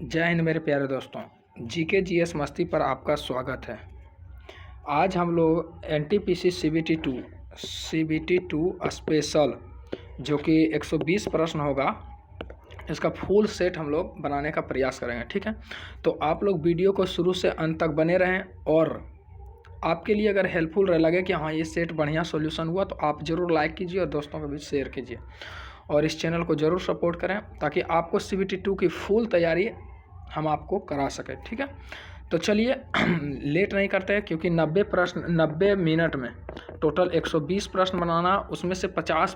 जय हिंद मेरे प्यारे दोस्तों। जीके जीएस मस्ती पर आपका स्वागत है। आज हम लोग एनटीपीसी सीबीटी 2 स्पेशल जो कि 120 प्रश्न होगा, इसका फुल सेट हम लोग बनाने का प्रयास करेंगे। ठीक है, तो आप लोग वीडियो को शुरू से अंत तक बने रहें और आपके लिए अगर हेल्पफुल लगे कि हाँ ये सेट बढ़िया सॉल्यूशन हुआ तो आप ज़रूर लाइक कीजिए और दोस्तों के बीच शेयर कीजिए और इस चैनल को ज़रूर सपोर्ट करें ताकि आपको CBT 2 की फुल तैयारी हम आपको करा सकें। ठीक है, तो चलिए लेट नहीं करते हैं क्योंकि 90 मिनट में टोटल 120 प्रश्न बनाना, उसमें से 50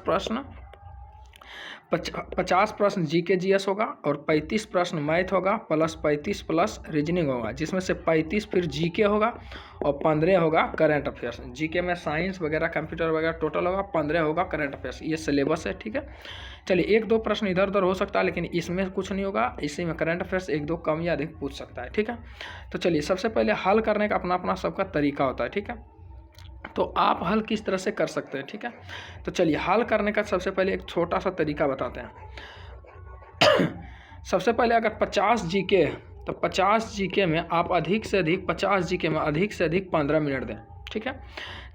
प्रश्न जीके जीएस होगा और 35 प्रश्न मैथ होगा प्लस 35 प्लस रीजनिंग होगा, जिसमें से 35 फिर जीके होगा और 15 होगा करंट अफेयर्स। जीके में साइंस वगैरह कंप्यूटर वगैरह टोटल होगा, 15 होगा करंट अफेयर्स। ये सिलेबस है। ठीक है, चलिए एक दो प्रश्न इधर उधर हो सकता है लेकिन इसमें कुछ नहीं होगा, इसी में करंट अफेयर्स एक दो कम या अधिक पूछ सकता है। ठीक है, तो चलिए सबसे पहले हल करने का अपना अपना सबका तरीका होता है। ठीक है, तो आप हल किस तरह से कर सकते हैं। ठीक है, तो चलिए हल करने का सबसे पहले एक छोटा सा तरीका बताते हैं। सबसे पहले अगर 50 जीके तो 50 जीके में आप अधिक से अधिक 50 जीके में अधिक से अधिक 15 मिनट दें। ठीक है,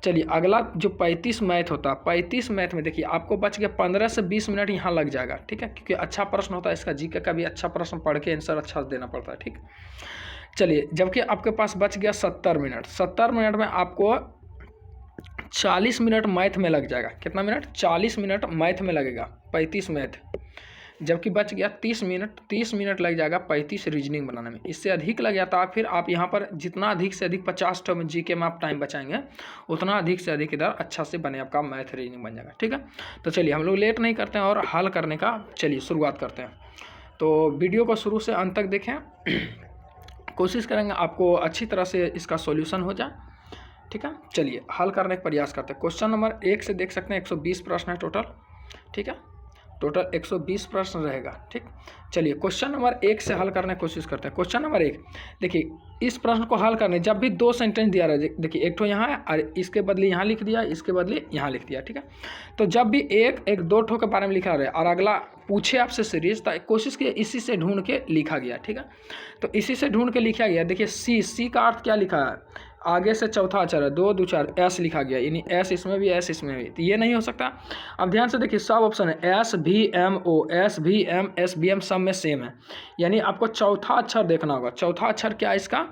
चलिए अगला जो 35 मैथ होता है, 35 मैथ में देखिए आपको बच गया 15 से 20 मिनट यहाँ लग जाएगा। ठीक है, क्योंकि अच्छा प्रश्न होता है, इसका जीके का भी अच्छा प्रश्न पढ़ के आंसर अच्छा देना पड़ता है। ठीक, चलिए जबकि आपके पास बच गया 70 मिनट। 70 मिनट में आपको 40 मिनट मैथ में लग जाएगा। कितना मिनट? 40 मिनट मैथ में लगेगा 35 मैथ, जबकि बच गया 30 मिनट लग जाएगा 35 रीजनिंग बनाने में। इससे अधिक लग जाता है फिर आप यहाँ पर जितना अधिक से अधिक 50 में जीके में आप टाइम बचाएंगे उतना अधिक से अधिक इधर अच्छा से बने आपका मैथ रीजनिंग बन जाएगा। ठीक है, तो चलिए हम लोग लेट नहीं करते हैं और हल करने का चलिए शुरुआत करते हैं। तो वीडियो को शुरू से अंत तक देखें, कोशिश करेंगे आपको अच्छी तरह से इसका सॉल्यूशन हो जाए। ठीक है, चलिए हल करने का प्रयास करते हैं। क्वेश्चन नंबर 1 से देख सकते हैं 120 प्रश्न है टोटल। ठीक है, टोटल 120 प्रश्न रहेगा। ठीक, चलिए क्वेश्चन नंबर 1 से हल करने की कोशिश करते हैं। क्वेश्चन नंबर 1 देखिए, इस प्रश्न को हल करने जब भी 2 सेंटेंस दिया रहे, देखिए एक ठो यहाँ है और इसके बदले यहाँ लिख दिया, इसके बदले यहाँ लिख दिया। ठीक है, तो जब भी एक दो ठो के बारे में लिखा रहे और अगला पूछे आपसे सीरीज, तो कोशिश किए इसी से ढूंढ के लिखा गया। ठीक है, तो इसी से ढूंढ के लिखा गया। देखिए सी का अर्थ क्या लिखा है, आगे से चौथा अक्षर है, 2 2 4 एस लिखा गया, यानी एस इसमें भी एस इसमें भी, तो ये नहीं हो सकता। अब ध्यान से देखिए सब ऑप्शन है SVMO, SVM, SVM सब में सेम है, यानी आपको चौथा अक्षर देखना होगा। चौथा अक्षर क्या है इसका?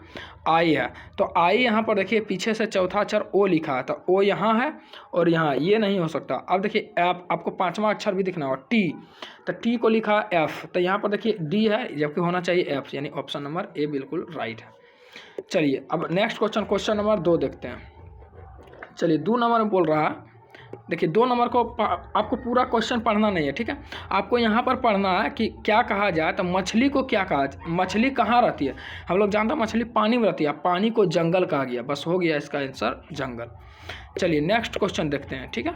आई है, तो आई यहाँ पर देखिए पीछे से चौथा अक्षर ओ लिखा है, तो ओ यहाँ है और यहाँ, ये नहीं हो सकता। अब देखिए एफ, आपको 5वां अक्षर भी दिखना होगा टी, तो टी को लिखा है एफ, तो यहाँ पर देखिए डी है जबकि होना चाहिए एफ, यानी ऑप्शन नंबर ए बिल्कुल राइट है। चलिए अब नेक्स्ट क्वेश्चन नंबर 2 देखते हैं। चलिए 2 नंबर में बोल रहा है, देखिए 2 नंबर को आपको पूरा क्वेश्चन पढ़ना नहीं है। ठीक है, आपको यहाँ पर पढ़ना है कि क्या कहा जाए, तो मछली को क्या कहा, मछली कहाँ रहती है। हम लोग जानते हैं मछली पानी में रहती है, पानी को जंगल कहा गया, बस हो गया इसका आंसर जंगल। चलिए नेक्स्ट क्वेश्चन देखते हैं। ठीक है,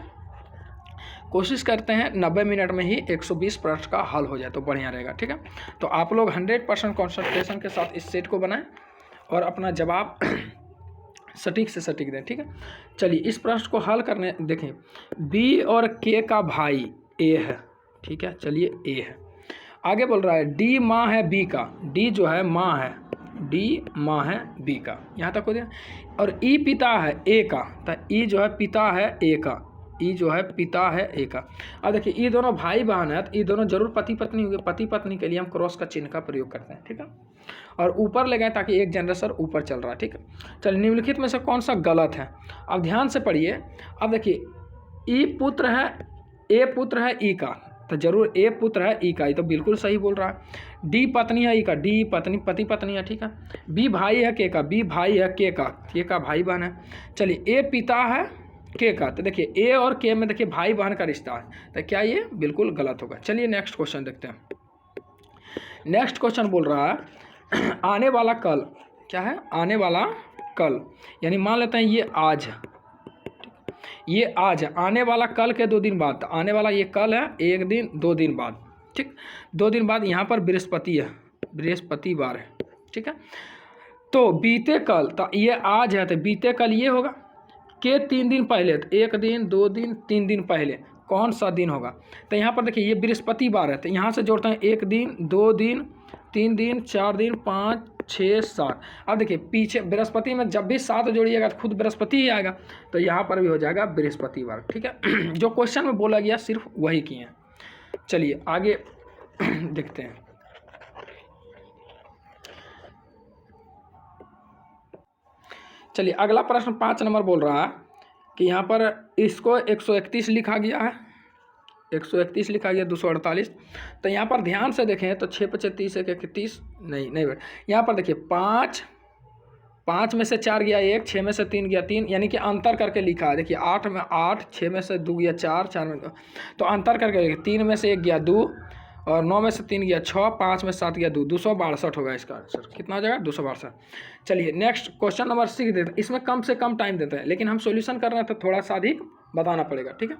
कोशिश करते हैं 90 मिनट में ही 120 प्रश्न का हल हो जाए तो बढ़िया रहेगा। ठीक है, तो आप लोग 100% कॉन्सेंट्रेशन के साथ इस सेट को बनाएं और अपना जवाब सटीक से सटीक दें। ठीक है, चलिए इस प्रश्न को हल करने देखें। बी और के का भाई ए है। ठीक है, चलिए ए है। आगे बोल रहा है डी माँ है बी का, डी जो है माँ है, डी माँ है बी का, यहाँ तक हो गया। और ई पिता है ए का, तो ई जो है पिता है ए का, ई जो है पिता है ए का। अब देखिए ये दोनों भाई बहन है, तो ये दोनों जरूर पति पत्नी होंगे। पति पत्नी के लिए हम क्रॉस का चिन्ह का प्रयोग करते हैं। ठीक है, और ऊपर ले गए ताकि एक जनरेशन ऊपर चल रहा है। ठीक है, चलिए निम्नलिखित में से कौन सा गलत है। अब ध्यान से पढ़िए। अब देखिए ई पुत्र है, ए पुत्र है ई का, तो जरूर ए पुत्र है ई का, ये तो बिल्कुल सही बोल रहा है। डी पत्नी है ई का, डी पत्नी पति पत्नी है। ठीक है, बी भाई है के का, बी भाई है के का भाई बहन है। चलिए ए पिता है के का, तो देखिए ए और के में देखिए भाई बहन का रिश्ता है, तो क्या ये बिल्कुल गलत होगा। चलिए नेक्स्ट क्वेश्चन देखते हैं। नेक्स्ट क्वेश्चन बोल रहा है आने वाला कल, क्या है आने वाला कल, यानी मान लेते हैं ये आज है, ये आज है, आने वाला कल के 2 दिन बाद, आने वाला ये कल है 1 दिन 2 दिन बाद। ठीक, 2 दिन बाद यहाँ पर बृहस्पति है, बृहस्पतिवार है। ठीक है, तो बीते कल, तो ये आज है तो बीते कल ये होगा। के 3 दिन पहले, तो 1 दिन 2 दिन 3 दिन पहले कौन सा दिन होगा। तो यहाँ पर देखिए ये बृहस्पतिवार है, तो यहाँ से जोड़ते हैं 1 दिन 2 दिन 3 दिन, 4 दिन, 5, 6, 7। अब देखिए पीछे बृहस्पति में जब भी 7 जोड़िएगा तो खुद बृहस्पति ही आएगा, तो यहाँ पर भी हो जाएगा बृहस्पतिवार। ठीक है, जो क्वेश्चन में बोला गया सिर्फ वही किए हैं। चलिए आगे देखते हैं। चलिए अगला प्रश्न 5 नंबर बोल रहा है कि यहाँ पर इसको 131 लिखा गया है, 131 लिखा गया 248। तो यहाँ पर ध्यान से देखें तो 6 × 30 1 × 30 नहीं यहाँ पर देखिए 5 में से 4 गया 1, 6 में से 3 गया 3, यानी कि अंतर करके लिखा है। देखिए 8 में 8, 6 में से 2 गया 4, 4 में तो अंतर करके लिखिए। 3 में से 1 गया 2 और 9 में से 3 गया 6, 5 में 7 गया 2, 262 होगा इसका आंसर। कितना हो जाएगा? 262। चलिए नेक्स्ट क्वेश्चन नंबर 6 देते हैं। इसमें कम से कम टाइम देते हैं, लेकिन हम सॉल्यूशन कर रहे हैं तो थोड़ा सा अधिक बताना पड़ेगा। ठीक है,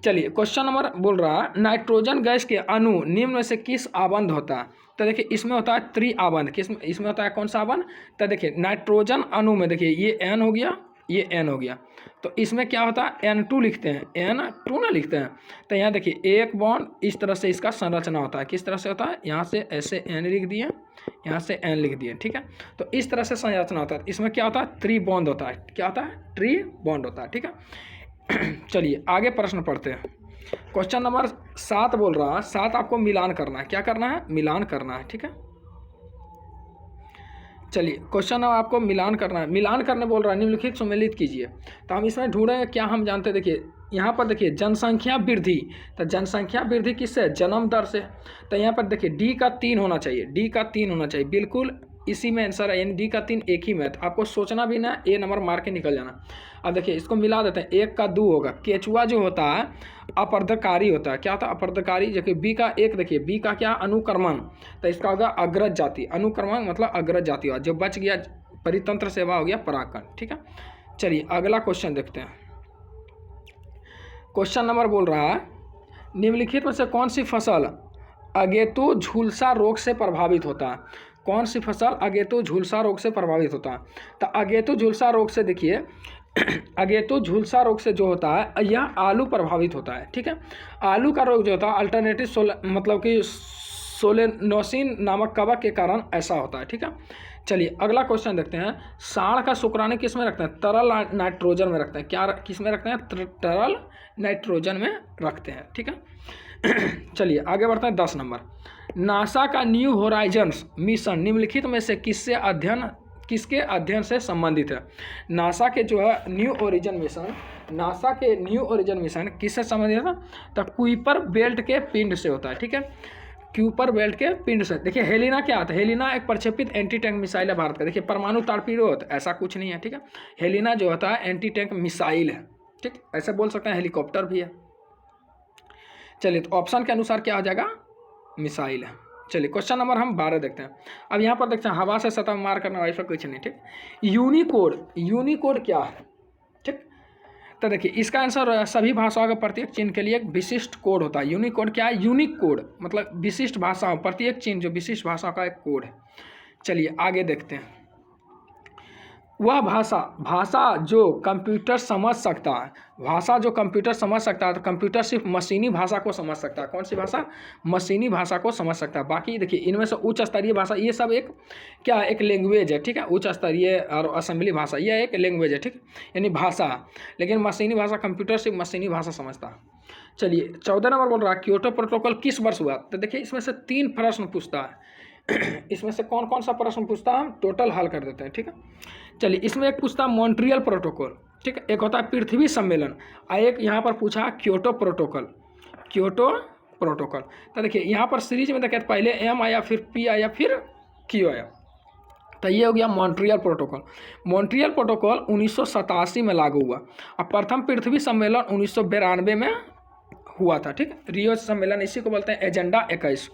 चलिए क्वेश्चन नंबर बोल रहा है नाइट्रोजन गैस के अणु निम्न में से किस आबंध होता है? तो देखिए इसमें होता है त्रिआबंध। किस इसमें होता है कौन सा आबंध? तो देखिए नाइट्रोजन अणु में देखिए ये N हो गया, ये N हो गया, तो इसमें क्या होता है N2 लिखते हैं, N2 ना लिखते हैं। तो यहाँ देखिए एक बॉन्ड इस तरह से इसका संरचना होता है। किस तरह से होता है? यहाँ से ऐसे N लिख दिए, यहाँ से N लिख दिए। ठीक है, तो इस तरह से संरचना होता है। इसमें क्या होता है? त्रिबॉन्ड होता है। क्या होता है? त्रिबॉन्ड होता है। ठीक है, चलिए आगे प्रश्न पढ़ते हैं। क्वेश्चन नंबर 7 बोल रहा है 7 आपको मिलान करना है। क्या करना है? मिलान करना है। ठीक है, चलिए क्वेश्चन आपको मिलान करना है। मिलान करने बोल रहा है निम्नलिखित सम्मिलित कीजिए। तो हम इसमें ढूंढेंगे क्या हम जानते हैं। देखिए यहाँ पर देखिए जनसंख्या वृद्धि, तो जनसंख्या वृद्धि किससे? जन्म दर से। तो यहाँ पर देखिए D का 3 होना चाहिए, D का 3 होना चाहिए, बिल्कुल इसी में आंसर है, यानी D का 3 एक ही में। तो आपको सोचना भी ना, A नंबर मार के निकल जाना। अब देखिए इसको मिला देते हैं, 1 का 2 होगा। केचुआ जो होता है अपर्दकारी होता है। क्या होता है? अपर्दकारी। देखिए B का 1, देखिए B का क्या? अनुक्रमण, तो इसका होगा अग्रज जाति। अनुक्रमण मतलब अग्रज जाति हुआ। जो बच गया परितंत्र सेवा हो गया परागकण। ठीक है, चलिए अगला क्वेश्चन देखते हैं। क्वेश्चन नंबर बोल रहा है निम्नलिखित में से कौन सी फसल अगेतु झुलसा रोग से प्रभावित होता है? कौन सी फसल अगेतु झुलसा रोग से प्रभावित होता है? तो अगेतु झुलसा रोग से देखिए अगेतु झुलसा रोग से जो होता है यह आलू प्रभावित होता है। ठीक है, आलू का रोग जो होता है अल्टरनेटिव मतलब कि सोलेनोसिन नामक कवक के कारण ऐसा होता है। ठीक है, चलिए अगला क्वेश्चन देखते हैं। सांड का शुक्राणु किस में रखते हैं? तरल नाइट्रोजन में रखते हैं। क्या किस में रखते हैं? तरल नाइट्रोजन में रखते हैं। ठीक है, चलिए आगे बढ़ते हैं। 10 नंबर नासा का न्यू होराइजन्स मिशन निम्नलिखित में से किसके अध्ययन से संबंधित है? नासा के जो है न्यू ओरिजिन मिशन, नासा के न्यू ओरिजिन मिशन किससे संबंधित है? तो कुइपर बेल्ट के पिंड से होता है। ठीक है, क्यूपर बेल्ट के पिंड से। देखिए हेलिना क्या आता है? हेलिना एक प्रक्षेपित एंटी टैंक मिसाइल है भारत का। देखिए परमाणु टारपीडो होता है, ऐसा कुछ नहीं है। ठीक है, हेलिना जो होता है एंटी टैंक मिसाइल है। ठीक, ऐसे बोल सकते हैं, हेलीकॉप्टर भी है। चलिए तो ऑप्शन के अनुसार क्या हो जाएगा? मिसाइल है। चलिए क्वेश्चन नंबर हम 12 देखते हैं। अब यहाँ पर देखते हैं हवा से सतह मार करना वैसा कुछ नहीं। ठीक, यूनिकोड क्या है? ठीक, तो देखिए इसका आंसर सभी भाषाओं के प्रत्येक चिन्ह के लिए एक विशिष्ट कोड होता है। यूनिकोड क्या है? यूनिक कोड मतलब विशिष्ट भाषाओं, प्रत्येक चिन्ह जो विशिष्ट भाषा का एक कोड है। चलिए आगे देखते हैं। वह भाषा जो कंप्यूटर समझ सकता है, भाषा जो कंप्यूटर समझ सकता है। तो कंप्यूटर सिर्फ मशीनी भाषा को समझ सकता है। कौन सी भाषा? मशीनी भाषा को समझ सकता है। बाकी देखिए इनमें से उच्च स्तरीय भाषा ये सब एक क्या है? एक लैंग्वेज है। ठीक है, उच्च स्तरीय और असेंबली भाषा यह एक लैंग्वेज है। ठीक, यानी भाषा, लेकिन मशीनी भाषा कंप्यूटर सिर्फ मशीनी भाषा समझता है। चलिए 14 नंबर बोल रहा है क्योटो प्रोटोकॉल किस वर्ष हुआ? तो देखिए इसमें से 3 प्रश्न पूछता है। इसमें से कौन कौन सा प्रश्न पूछता है हम टोटल हल कर देते हैं। ठीक है, चलिए इसमें एक पूछता है मॉन्ट्रियल प्रोटोकॉल। ठीक है, एक होता है पृथ्वी सम्मेलन, और एक यहाँ पर पूछा क्योटो प्रोटोकॉल। तो देखिए यहाँ पर सीरीज में देखिए पहले M आया, फिर P आया, फिर Q आया। तो ये हो गया मॉन्ट्रियल प्रोटोकॉल। मॉन्ट्रियल प्रोटोकॉल 1987 में लागू हुआ और प्रथम पृथ्वी सम्मेलन 1992 में हुआ था। ठीक, रियो सम्मेलन इसी को बोलते हैं एजेंडा 21।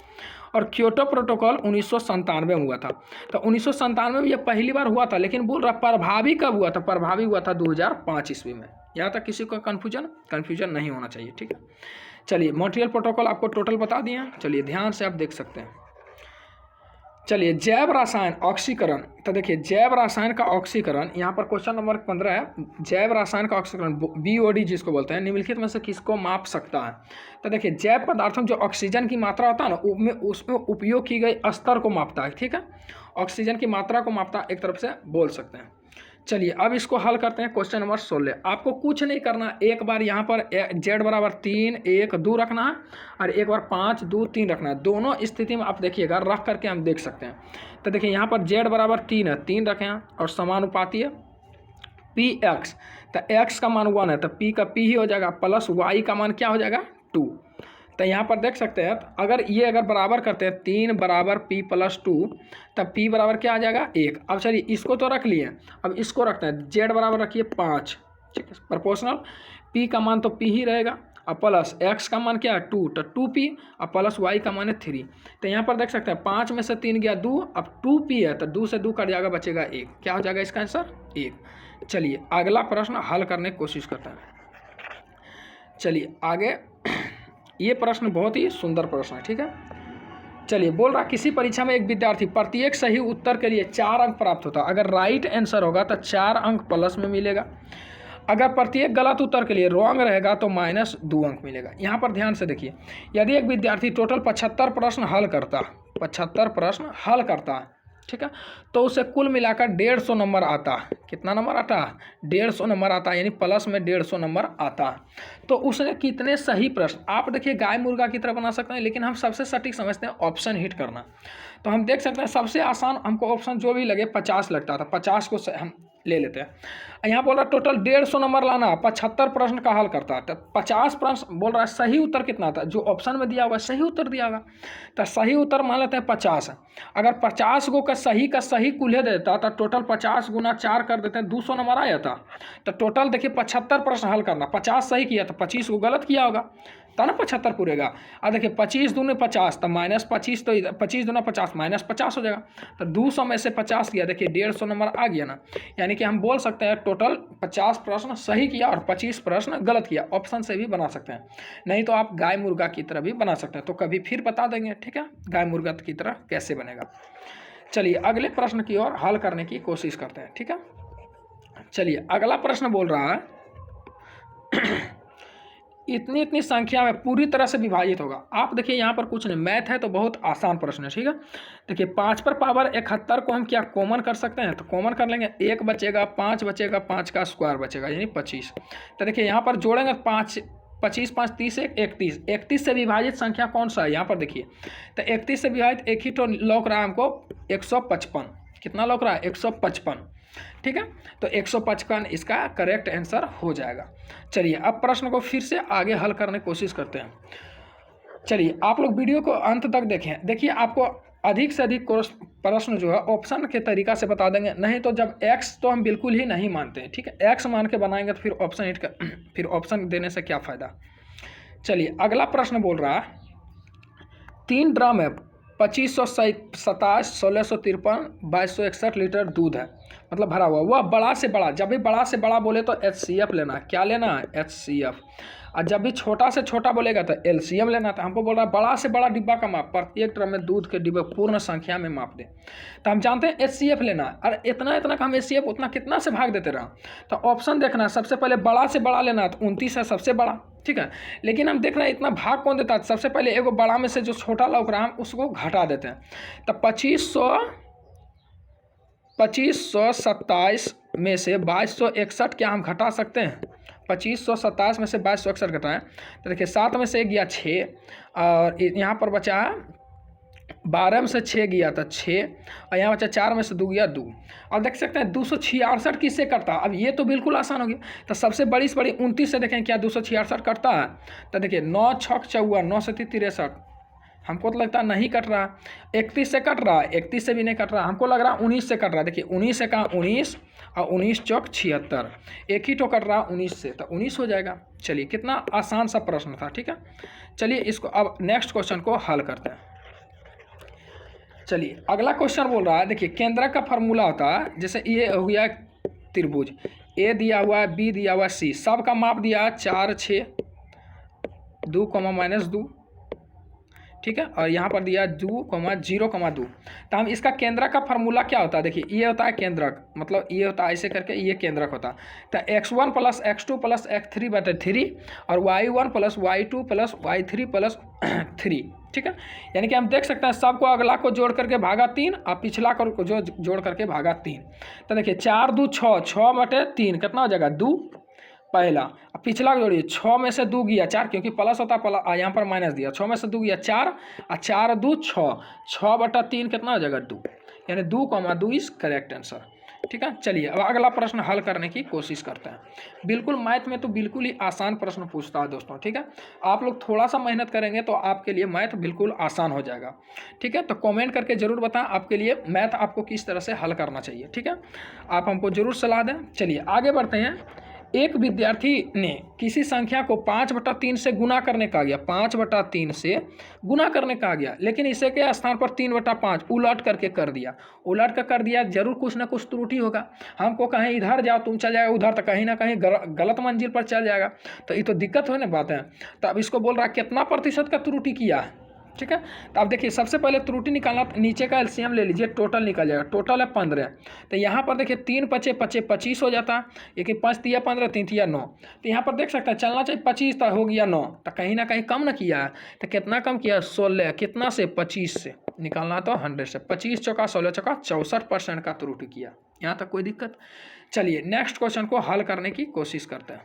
और क्योटो प्रोटोकॉल 1997 में हुआ था। तो 1997 में ये पहली बार हुआ था, लेकिन बोल रहा प्रभावी कब हुआ था? प्रभावी हुआ था 2005 ईस्वी में। यहाँ तक किसी को कन्फ्यूजन नहीं होना चाहिए। ठीक है, चलिए मॉन्ट्रियल प्रोटोकॉल आपको टोटल बता दिए हैं। चलिए ध्यान से आप देख सकते हैं। चलिए जैव रसायन ऑक्सीकरण, तो देखिए जैव रसायन का ऑक्सीकरण, यहाँ पर क्वेश्चन नंबर 15 है, जैव रसायन का ऑक्सीकरण BOD जिसको बोलते हैं, निम्नलिखित में से किसको माप सकता है। तो देखिए जैव पदार्थों में जो ऑक्सीजन की मात्रा होता है ना, उसमें उपयोग की गई स्तर को मापता है, ठीक है, ऑक्सीजन की मात्रा को मापता है, एक तरफ से बोल सकते हैं। चलिए अब इसको हल करते हैं। क्वेश्चन नंबर 16, आपको कुछ नहीं करना, एक बार यहाँ पर Z बराबर 3 1 2 रखना है और एक बार 5 2 3 रखना है। दोनों स्थिति में आप देखिएगा, रख करके हम देख सकते हैं। तो देखिए यहाँ पर Z बराबर 3 है, 3 रखें और समानुपाती है PX, तो X का मान 1 है तो P का P ही हो जाएगा, प्लस Y का मान क्या हो जाएगा 2। तो यहाँ पर देख सकते हैं, अगर बराबर करते हैं 3 बराबर P प्लस 2, तब P बराबर क्या आ जाएगा 1। अब चलिए इसको तो रख लिए, अब इसको रखते हैं, Z बराबर रखिए 5, ठीक है, प्रोपोर्शनल, P का मान तो P ही रहेगा, और प्लस X का मान क्या है 2, तो 2P, और प्लस Y का मान है 3। तो यहाँ पर देख सकते हैं 5 में से 3 गया 2, अब 2P है तो 2 से 2 कट जाएगा, बचेगा 1। क्या हो जाएगा इसका आंसर 1। चलिए अगला प्रश्न हल करने की कोशिश करते हैं। चलिए आगे, ये प्रश्न बहुत ही सुंदर प्रश्न है, ठीक है। चलिए बोल रहा, किसी परीक्षा में एक विद्यार्थी प्रत्येक सही उत्तर के लिए 4 अंक प्राप्त होता है। अगर राइट आंसर होगा तो 4 अंक प्लस में मिलेगा, अगर प्रत्येक गलत उत्तर के लिए रॉन्ग रहेगा तो -2 अंक मिलेगा। यहाँ पर ध्यान से देखिए, यदि एक विद्यार्थी टोटल 75 प्रश्न हल करता, 75 प्रश्न हल करता है, ठीक है, तो उसे कुल मिलाकर 150 नंबर आता। कितना नंबर आता? 150 नंबर आता, यानी प्लस में 150 नंबर आता। तो उसने कितने सही प्रश्न, आप देखिए गाय मुर्गा की तरह बना सकते हैं, लेकिन हम सबसे सटीक समझते हैं ऑप्शन हिट करना। तो हम देख सकते हैं सबसे आसान हमको ऑप्शन जो भी लगे 50 लगता था, 50 को हम ले लेते हैं। यहाँ बोल रहा है टोटल 150 नंबर लाना, 75 प्रश्न का हल करता है, तो 50 प्रश्न बोल रहा है, सही उत्तर कितना था जो ऑप्शन में दिया हुआ सही उत्तर दिया होगा, तो सही उत्तर मान लेते हैं 50। अगर 50 को का सही कुल्हे देता तो टोटल 50 गुना 4 कर देते हैं, 200 नंबर आया था। तो टोटल देखिए 75 प्रश्न हल करना, 50 सही किया तो 25 को गलत किया होगा, तो ना 75 पूरेगा। और देखिए 25 दूने 50, तो -25, तो 25 दूना 50 -50 हो जाएगा। तो 200 में से 50 किया, देखिए 150 नंबर आ गया ना। यानी कि हम बोल सकते हैं टोटल 50 प्रश्न सही किया और 25 प्रश्न गलत किया। ऑप्शन से भी बना सकते हैं, नहीं तो आप गाय मुर्गा की तरह भी बना सकते हैं। तो कभी फिर बता देंगे, ठीक है, गाय मुर्गा की तरह कैसे बनेगा। चलिए अगले प्रश्न की ओर हल करने की कोशिश करते हैं, ठीक है। चलिए अगला प्रश्न बोल रहा है इतनी इतनी संख्या में पूरी तरह से विभाजित होगा। आप देखिए यहाँ पर कुछ नहीं, मैथ है तो बहुत आसान प्रश्न है, ठीक है। देखिए 5 पर पावर 71 को हम क्या कॉमन कर सकते हैं, तो कॉमन कर लेंगे, 1 बचेगा, 5 बचेगा, 5 का स्क्वायर बचेगा यानी 25। तो देखिए यहाँ पर जोड़ेंगे 5 25 5 30 31, 31 से विभाजित संख्या कौन सा है, यहाँ पर देखिए। तो 31 से विभाजित एक ही तो लौक रहा है हमको 155, कितना लौक रहा है 155, ठीक है। तो 155 इसका करेक्ट आंसर हो जाएगा। चलिए अब प्रश्न को फिर से आगे हल करने की कोशिश करते हैं। चलिए आप लोग वीडियो को अंत तक देखें, देखिए आपको अधिक से अधिक प्रश्न जो है ऑप्शन के तरीका से बता देंगे, नहीं तो जब x तो हम बिल्कुल ही नहीं मानते हैं, ठीक है, x मान के बनाएंगे तो फिर ऑप्शन देने से क्या फ़ायदा। चलिए अगला प्रश्न बोल रहा है 3 ड्रम है, 2527, 1653, 2261 लीटर दूध है, मतलब भरा हुआ। वह बड़ा से बड़ा, जब भी बड़ा से बड़ा बोले तो HCF लेना है, क्या लेना है HCF। और जब भी छोटा से छोटा बोलेगा तो LCM लेना। तो हमको बोल रहा है बड़ा से बड़ा डिब्बा का माप, प्रत्येक ड्रम में दूध के डिब्बे पूर्ण संख्या में माप दे। तो हम जानते हैं HCF लेना है, और इतना का हम HCF उतना कितना से भाग देते रहा। तो ऑप्शन देखना है, सबसे पहले बड़ा से बड़ा लेना है, तो 29 है सबसे बड़ा, ठीक है। लेकिन हम देख रहे हैं इतना भाग कौन देता है, सबसे पहले एगो बड़ा में से जो छोटा लौक रहा है उसको घटा देते हैं। तो 2527 में से 2261 क्या हम घटा सकते हैं, 2527 में से 2261 घटाएं तो देखिए 7 में से गया 6, और यहाँ पर बचा 12 में से 6 गया था 6, और यहाँ बचा 4 में से 2 गया 2। और देख सकते हैं 266 किससे कटता है, अब ये तो बिल्कुल आसान हो गया। तो सबसे बड़ी से बड़ी 29 से देखें क्या 266 कटता है, तो देखिए 9 6 54, 9 से 63, हमको तो लगता है नहीं कट रहा। 31 से कट रहा है, 31 से भी नहीं कट रहा, हमको लग रहा है 19 से कट रहा है। देखिए 19 से कहा 19, और 19 चौक 76, एक ही तो कट रहा 19 से, तो 19 हो जाएगा। चलिए कितना आसान सा प्रश्न था, ठीक है। चलिए इसको अब नेक्स्ट क्वेश्चन को हल करते हैं। चलिए अगला क्वेश्चन बोल रहा है, देखिए केंद्रक का फार्मूला होता है, जैसे ये हो गया त्रिभुज, A दिया हुआ है, B दिया हुआ है, C, सबका माप दिया है 4 6 2, -2, ठीक है, और यहाँ पर दिया 2,0,2। तो हम इसका केंद्रक का फार्मूला क्या होता है, देखिए ये होता है केंद्रक, मतलब ये होता है ऐसे करके, ये केंद्रक होता है। तो x1 + x2 + x3/3 और y1 + y2 + y3 + 3, ठीक है। यानी कि हम देख सकते हैं सबको अगला को जोड़ करके भागा 3 और पिछला को जो जोड़ करके भागा 3। तो देखिए 4 2 6, 6/3 कितना हो जाएगा 2 पहला। अब पिछला को जोड़िए, 6 में से 2 गया 4, क्योंकि प्लस होता प्लस, यहाँ पर माइनस दिया, 6 में से 2 गया 4 और 4 2 6, 6/3 कितना हो जाएगा 2, यानी 2,2 इज करेक्ट आंसर, ठीक है। चलिए अब अगला प्रश्न हल करने की कोशिश करते हैं। बिल्कुल मैथ में तो बिल्कुल ही आसान प्रश्न पूछता है दोस्तों, ठीक है। आप लोग थोड़ा सा मेहनत करेंगे तो आपके लिए मैथ बिल्कुल आसान हो जाएगा, ठीक है। तो कमेंट करके ज़रूर बताएं आपके लिए मैथ आपको किस तरह से हल करना चाहिए, ठीक है। आप हमको ज़रूर सलाह दें। चलिए आगे बढ़ते हैं। एक विद्यार्थी ने किसी संख्या को 5/3 से गुना करने का गया, 5/3 से गुना करने का गया, लेकिन इसे के स्थान पर 3/5 उलट करके कर दिया। उलट कर दिया, जरूर कुछ ना कुछ त्रुटि होगा। हमको कहीं इधर जाओ तुम चल जाएगा उधर, तो कहीं ना कहीं गलत मंजिल पर चल जाएगा, तो ये तो दिक्कत होने बात है। तो अब इसको बोल रहा है कितना प्रतिशत का त्रुटि किया है, ठीक है। तो आप देखिए सबसे पहले त्रुटि निकालना, नीचे का एलसीएम ले लीजिए, टोटल निकल जाएगा, टोटल है 15। तो यहाँ पर देखिए 3 × 5 = 25 हो जाता है, एक 5 × 15, 3 × 9। तो यहाँ पर देख सकते हैं चलना चाहिए 25, तो हो गया 9, तो कहीं ना कहीं कम ना किया है। तो कितना कम किया, 16, कितना से 25 से निकालना, तो 100 से 25 चौका 16 चौका 64% का त्रुटि किया। यहाँ तक कोई दिक्कत। चलिए नेक्स्ट क्वेश्चन को हल करने की कोशिश करते हैं।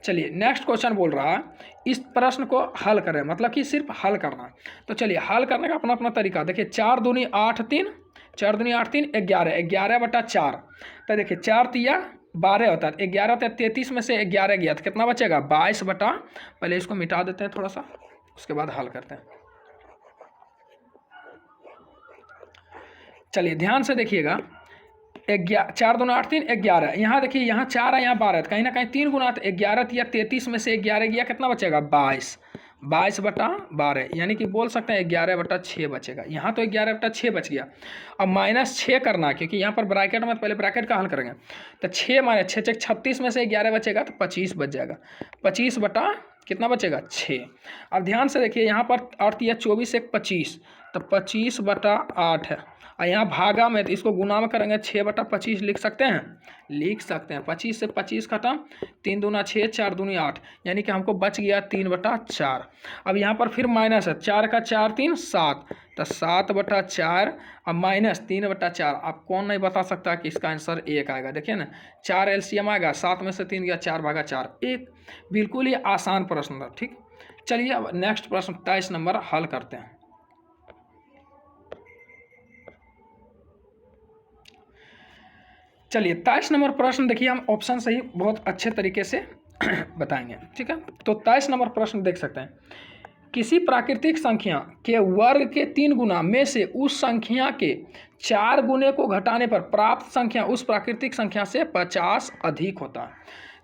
चलिए नेक्स्ट क्वेश्चन बोल रहा है इस प्रश्न को हल करें, मतलब कि सिर्फ हल करना। तो चलिए हल करने का अपना अपना तरीका देखिए। 4 दूनी 8 3, 4 दूनी 8 3 11, 11/4। तो देखिए 4 तिया 12 होता है, 11 होता है, 33 में से 11 गया तो कितना बचेगा 22 बटा, पहले इसको मिटा देते हैं थोड़ा सा, उसके बाद हल करते हैं। चलिए ध्यान से देखिएगा, 4 दूना 8 3 11, यहाँ देखिए यहाँ 4 है यहाँ 12, कहीं ना कहीं 3 गुना, तो 11 या 33 में से 11 गया कितना बचेगा 22, 22/12, यानी कि बोल सकते हैं 11/6 बचेगा। यहाँ तो 11/6 बच गया। अब -6 करना है, क्योंकि यहाँ पर ब्रैकेट में पहले ब्रैकेट का हल करेंगे। तो 6 - 6 36 में से 11 बचेगा तो 25 बच जाएगा, 25 बटा कितना बचेगा 6। अब ध्यान से देखिए यहाँ पर 8 या 24 1 25, तो 25/8 है, और यहाँ भागा में तो इसको गुना में करेंगे 6/25 लिख सकते हैं, 25 से 25 खत्म, 3 दूना 6, 4 दूनी 8, यानी कि हमको बच गया 3/4। अब यहाँ पर फिर माइनस है, 4 का 4 3 7, तो 7/4 और -3/4। आप कौन नहीं बता सकता कि इसका आंसर 1 आएगा। देखिए ना 4 एलसीएम आएगा, 7 में से 3 गया, 4/4 1। बिल्कुल ही आसान प्रश्न था, ठीक। चलिए अब नेक्स्ट प्रश्न 23 नंबर हल करते हैं। चलिए 23 नंबर प्रश्न देखिए, हम ऑप्शन से ही बहुत अच्छे तरीके से बताएंगे, ठीक है। तो 23 नंबर प्रश्न देख सकते हैं, किसी प्राकृतिक संख्या के वर्ग के 3 गुना में से उस संख्या के 4 गुने को घटाने पर प्राप्त संख्या उस प्राकृतिक संख्या से 50 अधिक होता है।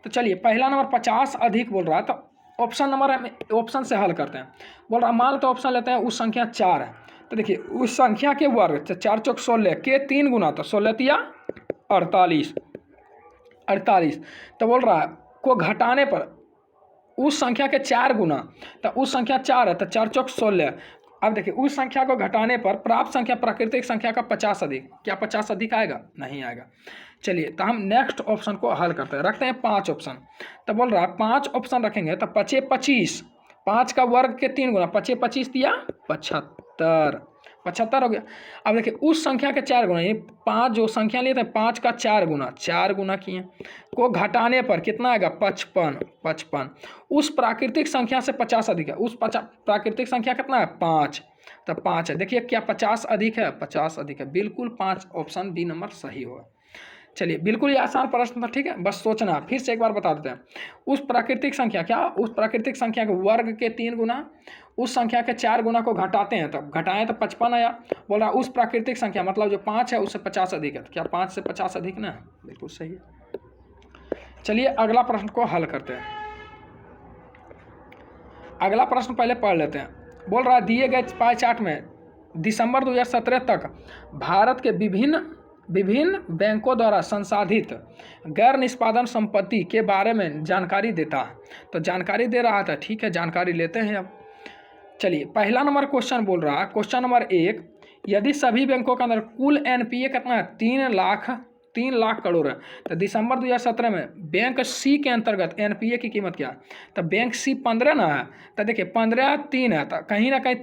तो चलिए पहला नंबर 50 अधिक बोल रहा है, तो ऑप्शन से हल करते हैं। बोल रहा मान लो ऑप्शन लेते हैं, उस संख्या 4 है, तो देखिए उस संख्या के वर्ग 4 चौक 16 के 3 गुना, तो 16 तिया 48, तो बोल रहा है को घटाने पर उस संख्या के 4 गुना, तो उस संख्या 4 है तो 4 चौक 16। अब देखिए उस संख्या को घटाने पर प्राप्त संख्या प्राकृतिक संख्या का 50 अधिक, क्या 50 अधिक आएगा, नहीं आएगा। चलिए तो हम नेक्स्ट ऑप्शन को हल करते हैं, रखते हैं 5 ऑप्शन। तो बोल रहा है 5 ऑप्शन रखेंगे तो 5 25, 5 का वर्ग के 3 गुना, 5 25 दिया 75 हो गया। अब देखिए उस संख्या के 4 गुना, ये 5 जो संख्या लिए थे 5 का 4 गुना किए, को घटाने पर कितना आएगा 55। उस प्राकृतिक संख्या से 50 अधिक है, उस प्राकृतिक संख्या कितना है 5, तो 5 है। देखिए क्या 50 अधिक है, 50 अधिक है, बिल्कुल 5 ऑप्शन बी नंबर सही होगा। चलिए बिल्कुल ही आसान प्रश्न था, ठीक है, बस सोचना। फिर से एक बार बता देते हैं, उस प्राकृतिक संख्या उस प्राकृतिक संख्या के वर्ग के 3 गुना उस संख्या के 4 गुना को घटाते हैं, तब घटाएं तो 55 आया। बोल रहा उस प्राकृतिक संख्या मतलब जो 5 है उससे 50 अधिक है, तो क्या 5 से 50 अधिक ना, बिल्कुल सही है। चलिए अगला प्रश्न को हल करते हैं। अगला प्रश्न पहले पढ़ लेते हैं। बोल रहा दिए गए पाई चार्ट में दिसंबर 2017 तक भारत के विभिन्न विभिन्न बैंकों द्वारा संसाधित गैर निष्पादन संपत्ति के बारे में जानकारी देता है। तो जानकारी दे रहा था, ठीक है, जानकारी लेते हैं अब। चलिए पहला नंबर क्वेश्चन बोल रहा है, क्वेश्चन नंबर 1, यदि सभी बैंकों के अंदर कुल एनपीए कितना है, 3 लाख करोड़ है, तो दिसंबर 2017 में बैंक सी के अंतर्गत एनपीए की कीमत क्या है? तो बैंक सी 15 ना है, तो देखिए 15 3 है, तो कहीं ना कहीं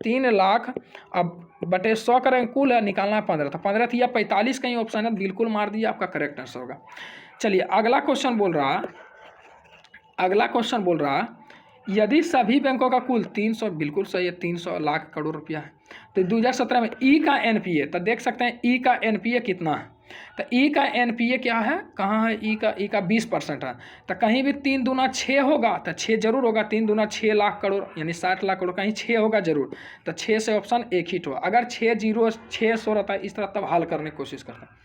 3 लाख अब बटे 100 करेंगे, कुल है निकालना है 15, तो 15 थी या 45 कहीं ऑप्शन है, बिल्कुल मार दिया, आपका करेक्ट आंसर होगा। चलिए अगला क्वेश्चन बोल रहा है, यदि सभी बैंकों का कुल 300, बिल्कुल सही है, 300 लाख करोड़ रुपया है, तो 2017 में ई का एनपीए, तो देख सकते हैं ई का एनपीए कितना है। तो ई का एनपीए क्या है, कहाँ है ई का 20% है, तो कहीं भी 3 दूना 6 होगा, तो 6 जरूर होगा, 3 दूना 6 लाख करोड़ यानी 60 लाख करोड़, कहीं 6 होगा जरूर, तो 6 से ऑप्शन एक ही होगा। अगर 6 रहता है इस तरह, तब हल करने की कोशिश करते हैं।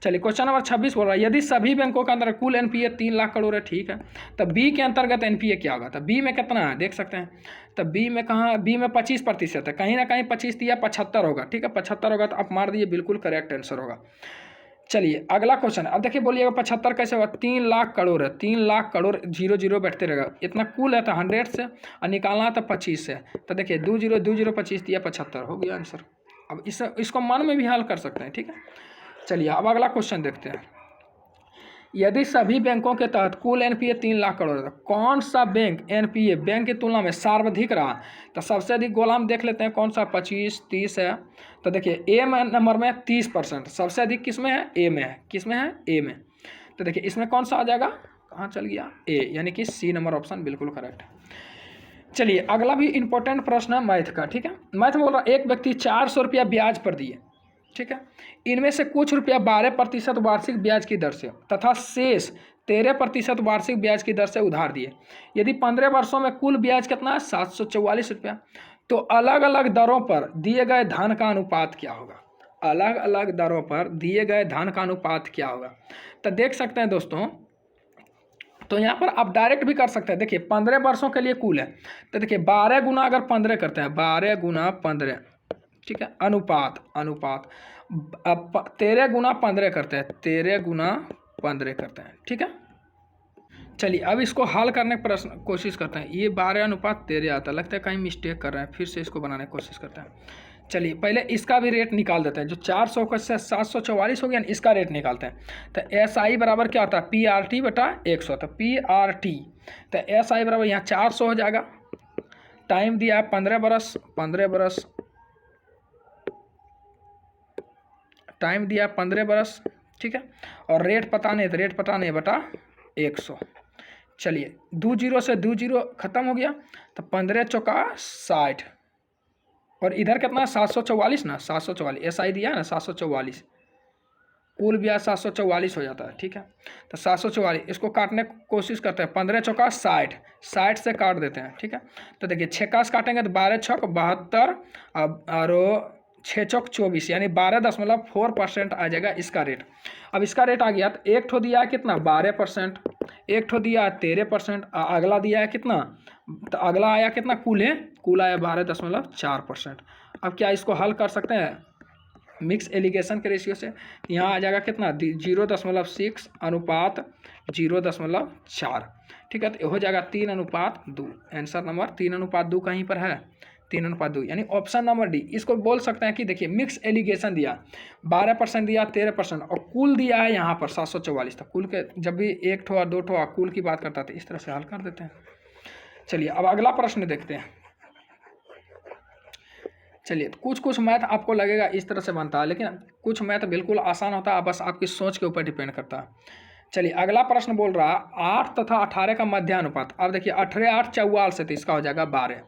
चलिए क्वेश्चन नंबर 26 बोल रहा है, यदि सभी बैंकों के अंदर कुल एनपीए 3 लाख करोड़ है, ठीक है, तो बी के अंतर्गत एनपीए क्या होगा? तो बी में कितना है देख सकते हैं, तो बी में कहाँ, बी में 25% है, कहीं ना कहीं 25 दिया 75 होगा, ठीक है, 75 होगा, तो आप मार दीजिए, बिल्कुल करेक्ट आंसर होगा। चलिए अगला क्वेश्चन, अब देखिए बोलिएगा 75 कैसे होगा, 3 लाख करोड़ है, 3 लाख करोड़ 0 0 बैठते रहेगा, इतना कुल है तो 100 से, और निकालना है तो 25 से, तो देखिए 2 0 2 0 25 दिया 75 हो गया आंसर। अब इसको मन में भी हल कर सकते हैं, ठीक है। चलिए अब अगला क्वेश्चन देखते हैं, यदि सभी बैंकों के तहत कुल एनपीए 3 लाख करोड़ है, कौन सा बैंक एनपीए बैंक की तुलना में सर्वाधिक रहा? तो सबसे अधिक गोलाम देख लेते हैं, कौन सा, 25 30 है, तो देखिए ए नंबर में 30%, सबसे अधिक किस में है, ए में है, किस में है, ए में, तो देखिए इसमें कौन सा आ जाएगा, कहाँ चल गया, ए, यानी कि सी नंबर ऑप्शन बिल्कुल करेक्ट है। चलिए अगला भी इंपॉर्टेंट प्रश्न है मैथ का, ठीक है। मैथ में बोल रहा है, एक व्यक्ति 400 रुपया ब्याज पर दिए, ठीक है, इनमें से कुछ रुपया 12% वार्षिक ब्याज की दर से तथा शेष 13% वार्षिक ब्याज की दर से उधार दिए। यदि 15 वर्षों में कुल ब्याज कितना है, 744 रुपया, तो अलग अलग दरों पर दिए गए धन का अनुपात क्या होगा? अलग अलग दरों पर दिए गए धन का अनुपात क्या होगा? तो देख सकते हैं दोस्तों, तो यहाँ पर आप डायरेक्ट भी कर सकते हैं, देखिए 15 वर्षों के लिए कुल है, तो देखिए 12 गुना अगर 15 करते हैं, 12 गुना 15, ठीक है, अनुपात अब 13 गुना 15 करते हैं, 13 गुना 15 करते हैं, ठीक है। चलिए अब इसको हल करने की कोशिश करते हैं, ये 12:13 आता है, लगता है कहीं मिस्टेक कर रहे हैं, फिर से इसको बनाने की कोशिश करते हैं। चलिए पहले इसका भी रेट निकाल देते हैं, जो 400 का 744 हो गया ना, इसका रेट निकालते हैं। तो एस आई बराबर क्या होता है, PRT बटा 100, तो PRT, तो एस आई बराबर यहाँ 400 हो जाएगा, टाइम दिया है 15 बरस, टाइम दिया 15 बरस, ठीक है, और रेट पता नहीं, तो रेट पता नहीं बटा 100। चलिए 2 0 से 2 0 खत्म हो गया, तो 15 चौका 60, और इधर कितना 744 ना, 744 एसआई दिया है ना, 744 कुल ब्याज 744 हो जाता है, ठीक है। तो 744 इसको काटने की कोशिश करते हैं, 15 चौका 60, 60 से काट देते हैं, ठीक है। तो देखिए 6 का काटेंगे तो 12 छक 72 और 6 चौक 24, यानी 12.4% आ जाएगा इसका रेट। अब इसका रेट आ गया, तो एक ठो दिया है कितना 12%, एक ठो दिया है 13%, अगला दिया है कितना, तो अगला आया कितना, कुल आया 12.4%। अब क्या इसको हल कर सकते हैं मिक्स एलिगेशन के रेशियो से, यहाँ आ जाएगा कितना 0.6 अनुपात 0.4, ठीक है, तो हो जाएगा 3:2। आंसर नंबर 3:2 कहीं पर है, 3:2, यानी ऑप्शन नंबर डी। इसको बोल सकते हैं कि देखिए मिक्स एलिगेशन दिया 12% दिया 13% और कुल दिया है यहाँ पर 744, तो कुल के जब भी एक ठो और दो ठो कुल की बात करता था, इस तरह से हल कर देते हैं। चलिए अब अगला प्रश्न देखते हैं। चलिए कुछ मैथ आपको लगेगा इस तरह से बनता है, लेकिन कुछ मैथ बिल्कुल आसान होता है, बस आपकी सोच के ऊपर डिपेंड करता है। चलिए अगला प्रश्न बोल रहा है 8 तथा 18 का मध्यानुपात। अब देखिए 18 8 44 से, तो इसका हो जाएगा 12।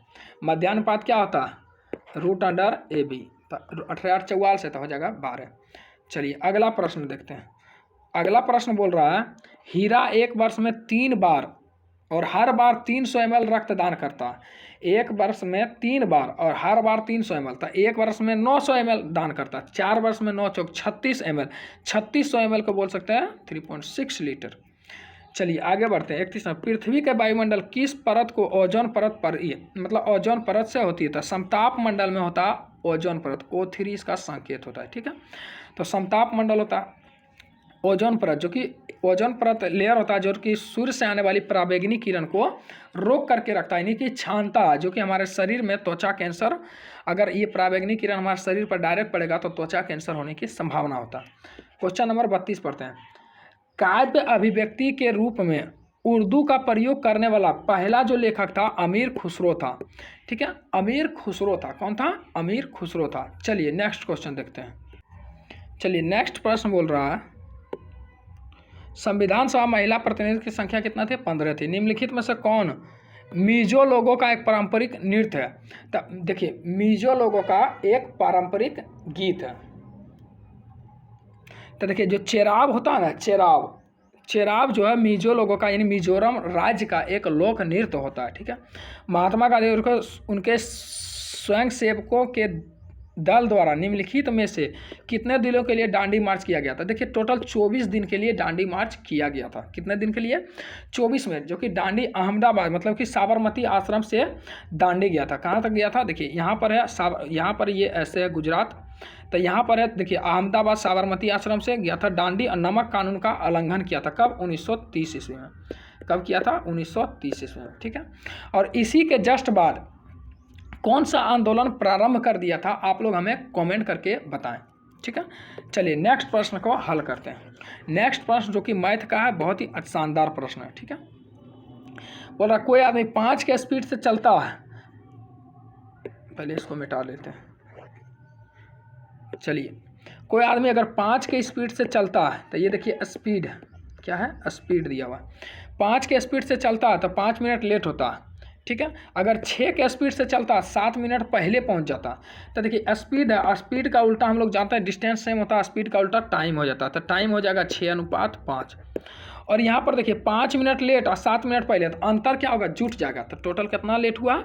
मध्यानुपात क्या होता है, √AB, तो 18 8 44 से, तो हो जाएगा 12। चलिए अगला प्रश्न देखते हैं। अगला प्रश्न बोल रहा है हीरा एक वर्ष में 3 बार और हर बार 300 ml रक्तदान करता है। एक वर्ष में 3 बार और हर बार 300 ml, तो एक वर्ष में 900 ml दान करता है। 4 वर्ष में 9 चौक 36 ml, 3600 ml को बोल सकते हैं 3.6 लीटर। चलिए आगे बढ़ते हैं। 31 पृथ्वी के वायुमंडल किस परत को ओजोन परत पर मतलब ओजोन परत से होती है? तो समताप मंडल में होता ओजोन परत, O3 इसका संकेत होता है। ठीक है, तो समताप मंडल होता है ओजोन परत, जो कि ओजोन परत लेयर होता है जो कि सूर्य से आने वाली पराबैंगनी किरण को रोक करके रखता है, यानी कि छानता है, जो कि हमारे शरीर में त्वचा कैंसर, अगर ये पराबैंगनी किरण हमारे शरीर पर डायरेक्ट पड़ेगा तो त्वचा कैंसर होने की संभावना होता है। क्वेश्चन नंबर 32 पढ़ते हैं। काव्य अभिव्यक्ति के रूप में उर्दू का प्रयोग करने वाला पहला जो लेखक था अमीर खुसरो था। ठीक है, अमीर खुसरो था। कौन था? अमीर खुसरो था। चलिए नेक्स्ट क्वेश्चन देखते हैं। चलिए नेक्स्ट प्रश्न बोल रहा है, संविधान सभा महिला प्रतिनिधि की संख्या कितना थी? 15 थी। निम्नलिखित में से कौन मिजो लोगों का एक पारंपरिक नृत्य है? तो देखिए, मिजो लोगों का एक पारंपरिक गीत है। तो देखिए, जो चेराव होता है ना, चेराव जो है मिजो लोगों का, यानी मिजोरम राज्य का एक लोक नृत्य होता है। ठीक है, महात्मा गांधी उनके स्वयंसेवकों के दल द्वारा निम्नलिखित में से कितने दिनों के लिए दांडी मार्च किया गया था? देखिए, टोटल 24 दिन के लिए दांडी मार्च किया गया था। कितने दिन के लिए? 24 में, जो कि दांडी अहमदाबाद मतलब कि साबरमती आश्रम से दांडी गया था। कहाँ तक गया था? देखिए यहाँ पर है, यहाँ पर ये ऐसे है गुजरात, तो यहाँ पर है देखिए अहमदाबाद साबरमती आश्रम से गया था दांडी, और नमक कानून का उल्लंघन किया था। कब? 1930 ईस्वी में। कब किया था? 1930 ईस्वी में। ठीक है, और इसी के जस्ट बाद कौन सा आंदोलन प्रारंभ कर दिया था? आप लोग हमें कमेंट करके बताएं। ठीक है, चलिए नेक्स्ट प्रश्न को हल करते हैं। नेक्स्ट प्रश्न जो कि मैथ का है, बहुत ही शानदार प्रश्न है। ठीक है, बोल रहा कोई आदमी 5 के स्पीड से चलता है, पहले इसको मिटा लेते हैं। चलिए, कोई आदमी अगर 5 के स्पीड से चलता है, तो ये देखिए स्पीड क्या है? स्पीड दिया हुआ। 5 के स्पीड से चलता है तो 5 मिनट लेट होता है। ठीक है, अगर 6 के स्पीड से चलता 7 मिनट पहले पहुंच जाता। तो देखिए स्पीड है, स्पीड का उल्टा हम लोग जानते हैं डिस्टेंस सेम होता है, स्पीड का उल्टा टाइम हो जाता है, तो टाइम हो जाएगा 6:5। और यहाँ पर देखिए 5 मिनट लेट और 7 मिनट पहले, तो अंतर क्या होगा? जुट जाएगा। तो टोटल कितना लेट हुआ?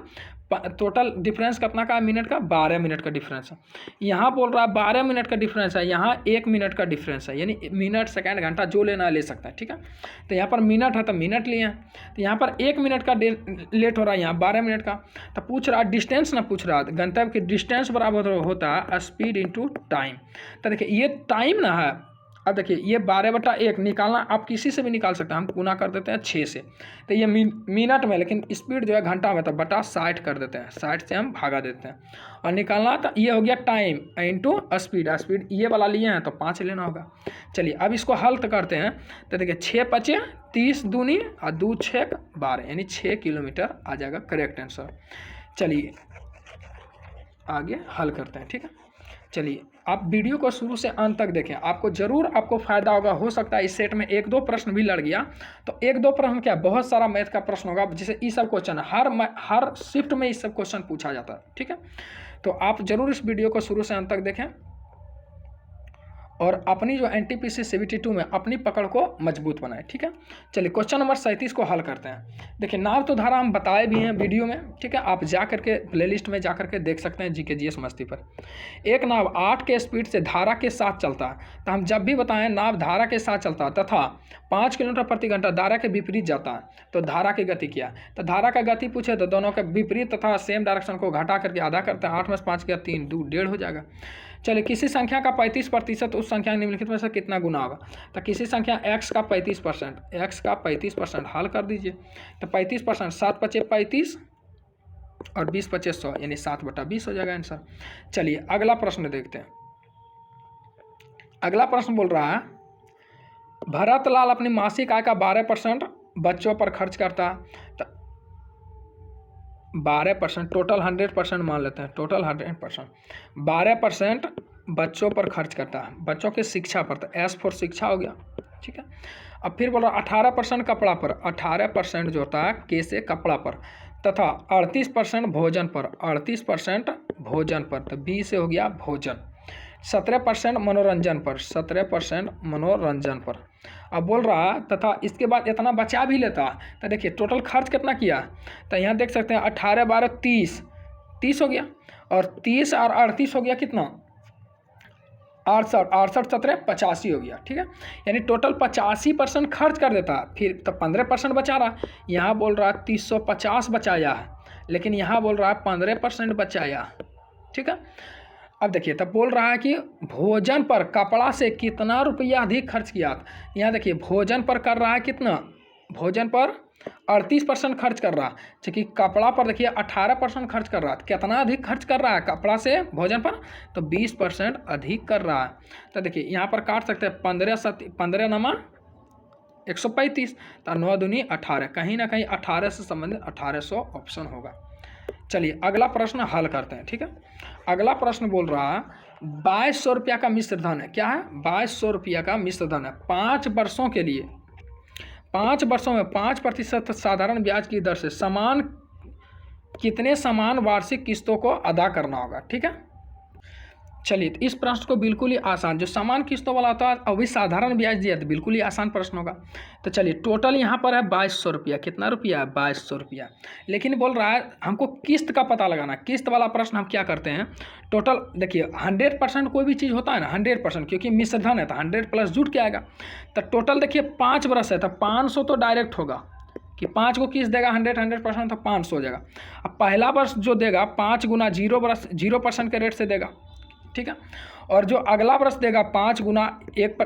टोटल डिफरेंस कितना का? मिनट का 12 मिनट का डिफरेंस है। यहाँ बोल रहा है 12 मिनट का डिफरेंस है, यहाँ 1 मिनट का डिफरेंस है, यानी मिनट सेकंड घंटा जो लेना ले सकता है। ठीक है, तो यहाँ पर मिनट है तो मिनट लिए हैं, तो यहाँ पर 1 मिनट का लेट हो रहा है, यहाँ 12 मिनट का। तो पूछ रहा डिस्टेंस ना पूछ रहा, गंतव्य की डिस्टेंस बराबर होता है स्पीड इंटू टाइम। तो देखिए ये टाइम ना है। अब देखिए ये 12/1 निकालना आप किसी से भी निकाल सकते हैं, हम गुना कर देते हैं 6 से, तो ये मिनट में, लेकिन स्पीड जो है घंटा में, तो बटा 60 कर देते हैं, 60 से हम भागा देते हैं और निकालना। तो ये हो गया टाइम इंटू स्पीड, स्पीड ये वाला लिए हैं तो 5 लेना होगा। चलिए अब इसको हल करते हैं। तो देखिए 6×5 = 30 दूनी और 2×6 = 12, यानी 6 किलोमीटर आ जाएगा करेक्ट आंसर। चलिए आगे हल करते हैं। ठीक है, चलिए आप वीडियो को शुरू से अंत तक देखें, आपको जरूर फ़ायदा होगा। हो सकता है इस सेट में 1-2 प्रश्न भी लड़ गया, तो 1-2 प्रश्न क्या, बहुत सारा मैथ का प्रश्न होगा, जैसे ये सब क्वेश्चन हर शिफ्ट में ये सब क्वेश्चन पूछा जाता है। ठीक है, तो आप जरूर इस वीडियो को शुरू से अंत तक देखें और अपनी जो NTPC CBT 2 में अपनी पकड़ को मजबूत बनाए। ठीक है, चलिए क्वेश्चन नंबर 37 को हल करते हैं। देखिए नाव तो धारा हम बताए भी हैं वीडियो में। ठीक है, आप जा करके प्लेलिस्ट में जा करके देख सकते हैं GK GS मस्ती पर। एक नाव 8 के स्पीड से धारा के साथ चलता है, तो हम जब भी बताएं नाव धारा के साथ चलता है तथा 5 किलोमीटर प्रति घंटा धारा के विपरीत जाता है, तो धारा की गति क्या? तो धारा का गति पूछे तो दोनों के विपरीत तथा सेम डायरेक्शन को घटा करके आधा करते हैं, 8 में से 5 गया 3, 2 1.5 हो जाएगा। चलिए किसी संख्या का 35% उस संख्या निम्नलिखित में से कितना गुना होगा? तो किसी संख्या x का 35% हल कर दीजिए। तो 35% 7×5 = 35 और 20×5 = 100, यानी 7/20 हो जाएगा आंसर। चलिए अगला प्रश्न देखते हैं। अगला प्रश्न बोल रहा है भरतलाल अपनी मासिक आय का 12% बच्चों पर खर्च करता है। तो 12% टोटल 100% मान लेते हैं, टोटल 100%, 12% बच्चों पर खर्च करता है, बच्चों की शिक्षा पर, तो S फॉर शिक्षा हो गया। ठीक है, अब फिर बोल रहा 18% कपड़ा पर, 18% जो होता है K से कपड़ा पर, तथा 38% भोजन पर, 38% भोजन पर, तो B से हो गया भोजन। 17% मनोरंजन पर, 17% मनोरंजन पर। अब बोल रहा तथा इसके बाद इतना बचा भी लेता, तो देखिए टोटल खर्च कितना किया, तो यहाँ देख सकते हैं 18 12 30 हो गया, और 30 और 38 हो गया कितना 68 68 17 85 हो गया, ठीक है। यानी टोटल 85% खर्च कर देता, फिर तो 15% बचा रहा। यहाँ बोल रहा है 350 बचाया है, लेकिन यहाँ बोल रहा है 15% बचाया, ठीक है। अब देखिए तब बोल रहा है कि भोजन पर कपड़ा से कितना रुपया अधिक खर्च किया। यहाँ देखिए भोजन पर कर रहा है कितना, भोजन पर 38% खर्च कर रहा, जबकि कपड़ा पर देखिए 18% खर्च कर रहा। कितना अधिक खर्च कर रहा है कपड़ा से भोजन पर, तो 20% अधिक कर रहा है। तो देखिए यहाँ पर काट सकते हैं 15 नमा 135, तो 9 दूनी 18, कहीं ना कहीं 18 से संबंधित 1800 ऑप्शन होगा। चलिए अगला प्रश्न हल करते हैं, ठीक है। अगला प्रश्न बोल रहा है 2200 रुपया का मिश्र धन है। क्या है? 2200 रुपया का मिश्र धन है। 5 वर्षों के लिए, 5 वर्षों में 5% साधारण ब्याज की दर से कितने समान वार्षिक किस्तों को अदा करना होगा, ठीक है। चलिए इस प्रश्न को बिल्कुल ही आसान, जो समान किस्तों वाला होता है अभी साधारण ब्याज दिया तो बिल्कुल ही आसान प्रश्न होगा। तो चलिए टोटल यहाँ पर है 2200 रुपया। कितना रुपया है? 2200 रुपया। लेकिन बोल रहा है हमको किस्त का पता लगाना। किस्त वाला प्रश्न हम क्या करते हैं, टोटल देखिए 100% कोई भी चीज़ होता है ना 100%, क्योंकि मिश्र धन है तो 100 प्लस जुट के आएगा। तो टोटल देखिए 5 वर्ष है तो 500 तो डायरेक्ट होगा कि 5 को किस्त देगा 100% तो 500 हो जाएगा। अब पहला वर्ष जो देगा 5 गुना 0% के रेट से देगा, ठीक है। और जो अगला वर्ष देगा 5 गुना 1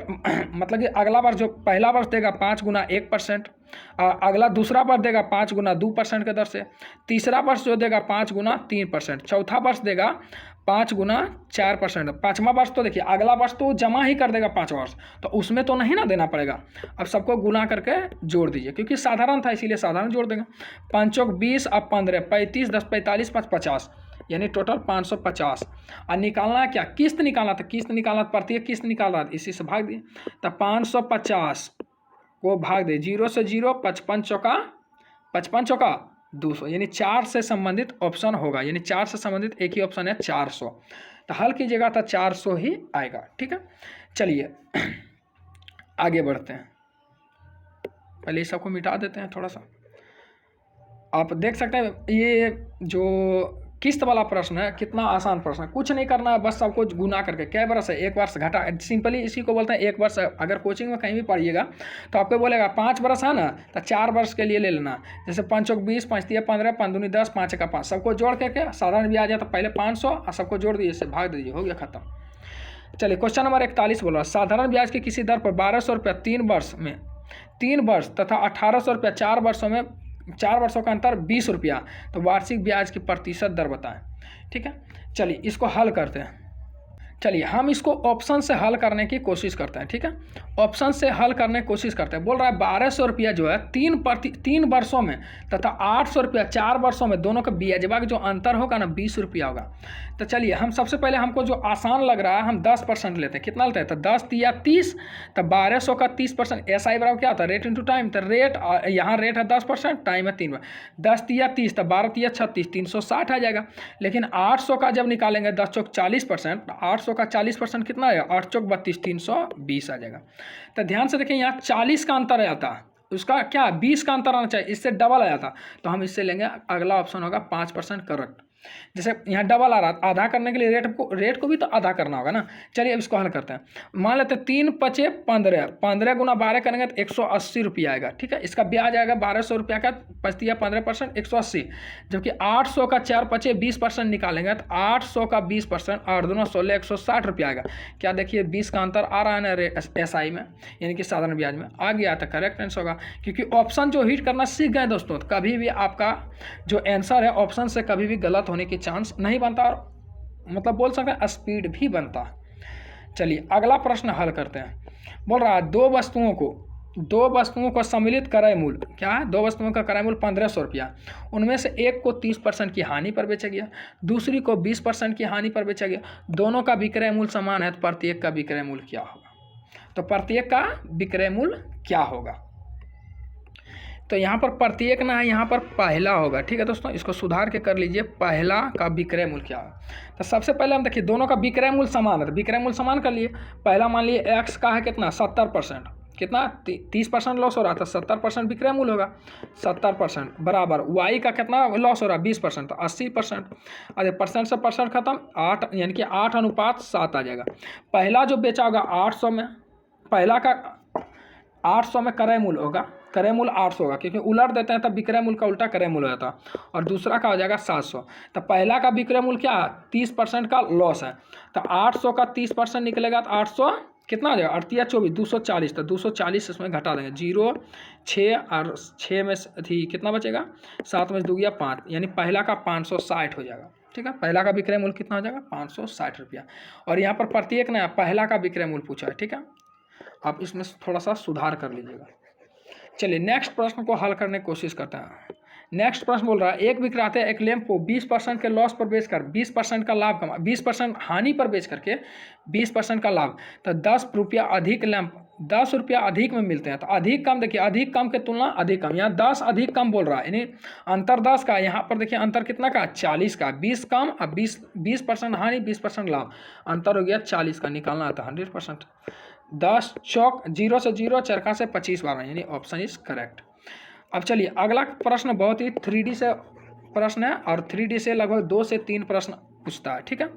मतलब कि अगला वर्ष जो पहला वर्ष देगा 5 गुना 1%, अगला दूसरा वर्ष देगा 5 गुना 2% के दर से, तीसरा वर्ष जो देगा 5 गुना 3%, चौथा वर्ष देगा 5 गुना 4%, पाँचवा वर्ष तो देखिए अगला वर्ष तो जमा ही कर देगा 5 वर्ष, तो उसमें तो नहीं ना देना पड़ेगा। अब सबको गुना करके जोड़ दीजिए, क्योंकि साधारण था इसीलिए साधारण जोड़ देंगे। 5 चौक 20, अब 15, 35, 10 45, 5 50, यानी टोटल 550। और निकालना है क्या? किस्त निकालना। तो किस्त निकालना, प्रत्येक किस्त निकाल रहा है इसी से भाग दिए। तो 550 को भाग दे 0 से 0, 55 चौका 200, यानी 4 से संबंधित ऑप्शन होगा। यानी 4 से संबंधित एक ही ऑप्शन है 400। तो हल कीजिएगा तो 400 ही आएगा, ठीक है। चलिए आगे बढ़ते हैं। पहले इस सबको मिटा देते हैं थोड़ा सा। आप देख सकते हैं ये जो किस्त वाला प्रश्न है कितना आसान प्रश्न है। कुछ नहीं करना है, बस सबको गुना करके। क्या वर्ष है? 1 वर्ष घटा, सिंपली इसी को बोलते हैं 1 वर्ष। अगर कोचिंग में कहीं भी पढ़िएगा तो आपको बोलेगा 5 वर्ष है ना, तो 4 वर्ष के लिए ले लेना। जैसे 5 चौक 20, 5 तिया 15, 5 दूनी 10, 5 का 5, सबको जोड़ करके साधारण ब्याज आ जाए तो पहले 500 और सबको जोड़ दीजिए, इससे भाग दीजिए, हो गया खत्म। चलिए क्वेश्चन नंबर 41 बोल रहा है साधारण ब्याज की किसी दर पर 1200 रुपया 3 वर्ष तथा 1800 रुपया 4 वर्षों का अंतर 20 रुपया, तो वार्षिक ब्याज की प्रतिशत दर बताएं, ठीक है। चलिए इसको हल करते हैं। चलिए हम इसको ऑप्शन से हल करने की कोशिश करते हैं, ठीक है। ऑप्शन से हल करने की कोशिश करते हैं। बोल रहा है 1200 रुपया जो है 3 वर्षों में तथा 800 रुपया 4 वर्षों में, दोनों का ब्याजवा का जो अंतर होगा ना 20 रुपया होगा। तो चलिए हम सबसे पहले, हमको जो आसान लग रहा है हम 10% लेते हैं। कितना लेते हैं? तो 10 तिया 30, तो 1200 का 30%। SI बराबर क्या होता है? Rate into time. तो रेट यहाँ रेट है 10%, टाइम है 3 बार। 10 तिया 30, तो 12 तिया 36, 360 आ जाएगा। लेकिन 800 का जब निकालेंगे 10 चौक 40%, 800 का 40% कितना है? 8 चौक 32, 320 आ जाएगा। तो ध्यान से देखिए यहाँ 40 का अंतर आया था, उसका क्या 20 का अंतर आना चाहिए, इससे डबल आया था, तो हम इससे लेंगे। अगला ऑप्शन होगा 5% करेक्ट। जैसे यहाँ डबल आ रहा, आधा करने के लिए रेट को भी तो आधा करना होगा ना। चलिए अब इसको हल करते हैं। मान लेते हैं 3 पचे 15, 15 गुना 12 करेंगे तो 180 रुपया आएगा, ठीक है। इसका ब्याज आएगा 1200 रुपया का, 5 15%, 180। जबकि 800 का 4 पचे 20% निकालेंगे तो 800 का 20%, 8 दूना 16, 160 रुपया आएगा। क्या देखिए 20 का अंतर आ रहा है ना SI में, यानी कि साधारण ब्याज में आ गया, तो करेक्ट आंसर होगा। क्योंकि ऑप्शन जो हिट करना सीख गए दोस्तों, तो कभी भी आपका जो आंसर है ऑप्शन से कभी भी गलत होने की चांस नहीं बनता, और मतलब बोल सकते हैं स्पीड भी बनता। चलिए अगला प्रश्न हल करते हैं। बोल रहा है दो वस्तुओं को सम्मिलित क्रय मूल्य, क्या है? 2 वस्तुओं का क्रय मूल्य 1500 रुपया, उनमें से एक को 30% की हानि पर बेचा गया, दूसरी को 20% की हानि पर बेचा गया। दोनों का विक्रय मूल्य समान है, तो प्रत्येक का विक्रय मूल्य क्या होगा? तो प्रत्येक का विक्रय मूल्य क्या होगा? तो यहाँ पर प्रत्येक ना है, यहाँ पर पहला होगा, ठीक है दोस्तों। इसको सुधार के कर लीजिए, पहला का विक्रय मूल्य क्या है। तो सबसे पहले हम देखिए दोनों का विक्रय मूल्य समान है, तो विक्रय मूल्य समान कर लिए। पहला मान लिए x का है कितना 70%, कितना 30% लॉस हो रहा था, 70% विक्रय मूल्य होगा, 70% बराबर वाई का कितना लॉस हो रहा है 20%, तो 80%। अरे परसेंट से परसेंट खत्म, 8 यानी कि 8:7 आ जाएगा। पहला जो बेचा होगा 800 में, पहला का 800 में क्रय मूल्य होगा, क्रय मूल्य 800 होगा, क्योंकि उलट देते हैं तब विक्रय मूल्य का उल्टा क्रय मूल्य हो जाता है। और दूसरा का हो जाएगा 700। तो पहला का विक्रय मूल्य क्या है 30% का लॉस है, तो 800 का 30% निकलेगा तो 800 कितना हो जाएगा 8 या 24 240, तो 240 इसमें घटा देंगे, 0 6 और 6 में थी कितना बचेगा 7 में 2 या 5, यानी पहला का 560 हो जाएगा। ठीक है, पहला का विक्रय मूल्य कितना हो जाएगा 560 रुपया। और यहाँ पर प्रत्येक नया पहला का विक्रय मूल्य पूछा है। ठीक है, आप इसमें थोड़ा सा सुधार कर लीजिएगा। चलिए नेक्स्ट प्रश्न को हल करने की कोशिश करते हैं। नेक्स्ट प्रश्न बोल रहा है एक विक्रेता एक लैंप को 20% के लॉस पर बेचकर 20% का लाभ कमा, 20% हानि पर बेच करके 20% का लाभ, तो 10 रुपया अधिक लैंप 10 रुपया अधिक में मिलते हैं। तो अधिक कम देखिए, अधिक कम के तुलना अधिक कम, यहाँ 10 अधिक कम बोल रहा है, यानी अंतर 10 का, यहाँ पर देखिए अंतर कितना का 40 का, 20 कम और 20% हानि 20% लाभ, अंतर हो गया 40 का, निकालना आता 100%। 10 चौक 0 से 0 चरखा से 25 बार, यानी ऑप्शन इज करेक्ट। अब चलिए अगला प्रश्न बहुत ही 3D से प्रश्न है, और 3D से लगभग 2 से 3 प्रश्न पूछता है। ठीक है,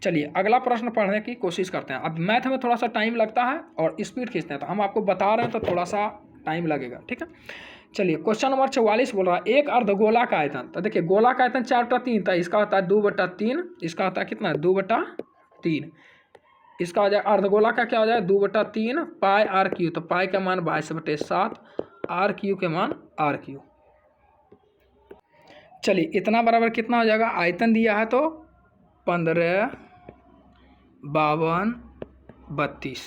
चलिए अगला प्रश्न पढ़ने की कोशिश करते हैं। अब मैथ में थोड़ा सा टाइम लगता है और स्पीड खींचते हैं, तो हम आपको बता रहे हैं तो थोड़ा सा टाइम लगेगा। ठीक है, चलिए क्वेश्चन नंबर 44 बोल रहा है एक अर्धगोला का आयतन, तो देखिए गोला का आयतन 4/3 था, इसका होता है 2/3, इसका होता है कितना 2/3, इसका हो जाए अर्धगोला का क्या हो जाए 2/3 पाई आर क्यू, तो पाई का मान 22/7, आर क्यू के मान आर क्यू। चलिए इतना बराबर कितना हो जाएगा, आयतन दिया है तो 15, 52, 32।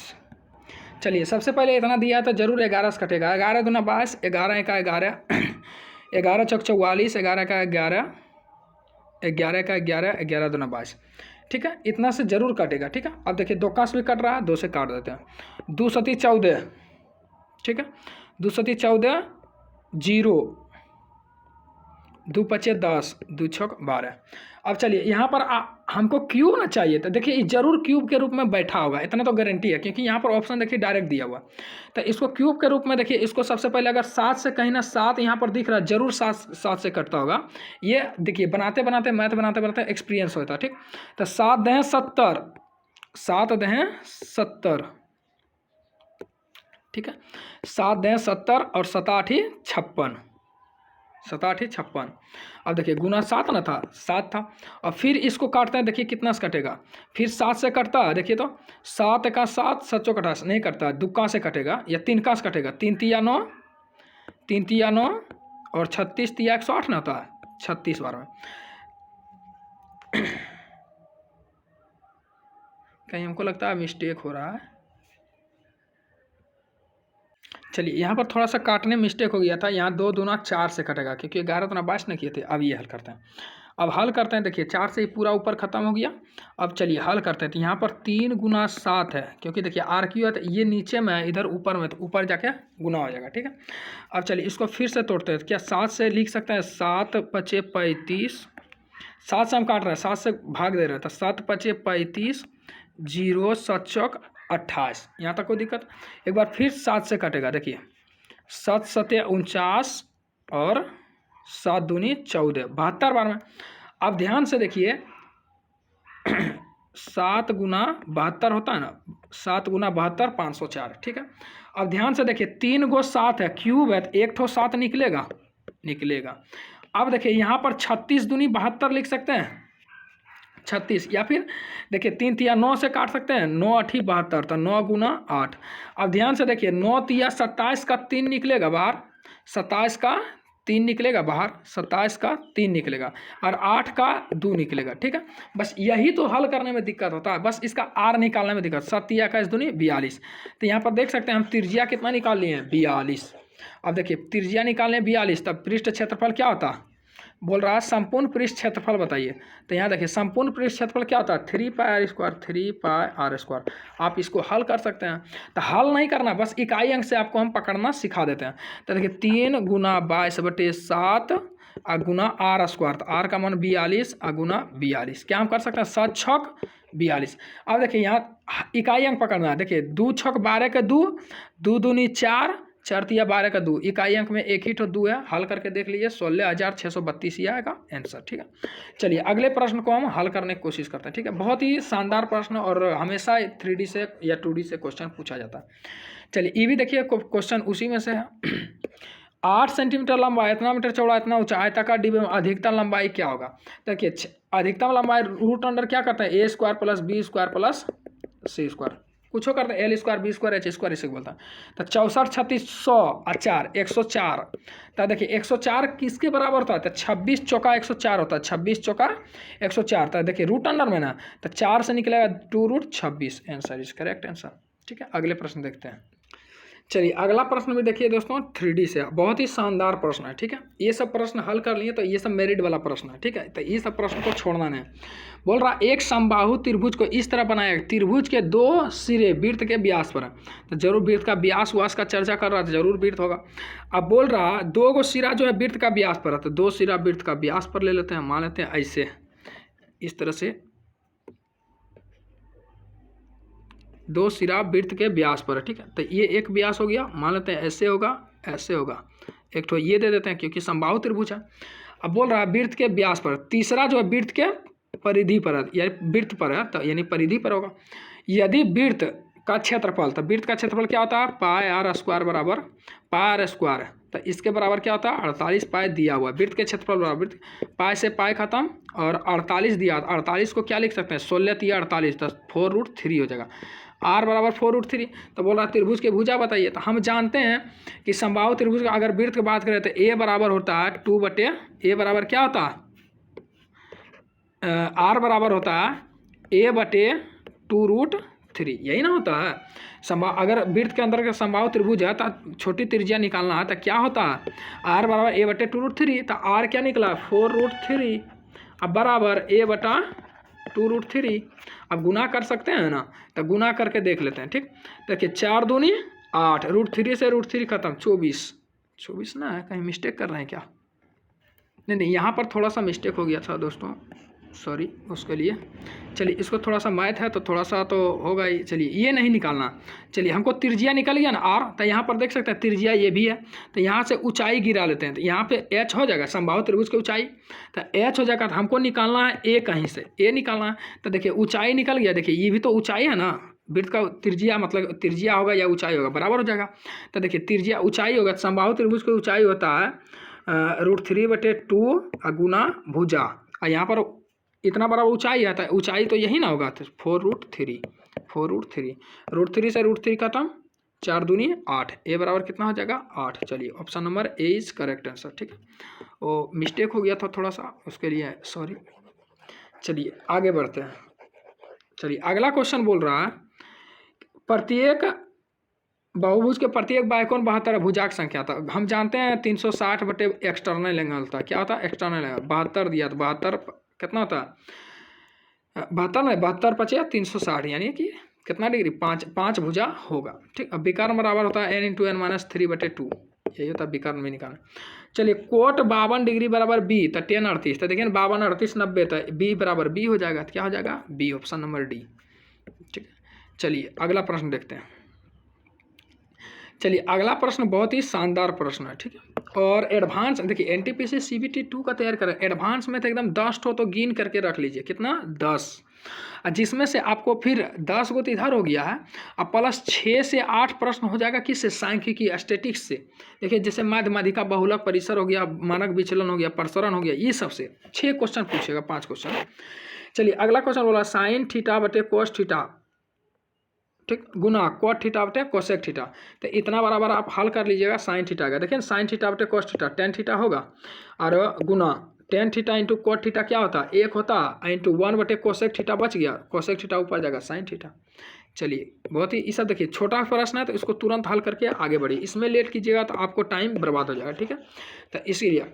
चलिए सबसे पहले इतना दिया है तो जरूर 11 से कटेगा, 11 दूना 22, 11 का 11, 11 चौक 44, 11 का 11, 11 का 11, 11 दूना 22। ठीक है, इतना से जरूर कटेगा। ठीक है, अब देखिए 2 का भी कट रहा है, 2 से काट देते हैं, 2 सती 14। ठीक है, 2 सती 14, 0, 2 पचे 10, 2 छक 12। अब चलिए यहाँ पर हमको क्यूब ना चाहिए, तो देखिए ये जरूर क्यूब के रूप में बैठा होगा, इतना तो गारंटी है, क्योंकि यहाँ पर ऑप्शन देखिए डायरेक्ट दिया हुआ। तो इसको क्यूब के रूप में देखिए, इसको सबसे पहले अगर 7 से कहीं ना 7 यहाँ पर दिख रहा है, जरूर 7 से कटता होगा। ये देखिए बनाते बनाते मैथ बनाते बनाते एक्सपीरियंस होता है। ठीक, तो 7 दहें 70, 7 दहें 70। ठीक है, 7 दहें 70 और 7 8 56, 7 8 56। अब देखिए गुना 7 ना था, 7 था, और फिर इसको काटते हैं, देखिए कितना से कटेगा, फिर 7 से कटता है, देखिए तो 7 का 7, 7 चौक 28 नहीं कटता, 2 का से कटेगा या 3 का से कटेगा, 3 तिया 9, 3 तिया 9 और 36 तिया 108 ना होता है, 36 बार में। कहीं हमको लगता है मिस्टेक हो रहा है। चलिए यहाँ पर थोड़ा सा काटने में मिस्टेक हो गया था, यहाँ 2 दूना 4 से कटेगा, क्योंकि 11 दूना 22 नहीं किए थे। अब ये हल करते हैं, अब हल करते हैं, देखिए 4 से ही पूरा ऊपर खत्म हो गया। अब चलिए हल करते हैं, तो यहाँ पर 3 गुना 7 है, क्योंकि देखिए आर क्यू है तो ये नीचे में है, इधर ऊपर में, तो ऊपर जाके गुना हो जाएगा। ठीक है, अब चलिए इसको फिर से तोड़ते हैं, क्या 7 से लिख सकते हैं, 7 पचे 35, 7 से हम काट रहे हैं, 7 से भाग दे रहे हैं, तो 7 पचे 35, 0 7 चौक 28, यहाँ तक कोई दिक्कत। एक बार फिर 7 से कटेगा, देखिए 7 सते 49 और 7 दूनी 14, 72 बार में। अब ध्यान से देखिए 7 गुना 72 होता है ना, 7 गुना 72 504। ठीक है, अब ध्यान से देखिए 3 गो 7 है, क्यूब है, तो 1 ठो 7 निकलेगा, निकलेगा। अब देखिए यहाँ पर 36 दूनी 72 लिख सकते हैं, 36, या फिर देखिए 3 तिया 9 से काट सकते हैं, 9 8 72, तो 9 गुना 8। अब ध्यान से देखिए 9 तिया 27 का 3 निकलेगा बाहर, 27 का 3 निकलेगा बाहर, 27 का 3 निकलेगा, और 8 का 2 निकलेगा। ठीक है, बस यही तो हल करने में दिक्कत होता है, बस इसका आर निकालने में दिक्कत। 7 तिया का इस दूनी 42, तो यहाँ पर देख सकते हैं हम त्रिज्या कितना निकाल लिए हैं 42। अब देखिए त्रिज्या निकालने 42, तब पृष्ठ क्षेत्रफल क्या होता, बोल रहा है संपूर्ण पृष्ठ क्षेत्रफल बताइए। तो यहाँ देखिए संपूर्ण पृष्ठ क्षेत्रफल क्या होता है 3 pi R square, 3 pi R square. आप इसको हल कर सकते हैं, तो हल नहीं करना, बस इकाई अंक से आपको हम पकड़ना सिखा देते हैं। तो देखिए 3 गुना 22/7 गुना आर स्क्वायर, तो आर का मान 42 गुना 42, क्या हम कर सकते हैं 7 छक 42। अब देखिए यहाँ इकाई अंक पकड़ना है, देखिए 2 छक 12 के 2, 2 दूनी 4, 4 तिया 12 का 2, इकाई अंक में एक ही तो 2 है, हल करके देख लीजिए 16,632 ही आएगा आंसर। ठीक है, चलिए अगले प्रश्न को हम हल करने की कोशिश करते हैं। ठीक है, बहुत ही शानदार प्रश्न और हमेशा 3D से या 2D से क्वेश्चन पूछा जाता है। चलिए ये भी देखिए क्वेश्चन उसी में से है। 8 सेंटीमीटर लंबा, इतना मीटर चौड़ा, इतना ऊंचा आयताकार डिब्बे में अधिकतम लंबाई क्या होगा? देखिए अधिकतम लंबाई रूट अंडर क्या करते हैं, A square plus B square plus C square, कुछ करते हैं L square B square H square इसे बोलता है। तो 64 36 100 और 4 104। तो देखिए 104 किसके बराबर होता है? तो 26 चौका 104 होता है, 26 चौका 104। तो देखिए रूट अंडर में ना, तो 4 से निकलेगा 2 root 26, answer is correct answer. ठीक है, अगले प्रश्न देखते हैं। चलिए अगला प्रश्न भी देखिए दोस्तों 3D से, बहुत ही शानदार प्रश्न है। ठीक है, ये सब प्रश्न हल कर लिए तो ये सब मेरिट वाला प्रश्न है। ठीक है, तो ये सब प्रश्न को छोड़ना नहीं। बोल रहा एक समबाहु त्रिभुज को इस तरह बनाया, त्रिभुज के 2 सिरे वृत्त के व्यास पर है, तो जरूर वृत्त का व्यास व्यास का चर्चा कर रहा था, जरूर वृत्त होगा। अब बोल रहा 2 गो सिरा जो है वृत्त का व्यास पर है, तो 2 सिरा वृत्त का व्यास पर ले लेते हैं, मान लेते हैं ऐसे, इस तरह से 2 सिरा वृत्त के व्यास पर है। ठीक है, तो ये एक व्यास हो गया, मान लेते हैं ऐसे होगा ऐसे होगा, एक तो ये दे देते हैं क्योंकि समबाहु त्रिभुज है। अब बोल रहा है वृत्त के व्यास पर, तीसरा जो है वृत्त के परिधि पर है, यानी वृत्त पर है, तो यानी परिधि पर होगा। यदि वृत्त का क्षेत्रफल, तो वृत्त का क्षेत्रफल क्या होता है, पाई आर स्क्वायर बराबर पाई आर स्क्वायर, तो इसके बराबर क्या होता है 48 पाई दिया हुआ, वृत्त के क्षेत्रफल बराबर पाई से पाई खत्म और 48 दिया, 48 को क्या लिख सकते हैं 16 तिया 48, तो 4√3 हो जाएगा, आर बराबर 4√3। तो बोल रहा त्रिभुज के भुजा बताइए, तो हम जानते हैं कि समबाहु त्रिभुज का अगर वृत्त की बात करें तो ए बराबर होता है 2 ए बराबर क्या होता है आर बराबर होता है ए बटे 2√3, यही ना होता है। अगर वृत्त के अंदर का समबाहु त्रिभुज है तो छोटी त्रिज्या निकालना है, तो क्या होता है आर बराबर ए बटे 2√3, तो आर क्या निकला 4√3, अब बराबर ए बटा 2√3। अब गुना कर सकते हैं ना, तो गुना करके देख लेते हैं। ठीक, देखिए 4 दूनी 8, √3 से √3 खत्म 24 ना है, कहीं मिस्टेक कर रहे हैं क्या? नहीं, यहाँ पर थोड़ा सा मिस्टेक हो गया था दोस्तों, सॉरी उसके लिए। चलिए इसको थोड़ा सा मैथ है तो थोड़ा सा तो होगा ही, चलिए ये नहीं निकालना। चलिए हमको त्रिज्या निकल गया ना आर, तो यहाँ पर देख सकते हैं त्रिज्या ये भी है, तो यहाँ से ऊंचाई गिरा लेते हैं, तो यहाँ पे एच हो जाएगा समबाहु त्रिभुज की ऊंचाई, तो एच हो जाएगा, तो हमको निकालना है ए, कहीं से ए निकालना है। तो देखिए ऊंचाई निकल गया, देखिए ये भी तो ऊंचाई है ना, वृत्त का त्रिज्या मतलब त्रिज्या होगा या ऊंचाई होगा बराबर हो जाएगा। तो देखिए त्रिज्या ऊंचाई होगा, समबाहु त्रिभुज की ऊंचाई होता है √3/2 गुना भुजा, और यहाँ पर इतना बड़ा ऊंचाई आता है, ऊंचाई तो यही ना होगा, तो 4√3 √3 से √3 खत्म, 4 दूनी 8, ए बराबर कितना हो जाएगा 8। चलिए option number A is correct answer. ठीक है, वो मिस्टेक हो गया था थोड़ा सा, उसके लिए सॉरी। चलिए आगे बढ़ते हैं। चलिए अगला क्वेश्चन बोल रहा है प्रत्येक बहुभुज के प्रत्येक बाह्य कोण 72 भुजाक संख्या था। हम जानते हैं 360 बटे एक्सटर्नल एंगल होता है, क्या होता है एक्सटर्नल एंगल, 72 दिया, तो 72 कितना होता है 72 नहीं 72 × 360, यानी कि कितना डिग्री 5 भुजा होगा। ठीक, अब विकर्ण बराबर होता है n × n - 3/2, यही होता है विकर्ण में निकालना। चलिए कोट 52 डिग्री बराबर बी, तो 10 38, तो देखिए 52 38 90, तो बी बराबर बी हो जाएगा, तो क्या हो जाएगा बी, ऑप्शन नंबर डी। ठीक है, चलिए अगला प्रश्न देखते हैं। चलिए अगला प्रश्न बहुत ही शानदार प्रश्न है। ठीक है, और एडवांस देखिए NTPC CBT 2 का तैयार करें, एडवांस में तो एकदम 10 तो गिन करके रख लीजिए, कितना 10, जिसमें से आपको फिर 10 गो तो इधर हो गया है, अब प्लस 6 से 8 प्रश्न हो जाएगा किससे, सांख्यिकी स्टैटिक्स से। देखिए जैसे माध्यमाधिका बहुलक परिसर हो गया, मानक विचलन हो गया, प्रसरण हो गया, ये सबसे 6 क्वेश्चन पूछेगा, 5 क्वेश्चन। चलिए अगला क्वेश्चन बोला साइन थीटा बटे कोस थीटा, ठीक, गुना कॉट थीटा बटे कोसेक थीटा, तो इतना बराबर आप हल कर लीजिएगा साइन थीटा का। देखिए साइन थीटा बटे कोस थीटा 10 थीटा होगा, और गुना 10 थीटा इंटू कोट थीटा क्या होता है 1 होता है, इंटू 1 बटे कोसेक थीटा बच गया, कोसेक थीटा ऊपर जाएगा साइन थीटा। चलिए बहुत ही ये सब देखिए छोटा प्रश्न है, तो इसको तुरंत हल करके आगे बढ़िए, इसमें लेट कीजिएगा तो आपको टाइम बर्बाद हो जाएगा। ठीक है, तो इसीलिए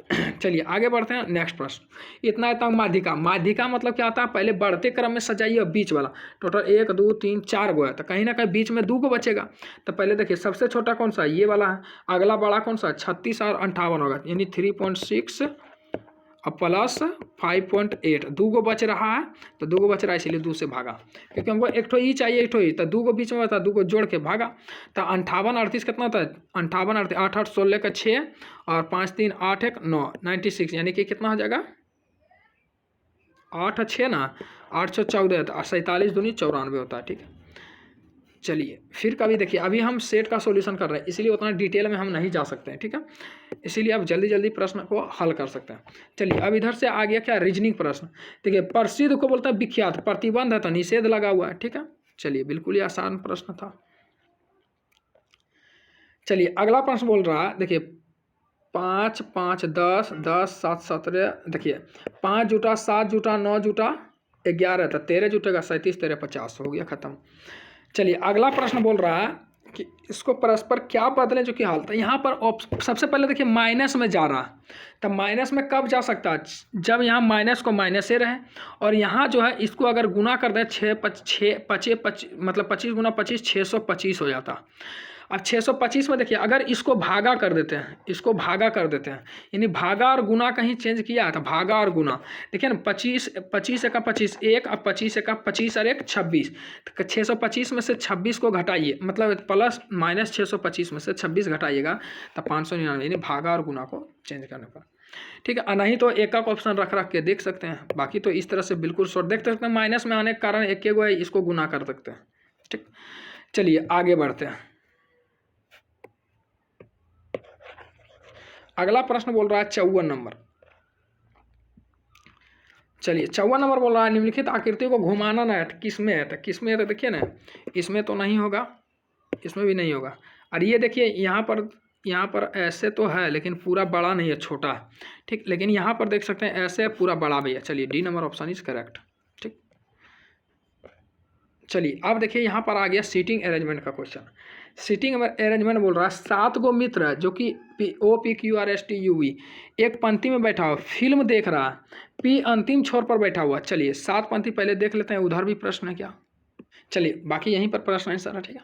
चलिए आगे बढ़ते हैं। नेक्स्ट प्रश्न, इतना माध्यिका, माध्यिका मतलब क्या होता है, पहले बढ़ते क्रम में सजाइए, और बीच वाला टोटल 1 2 3 4 गो है, तो कहीं ना कहीं बीच में 2 गो बचेगा। तो पहले देखिए सबसे छोटा कौन सा है, ये वाला है, अगला बड़ा कौन सा 36 और 58 होगा, यानी 3.6 अब प्लस 5.8 दो गो बच रहा है, तो दो गो बच रहा है इसलिए 2 से भागा, क्योंकि हमको एक ठो ई चाहिए, एक ठो ई, तो दो गो बीच में बता, दो गो जोड़ के भागा। तो 58 38 कितना होता है, 58 38 8 8 16 का 6 और 5 3 8 1 9 96, यानी कि कितना हो जाएगा 8 6 ना 814, तो 47 दूनी 94 होता है। ठीक है, चलिए फिर कभी देखिए, अभी हम सेट का सॉल्यूशन कर रहे हैं इसलिए उतना डिटेल में हम नहीं जा सकते हैं। ठीक है, इसीलिए आप जल्दी जल्दी प्रश्न को हल कर सकते हैं। चलिए अब इधर से आ गया क्या, रीजनिंग प्रश्न। देखिए प्रसिद्ध को बोलता है विख्यात, प्रतिबंध है तो निषेध लगा हुआ है। ठीक है, चलिए बिल्कुल ही आसान प्रश्न था। चलिए अगला प्रश्न बोल रहा है, देखिए 5 5 10 10 7 17, देखिए 5 जुटा 7 जुटा 9 जुटा 11, तो 13 जुटेगा 37 13 50, हो गया खत्म। चलिए अगला प्रश्न बोल रहा है कि इसको परस्पर क्या बदलें जो कि हाल था। यहाँ पर सबसे पहले देखिए माइनस में जा रहा है, तब माइनस में कब जा सकता है, जब यहाँ माइनस को माइनस से रहे, और यहाँ जो है इसको अगर गुना कर दे 6 मतलब 25 गुना 25 625 हो जाता। अब 625 में देखिए अगर इसको भागा कर देते हैं, इसको भागा कर देते हैं, यानी भागा और गुना कहीं चेंज किया है तो भागा और गुना, देखिए ना 25 25 का 25 एक, अब 25 का 25 और एक 26, तो 625 में से 26 को घटाइए, मतलब प्लस माइनस 625 में से 26 घटाइएगा तो 599, यानी भागा और गुना को चेंज करने पर। ठीक है, नहीं तो एक का ऑप्शन रख रख के देख सकते हैं, बाकी तो इस तरह से बिल्कुल शॉर्ट देख सकते हैं। माइनस में आने के कारण एक के गो है, इसको गुना कर सकते हैं। ठीक, चलिए आगे बढ़ते हैं। अगला प्रश्न बोल रहा है 54 नंबर। चलिए 54 नंबर बोल रहा है निम्नलिखित आकृति को घुमाना ना है, किसमें है, तो किसमें है, तो देखिए ना इसमें तो नहीं होगा, इसमें भी नहीं होगा, और ये देखिए यहाँ पर ऐसे तो है लेकिन पूरा बड़ा नहीं है, छोटा है। ठीक, लेकिन यहाँ पर देख सकते हैं ऐसे पूरा बड़ा भी है। चलिए D number option is correct. ठीक, चलिए अब देखिए यहाँ पर आ गया सीटिंग अरेंजमेंट का क्वेश्चन। सीटिंग अरेंजमेंट बोल रहा है 7 गो मित्र है जो कि OPQRSTUV एक पंक्ति में बैठा हुआ फिल्म देख रहा है, P अंतिम छोर पर बैठा हुआ। चलिए 7 पंक्ति पहले देख लेते हैं, उधर भी प्रश्न है क्या, चलिए बाकी यहीं पर प्रश्न है सारा। ठीक है,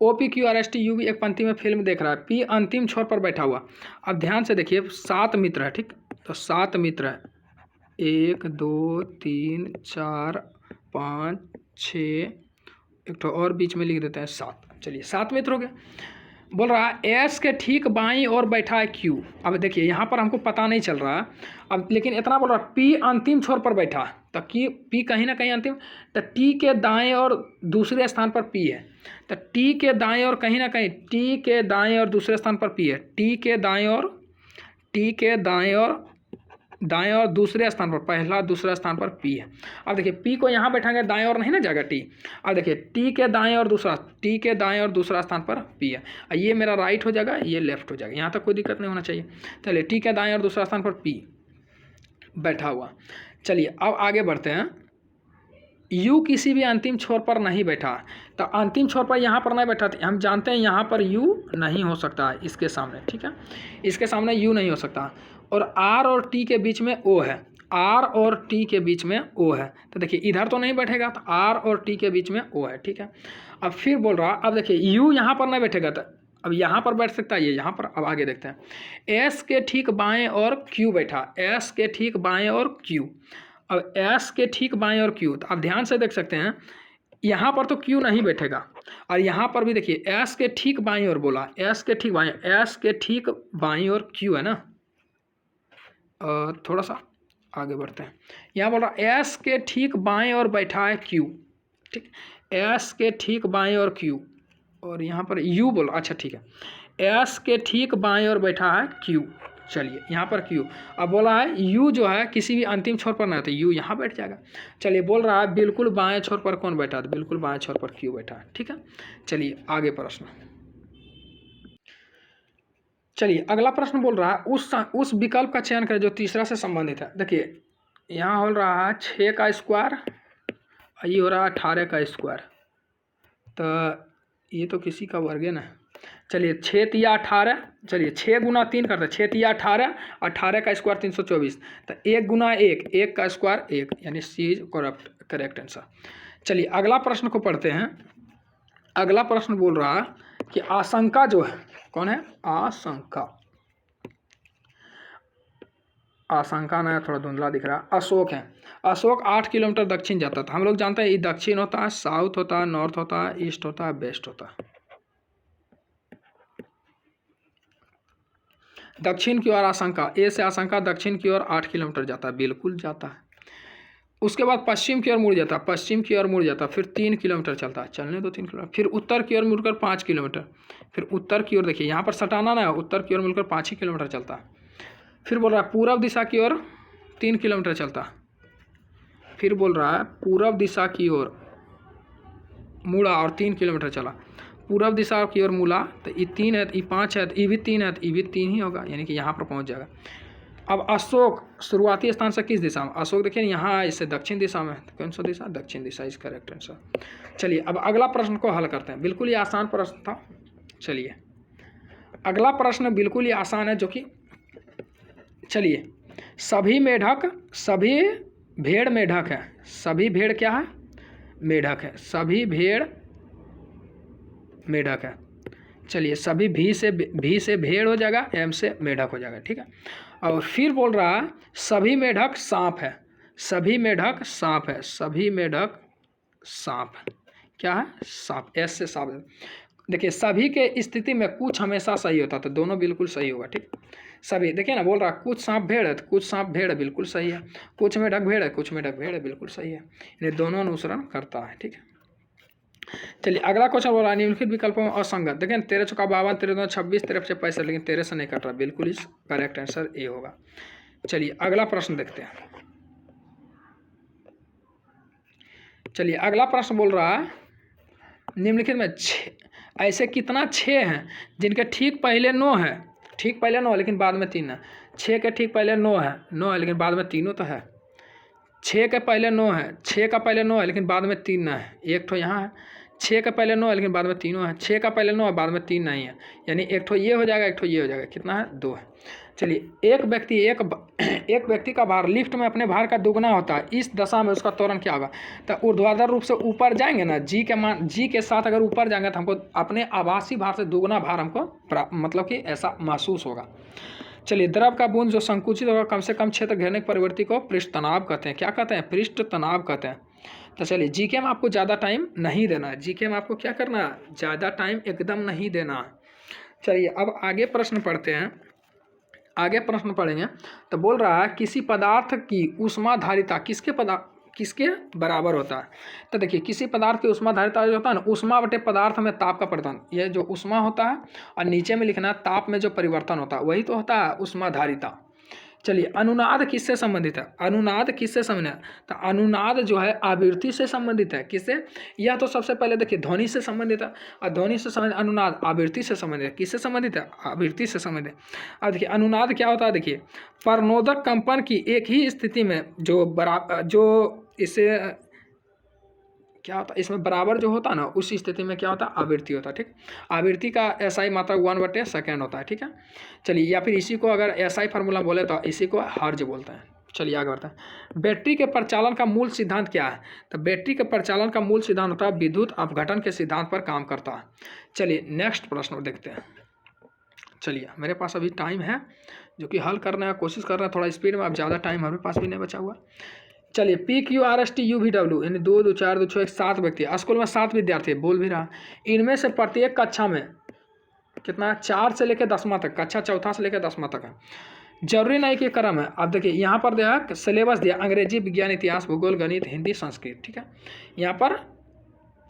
OPQRSTUV एक पंक्ति में फिल्म देख रहा है, P अंतिम छोर पर बैठा हुआ। अब ध्यान से देखिए 7 मित्र है। ठीक, तो 7 मित्र है, 1 2 3 4 5 6, एक तो और बीच में लिख देते हैं 7। चलिए 7 मित्र हो गए। बोल रहा है एस के ठीक बाईं ओर बैठा है क्यू। अब देखिए यहाँ पर हमको पता नहीं चल रहा है अब, लेकिन इतना बोल रहा है पी अंतिम छोर पर बैठा है, तो कि पी कहीं ना कहीं अंतिम, तो टी के दाएं और दूसरे स्थान पर पी है, तो टी के दाएं और कहीं ना कहीं टी के दाएं और दूसरे स्थान पर पी है, टी के दाएं और दूसरे स्थान पर, पहला दूसरा स्थान पर पी है। अब देखिए पी को यहाँ बैठाएंगे दाएं और नहीं ना जाएगा टी। अब देखिए टी के दाएं और दूसरा स्थान पर पी है, ये मेरा राइट हो जाएगा, ये लेफ्ट हो जाएगा, यहाँ तक कोई दिक्कत नहीं होना चाहिए। चलिए टी के दाएं और दूसरा स्थान पर पी बैठा हुआ। चलिए अब आगे बढ़ते हैं। यू किसी भी अंतिम छोर पर नहीं बैठा, तो अंतिम छोर पर यहाँ पर नहीं बैठा, हम जानते हैं यहाँ पर यू नहीं हो सकता है इसके सामने। ठीक है, इसके सामने यू नहीं हो सकता, और आर और टी के बीच में ओ है, आर और टी के बीच में ओ है, तो देखिए इधर तो नहीं बैठेगा, तो आर और टी के बीच में ओ है। ठीक है, अब फिर बोल रहा, अब देखिए यू यहाँ पर नहीं बैठेगा, तो अब यहाँ पर बैठ सकता है ये यहाँ पर। अब आगे देखते हैं एस के ठीक बाएं और क्यू बैठा, एस के ठीक बाएं और क्यू। अब एस के ठीक बाएं और क्यू, तो आप ध्यान से देख सकते हैं यहाँ पर तो क्यू नहीं बैठेगा, और यहाँ पर भी देखिए एस के ठीक बाईं ओर बोला, एस के ठीक बाईं, एस के ठीक बाईं ओर क्यू है ना। थोड़ा सा आगे बढ़ते हैं, यहाँ बोल रहा एस के ठीक बाएं ओर बैठा है क्यू। ठीक, एस के ठीक बाएं ओर क्यू, और यहाँ पर यू बोल, अच्छा ठीक है, एस के ठीक बाएं ओर बैठा है क्यू। चलिए यहाँ पर क्यू, अब बोला है यू जो है किसी भी अंतिम छोर पर ना, तो यू यहाँ बैठ जाएगा। चलिए बोल रहा है बिल्कुल बाएं छोर पर कौन बैठा है, तो बिल्कुल बाएं छोर पर क्यू बैठा है। ठीक है, चलिए आगे प्रश्न। चलिए अगला प्रश्न बोल रहा है उस विकल्प का चयन करें जो तीसरा से संबंधित है। देखिए यहाँ हो रहा है 6 का स्क्वायर, ये हो रहा है 18 का स्क्वायर, तो ये तो किसी का वर्ग है ना। चलिए 6 तिया 18, चलिए 6 गुना 3 करते हैं, 6 तिया 18, 18 का स्क्वायर 324, तो 1 गुना 1, 1 का स्क्वायर 1, यानी सी इज करेक्ट आंसर। चलिए अगला प्रश्न को पढ़ते हैं। अगला प्रश्न बोल रहा है कि आशंका जो है, कौन है, आशंका ना, थोड़ा धुंधला दिख रहा है। अशोक है, अशोक 8 किलोमीटर दक्षिण जाता था। हम लोग जानते हैं ये दक्षिण होता है, साउथ होता है, नॉर्थ होता है, ईस्ट होता है, वेस्ट होता है। दक्षिण की ओर आशंका, ए से आशंका दक्षिण की ओर 8 किलोमीटर जाता है, बिल्कुल जाता है। उसके बाद पश्चिम की ओर मुड़ जाता है, पश्चिम की ओर मुड़ जाता है, फिर 3 किलोमीटर चलता है, चलने दो 3 किलोमीटर। फिर उत्तर की ओर मुड़कर 5 किलोमीटर, फिर उत्तर की ओर देखिए यहाँ पर सटाना ना, उत्तर की ओर मुड़कर 5 ही किलोमीटर चलता है। फिर बोल रहा है पूर्व दिशा की ओर 3 किलोमीटर चलता है। फिर बोल रहा है पूर्व दिशा की ओर मुड़ा और 3 किलोमीटर चला। पूर्व दिशा की ओर मुड़ा तो ये 3 है, ये 5 है, ये भी 3 है, ये भी 3 ही होगा, यानी कि यहाँ पर पहुँच जाएगा। अब अशोक शुरुआती स्थान से किस दिशा में? अशोक देखिए यहाँ इससे दक्षिण दिशा में, कौन सा दिशा? दक्षिण दिशा इज करेक्ट आंसर। चलिए अब अगला प्रश्न को हल करते हैं। बिल्कुल ही आसान प्रश्न था। चलिए अगला प्रश्न बिल्कुल ही आसान है, जो कि चलिए सभी मेढक, सभी भेड़ मेढक है। सभी भेड़ क्या है? मेढक है। सभी भेड़ मेढक है। चलिए सभी भी से भेड़ हो जाएगा, एम से मेढक हो जाएगा, ठीक है। और फिर बोल रहा है सभी मेढक सांप है। सभी मेढक सांप है। सभी मेढक सांप है। क्या है? सांप, एस से सांप। देखिए सभी के स्थिति में कुछ हमेशा सही होता है, तो दोनों बिल्कुल सही होगा, ठीक। सभी देखिए ना, बोल रहा कुछ सांप भेड़ है, तो कुछ सांप भेड़ है, बिल्कुल सही है। कुछ मेढक भेड़ है, कुछ मेढक भेड़ है, बिल्कुल सही है। ये दोनों अनुसरण करता है, ठीक है। चलिए अगला क्वेश्चन बोल रहा है निम्नलिखित विकल्पों में असंगत। देखिए 13 चौका 52, 13 दूना 26, 13 से 65, लेकिन 13 से नहीं कट रहा, बिल्कुल इस करेक्ट आंसर ए होगा। चलिए अगला प्रश्न देखते हैं। चलिए अगला प्रश्न बोल रहा है निम्नलिखित में ऐसे कितना 6 हैं जिनके ठीक पहले 9 है। ठीक पहले 9 लेकिन बाद में 3 है। 6 के ठीक पहले 9 है लेकिन बाद में तीनों तो है। 6 के पहले 9 है, 6 का पहले 9 है लेकिन बाद में 3 ना है, एक ठो यहाँ है। 6 का पहले 9 है लेकिन बाद में तीनों है। 6 का पहले 9 है, बाद में 3 नहीं है, यानी एक ठो ये हो जाएगा, एक ठो ये हो जाएगा। कितना है? 2 है। चलिए एक व्यक्ति का भार लिफ्ट में अपने भार का दुगना होता है, इस दशा में उसका त्वरण क्या होगा? तो ऊर्ध्वाधर रूप से ऊपर जाएंगे ना, जी के साथ अगर ऊपर जाएंगे तो हमको अपने आभासी भार से दुगना भार हमको मतलब कि ऐसा महसूस होगा। चलिए द्रव का बूंद जो संकुचित होगा कम से कम क्षेत्र घेरने की प्रवृत्ति को पृष्ठ तनाव कहते हैं। क्या कहते हैं? पृष्ठ तनाव कहते हैं। तो चलिए जीके में आपको ज़्यादा टाइम नहीं देना है। जीके में आपको क्या करना है? ज़्यादा टाइम एकदम नहीं देना है। चलिए अब आगे प्रश्न पढ़ते हैं। आगे प्रश्न पढ़ेंगे तो बोल रहा है किसी पदार्थ की ऊष्माधारिता किसके बराबर होता है? तो देखिए किसी पदार्थ की ऊष्माधारिता जो होता है ना, ऊष्मा बटे पदार्थ में ताप का परिवर्तन, ये जो ऊष्मा होता है और नीचे में लिखना है ताप में जो परिवर्तन होता है, वही तो होता है ऊष्माधारिता। चलिए अनुनाद किससे संबंधित है? अनुनाद किससे संबंधित है? तो अनुनाद जो है आवृत्ति से संबंधित है। किससे? यह तो सबसे पहले देखिए ध्वनि से संबंधित है, और ध्वनि से संबंधित अनुनाद आवृत्ति से संबंधित है। किससे संबंधित है? आवृत्ति से संबंधित है। अब देखिए अनुनाद क्या होता है? देखिए परनोदक कंपन की एक ही स्थिति में जो इसे क्या होता है, इसमें बराबर जो होता है ना, उस स्थिति में क्या होता है? आवृत्ति होता है, ठीक। आवृत्ति का एसआई मात्रा 1/सेकेंड होता है, ठीक है। चलिए या फिर इसी को अगर एसआई फार्मूला बोले तो इसी को हर्ज बोलते हैं। चलिए आगे बढ़ते हैं। बैटरी के परिचालन का मूल सिद्धांत क्या है? तो बैटरी के परिचालन का मूल सिद्धांत होता है विद्युत अपघटन के सिद्धांत पर काम करता है। चलिए नेक्स्ट प्रश्न देखते हैं। चलिए मेरे पास अभी टाइम है जो कि हल करने का कोशिश कर रहे हैं, थोड़ा स्पीड में। अब ज़्यादा टाइम हमारे पास भी नहीं बचा हुआ। चलिए PQRST UVW यानी 2 2 4 2 6 7 व्यक्ति, स्कूल में 7 विद्यार्थी, बोल भी रहा। इनमें से प्रत्येक कक्षा में कितना? 4 से लेकर 10वां तक, कक्षा चौथा से लेकर 10वां तक है। जरूरी नहीं कि क्रम है। अब देखिए यहाँ पर दिया सिलेबस दिया अंग्रेजी, विज्ञान, इतिहास, भूगोल, गणित, हिंदी, संस्कृत, ठीक है। यहाँ पर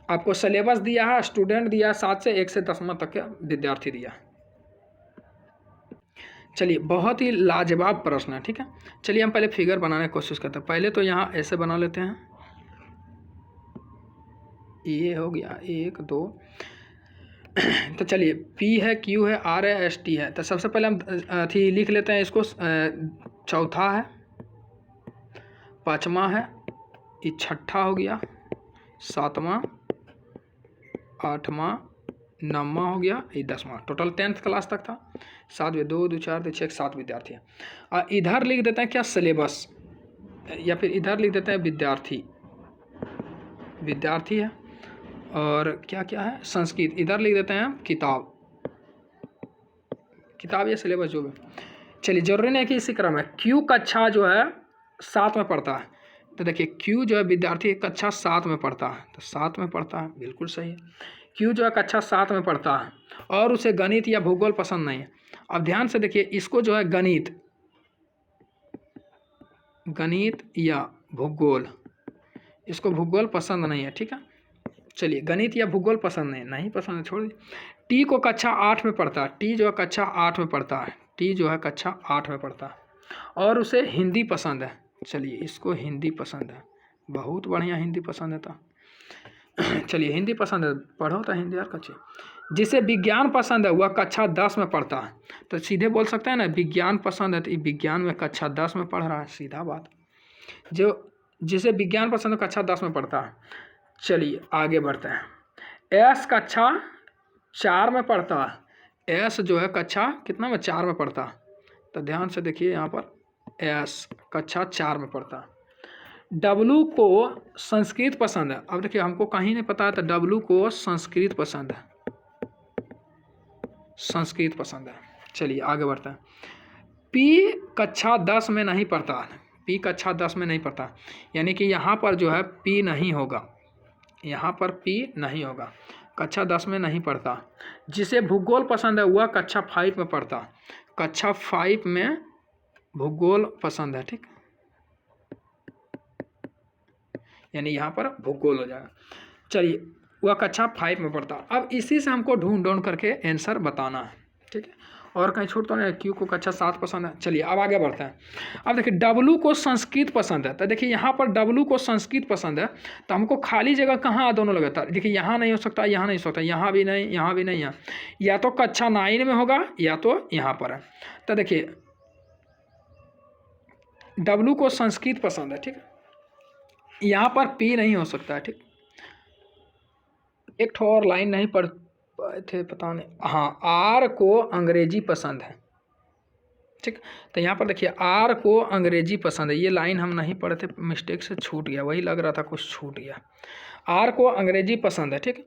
आपको सिलेबस दिया है, स्टूडेंट दिया 7 से 1 से 10वां तक के विद्यार्थी दिया। चलिए बहुत ही लाजवाब प्रश्न है, ठीक है। चलिए हम पहले फिगर बनाने की कोशिश करते हैं। पहले तो यहाँ ऐसे बना लेते हैं, ये हो गया 1 2। तो चलिए P है, Q है, R है, ST है। तो सबसे पहले हम अथी लिख लेते हैं इसको। चौथा है, 5वां है, ये 6ठा हो गया, 7वां, 8वां, 9वां हो गया, ये 10वां। टोटल 10th क्लास तक था। 7 2 2 4 2 6 7 विद्यार्थी हैं। इधर लिख देते हैं क्या? सिलेबस, या फिर इधर लिख देते हैं विद्यार्थी है। और क्या क्या है? संस्कृत। इधर लिख देते हैं किताब या सिलेबस जो भी। चलिए जरूरी नहीं कि इसी क्रम है। क्यू कक्षा जो है 7 में पढ़ता है, तो देखिए क्यू जो है विद्यार्थी कक्षा 7 में पढ़ता है, तो 7 में पढ़ता है, बिल्कुल सही है। क्यू जो है कक्षा 7 में पढ़ता है और उसे गणित या भूगोल पसंद नहीं है। अब ध्यान से देखिए, इसको जो है गणित या भूगोल, इसको भूगोल पसंद नहीं है, ठीक है। चलिए गणित या भूगोल पसंद नहीं पसंद है, छोड़ दीजिए। टी को कक्षा 8 में पढ़ता है, टी जो है कक्षा 8 में पढ़ता है, टी जो है कक्षा 8 में पढ़ता है और उसे हिंदी पसंद है। चलिए इसको हिंदी पसंद है, बहुत बढ़िया, हिंदी पसंद है तो चलिए हिंदी पसंद है, पढ़ो तो हिंदी यार कच्ची। जिसे विज्ञान पसंद है वह कक्षा 10 में पढ़ता है, तो सीधे बोल सकते हैं ना, विज्ञान पसंद है तो विज्ञान में कक्षा 10 में पढ़ रहा है, सीधा बात। जिसे विज्ञान पसंद है कक्षा 10 में पढ़ता है। चलिए आगे बढ़ते हैं। एस कक्षा 4 में पढ़ता है, एस जो है कक्षा कितना में 4 में पढ़ता है, तो ध्यान से देखिए यहाँ पर एस कक्षा 4 में पढ़ता है। डब्लू को संस्कृत पसंद है, अब देखिए हमको कहीं नहीं पता है, तो डब्लू को संस्कृत पसंद है, संस्कृत पसंद है। चलिए आगे बढ़ते हैं। पी कक्षा 10 में नहीं पढ़ता है, पी कक्षा 10 में नहीं पढ़ता, यानी कि यहाँ पर जो है पी नहीं होगा, यहाँ पर पी नहीं होगा, कक्षा 10 में नहीं पढ़ता। जिसे भूगोल पसंद है वह कक्षा 5 में पढ़ता, कक्षा 5 में भूगोल पसंद है, ठीक, यानी यहाँ पर भूगोल हो जाएगा। चलिए वह कक्षा 5 में पढ़ता। अब इसी से हमको ढूंढ करके आंसर बताना है, ठीक है, और कहीं छूट तो नहीं। क्यू को कक्षा 7 पसंद है। चलिए अब आगे बढ़ते हैं। अब देखिए डब्लू को संस्कृत पसंद है, तो देखिए यहाँ पर डब्लू को संस्कृत पसंद है, तो हमको खाली जगह कहाँ दोनों लगाता है, देखिए यहाँ नहीं हो सकता, यहाँ नहीं हो सकता, यहाँ भी नहीं, यहाँ भी नहीं, यहाँ या तो कक्षा 9 में होगा या तो यहाँ पर है। तो देखिए डब्लू को संस्कृत पसंद है, ठीक, यहाँ पर पी नहीं हो सकता है, ठीक। एक ठो और लाइन नहीं पढ़ पाए थे, पता नहीं, हाँ, आर को अंग्रेजी पसंद है, ठीक। तो यहाँ पर देखिए आर को अंग्रेजी पसंद है, ये लाइन हम नहीं पढ़े थे, मिस्टेक से छूट गया, वही लग रहा था कुछ छूट गया। आर को अंग्रेजी पसंद है, ठीक,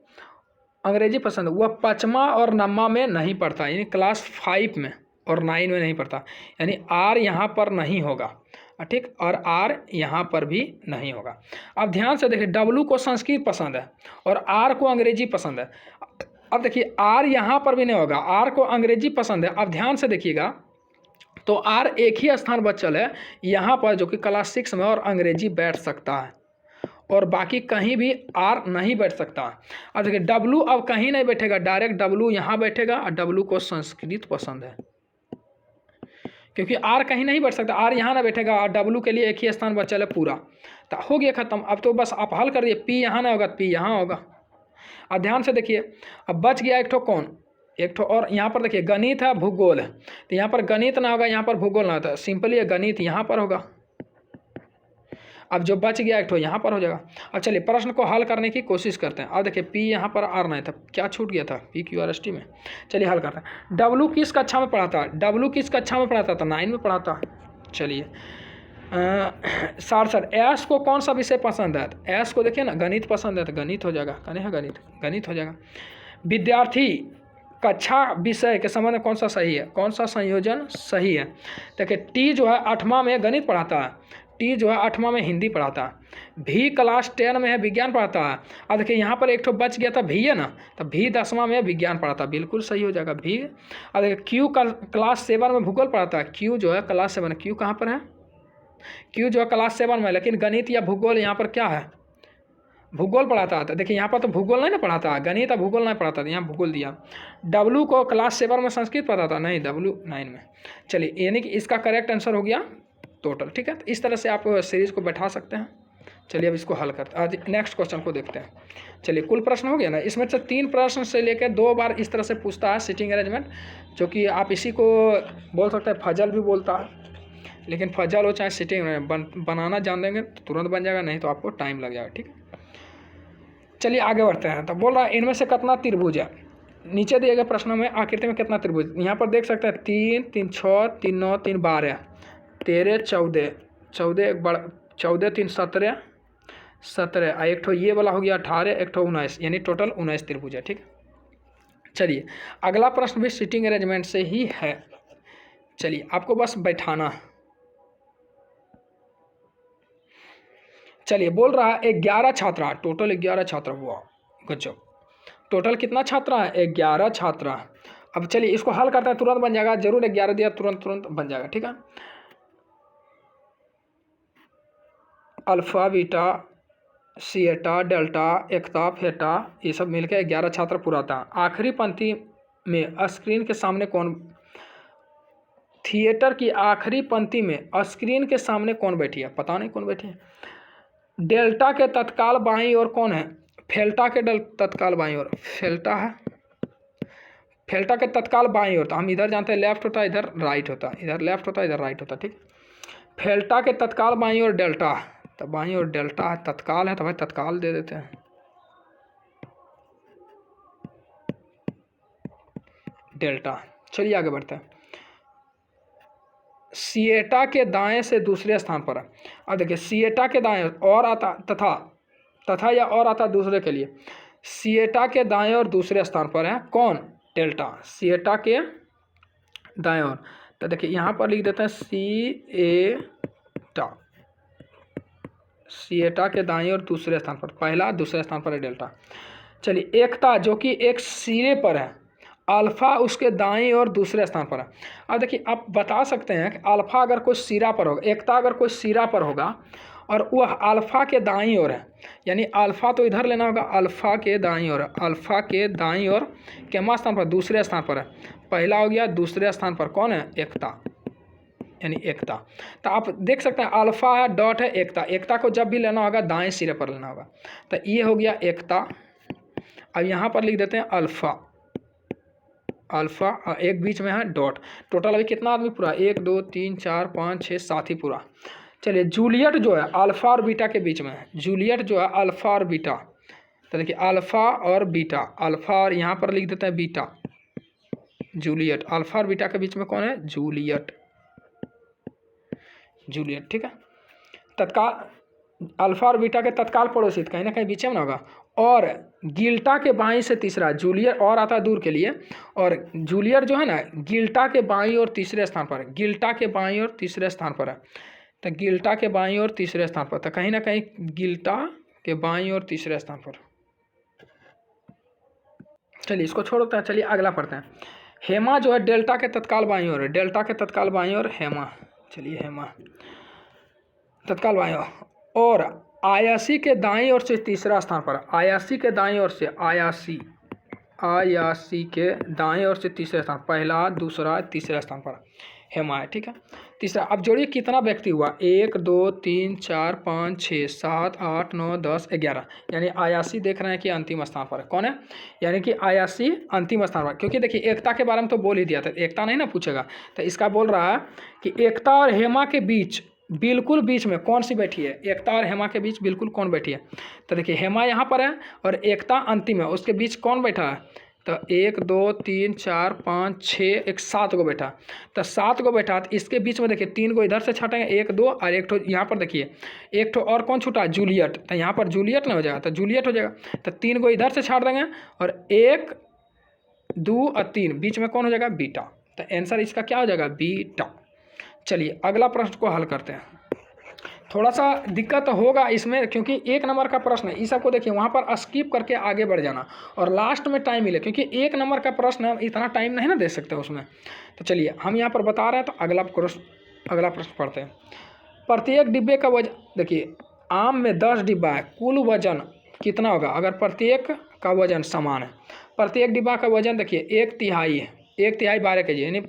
अंग्रेजी पसंद है। वह 5वां और 9वां में नहीं पढ़ता, यानी क्लास 5 में और 9 में नहीं पढ़ता, यानी आर यहाँ पर नहीं होगा, ठीक, और आर यहाँ पर भी नहीं होगा। अब ध्यान से देखिए डब्लू को संस्कृत पसंद है और आर को अंग्रेजी पसंद है। अब देखिए आर यहाँ पर भी नहीं होगा, आर को अंग्रेजी पसंद है। अब ध्यान से देखिएगा तो आर एक ही स्थान बचल है यहाँ पर, जो कि क्लास 6 में, और अंग्रेजी बैठ सकता है और बाकी कहीं भी आर नहीं बैठ सकता। अब देखिए डब्लू अब कहीं नहीं बैठेगा, डायरेक्ट डब्लू यहाँ बैठेगा और डब्लू को संस्कृत पसंद है, क्योंकि आर कहीं नहीं बैठ सकता, आर यहाँ ना बैठेगा और डब्लू के लिए एक ही स्थान बचल है पूरा, तो हो गया खत्म। अब तो बस आप हल करिए, पी यहाँ ना होगा, पी यहाँ होगा। अब ध्यान से देखिए, अब बच गया एक ठो कौन, एक ठो और यहाँ पर देखिए गणित है, भूगोल है, तो यहाँ पर गणित ना होगा, यहाँ पर भूगोल ना होता, सिंपली गणित यहाँ पर होगा। अब जो बच गया एक ठो यहाँ पर हो जाएगा। अब चलिए प्रश्न को हल करने की कोशिश करते हैं। अब देखिए पी यहाँ पर आर नहीं था, क्या छूट गया था, P Q R S T में। चलिए हल करते हैं। डब्लू किस कक्षा में पढ़ा था, डब्लू किस कक्षा में पढ़ाता था, 9 में पढ़ा था। चलिए सर एस को कौन सा विषय पसंद है, एस को देखिए ना गणित पसंद है, तो गणित हो जाएगा, कने है गणित, गणित हो जाएगा। विद्यार्थी कक्षा विषय के संबंध में कौन सा सही है, कौन सा संयोजन सही है। देखिए टी जो है 8वां में गणित पढ़ाता है, टी जो है 8वां में हिंदी पढ़ाता है। भी क्लास 10 में है, विज्ञान पढ़ाता है। अब देखिए यहाँ पर एक ठो बच गया था भी है ना, तो भी 10वां में विज्ञान पढ़ाता है, बिल्कुल सही हो जाएगा भी। अब देखिए क्यू क्लास 7 में भूगोल पढ़ाता है, क्यू जो है क्लास 7, क्यू कहाँ पर है, क्यू जो है क्लास 7 में, लेकिन गणित या भूगोल यहाँ पर क्या है, भूगोल पढ़ाता था। देखिए यहाँ पर तो भूगोल नहीं ना पढ़ाता, गणित या भूगोल नहीं पढ़ाता था, यहाँ भूगोल दिया। डब्लू को क्लास 7 में संस्कृत पढ़ाता, नहीं डब्लू 9 में। चलिए यानी कि इसका करेक्ट आंसर हो गया टोटल, ठीक है। तो इस तरह से आप सीरीज को बैठा सकते हैं। चलिए अब इसको हल करते हैं, आज नेक्स्ट क्वेश्चन को देखते हैं। चलिए कुल प्रश्न हो गया ना, इसमें से 3 प्रश्न से लेकर 2 बार इस तरह से पूछता है सिटिंग अरेंजमेंट, जो कि आप इसी को बोल सकते हैं फजल भी बोलता है, लेकिन फजल हो चाहे सिटिंग बनाना जान देंगे तो तुरंत बन जाएगा, नहीं तो आपको टाइम लग जाएगा, ठीक है। चलिए आगे बढ़ते हैं। तो बोल रहा है इनमें से कितना त्रिभुज है, नीचे दिए गए प्रश्नों में आकृति में कितना त्रिभुज, यहाँ पर देख सकते हैं 3, 3, 6, 3, 9, 3, 12, 13, 14, 14, 14, 3, 17, 17, एक ठो ये वाला हो गया 18, एक ठो 19, यानी टोटल 19 त्रिभुज है, ठीक। चलिए अगला प्रश्न भी सिटिंग अरेंजमेंट से ही है। चलिए आपको बस बैठाना। चलिए बोल रहा है 11 छात्रा, टोटल 11 छात्रा हुआ, गजब। टोटल कितना छात्रा है? 11 छात्रा। अब चलिए इसको हल करते हैं, तुरंत बन जाएगा, जरूर 11 दिया, तुरंत बन जाएगा, ठीक है। अल्फा, बीटा, सीटा, डेल्टा, एकता, फेटा, ये सब मिलकर 11 छात्र पूरा था। आखिरी पंक्ति में स्क्रीन के सामने कौन, थिएटर की आखिरी पंक्ति में स्क्रीन के सामने कौन बैठी है? पता नहीं कौन बैठी है। डेल्टा के तत्काल बाईं ओर कौन है? फेल्टा के तत्काल बाईं ओर फेल्टा है। फेल्टा के तत्काल बाईं ओर, तो हम इधर जानते हैं लेफ्ट होता है, इधर राइट होता है, इधर लेफ्ट होता है, इधर राइट होता है, ठीक। फेल्टा के तत्काल बाईं ओर डेल्टा, तो बाईं ओर डेल्टा है, तत्काल है तो भाई तत्काल दे देते हैं। डेल्टा। चलिए आगे बढ़ते हैं। सीएटा के दाएं से दूसरे स्थान पर है। अब देखिए सीएटा के दाएं और आता तथा या और आता दूसरे के लिए। सीएटा के दाएं और दूसरे स्थान पर है कौन? डेल्टा। सीएटा के दाएं और, तो देखिए यहाँ पर लिख देते हैं सीएटा। सीएटा के दाएं और दूसरे स्थान पर, पहला दूसरे स्थान पर है डेल्टा। चलिए एकता जो कि एक सिरे पर है, अल्फा उसके दाईं और दूसरे स्थान पर है। अब देखिए आप बता सकते हैं कि अल्फा अगर कोई सिरा पर होगा, एकता अगर कोई सिरा पर होगा और वह अल्फा के दाईं ओर है, यानी अल्फा तो इधर लेना होगा, अल्फा के दाईं ओर, अल्फा के दाईं ओर केमा स्थान पर? दूसरे स्थान पर है। पहला हो गया, दूसरे स्थान पर कौन है? एकता, यानी एकता। तो आप देख सकते हैं अल्फा है, डॉट है, एकता। एकता को जब भी लेना होगा दाएं सिरे पर लेना होगा, तो ये हो गया एकता। अब यहाँ पर लिख देते हैं अल्फा, अल्फा एक बीच में है डॉट। टोटल अभी कितना आदमी पूरा? 1 2 3 4 5 6 7 ही पूरा। चलिए जूलियट जो है अल्फा और बीटा के बीच में है। जूलियट जो है अल्फा और बीटा, तो देखिए अल्फा और बीटा, अल्फा और यहाँ पर लिख देते हैं बीटा। जूलियट, अल्फा और बीटा के बीच में कौन है? जूलियट, जूलियट, ठीक है। तत्काल अल्फा और बीटा के तत्काल पड़ोसी, कहीं ना कहीं बीच में ना होगा। और गिल्टा के बाईं से तीसरा, जूलियट और आता है दूर के लिए, और जूलियट जो है ना गिल्टा के बाईं और तीसरे स्थान पर है। गिल्टा के बाईं और तीसरे स्थान पर है, तो गिल्टा के बाईं और तीसरे स्थान पर, तो कहीं ना कहीं गिल्टा के बाईं और तीसरे स्थान पर। चलिए इसको छोड़ते हैं, चलिए अगला पढ़ते हैं। हेमा जो है डेल्टा के तत्काल बाईं ओर है, डेल्टा के तत्काल बाईं ओर हेमा। चलिए हेमा तत्काल बाईं ओर, और आयासी के दाईं ओर से तीसरा स्थान पर, आयासी के दाईं ओर से, आयासी के दाईं ओर से तीसरे स्थान, पहला दूसरा तीसरे स्थान पर हेमा है, ठीक है। तीसरा, अब जोड़िए कितना व्यक्ति हुआ? 1 2 3 4 5 6 7 8 9 10 11, यानी आयासी देख रहे हैं कि अंतिम स्थान पर है। कौन है? यानी कि आयासी अंतिम स्थान पर, क्योंकि देखिए एकता के बारे में तो बोल ही दिया था, एकता नहीं ना पूछेगा, तो इसका बोल रहा है कि एकता और हेमा के बीच, बिल्कुल बीच में कौन सी बैठी है? एकता और हेमा के बीच बिल्कुल कौन बैठी है? तो देखिए हेमा यहाँ पर है और एकता अंतिम है, उसके बीच कौन बैठा है? तो 1 2 3 4 5 6 एक 7 गो बैठा, तो 7 गो बैठा, तो इसके बीच में देखिए 3 गो इधर से छाटेंगे, 1 2 और एक ठो यहाँ पर देखिए एक ठो और कौन छूटा? जूलियट, तो यहाँ पर जूलियट ना हो जाएगा, तो जूलियट हो जाएगा, तो 3 गो इधर से छाट देंगे और 1 2 और 3 बीच में कौन हो जाएगा? बीटा। तो आंसर इसका क्या हो जाएगा? बीटा। चलिए अगला प्रश्न को हल करते हैं। थोड़ा सा दिक्कत होगा इसमें क्योंकि 1 नंबर का प्रश्न है, इस सबको देखिए वहाँ पर स्किप करके आगे बढ़ जाना और लास्ट में टाइम मिले, क्योंकि 1 नंबर का प्रश्न है, इतना टाइम नहीं ना दे सकते उसमें। तो चलिए हम यहाँ पर बता रहे हैं, तो अगला प्रश्न पढ़ते हैं। प्रत्येक डिब्बे का वजन, देखिए आम में 10 डिब्बा है, कुल वजन कितना होगा अगर प्रत्येक का वजन समान है? प्रत्येक डिब्बा का वजन देखिए 1/3 है, 1/3 12 kg, यानी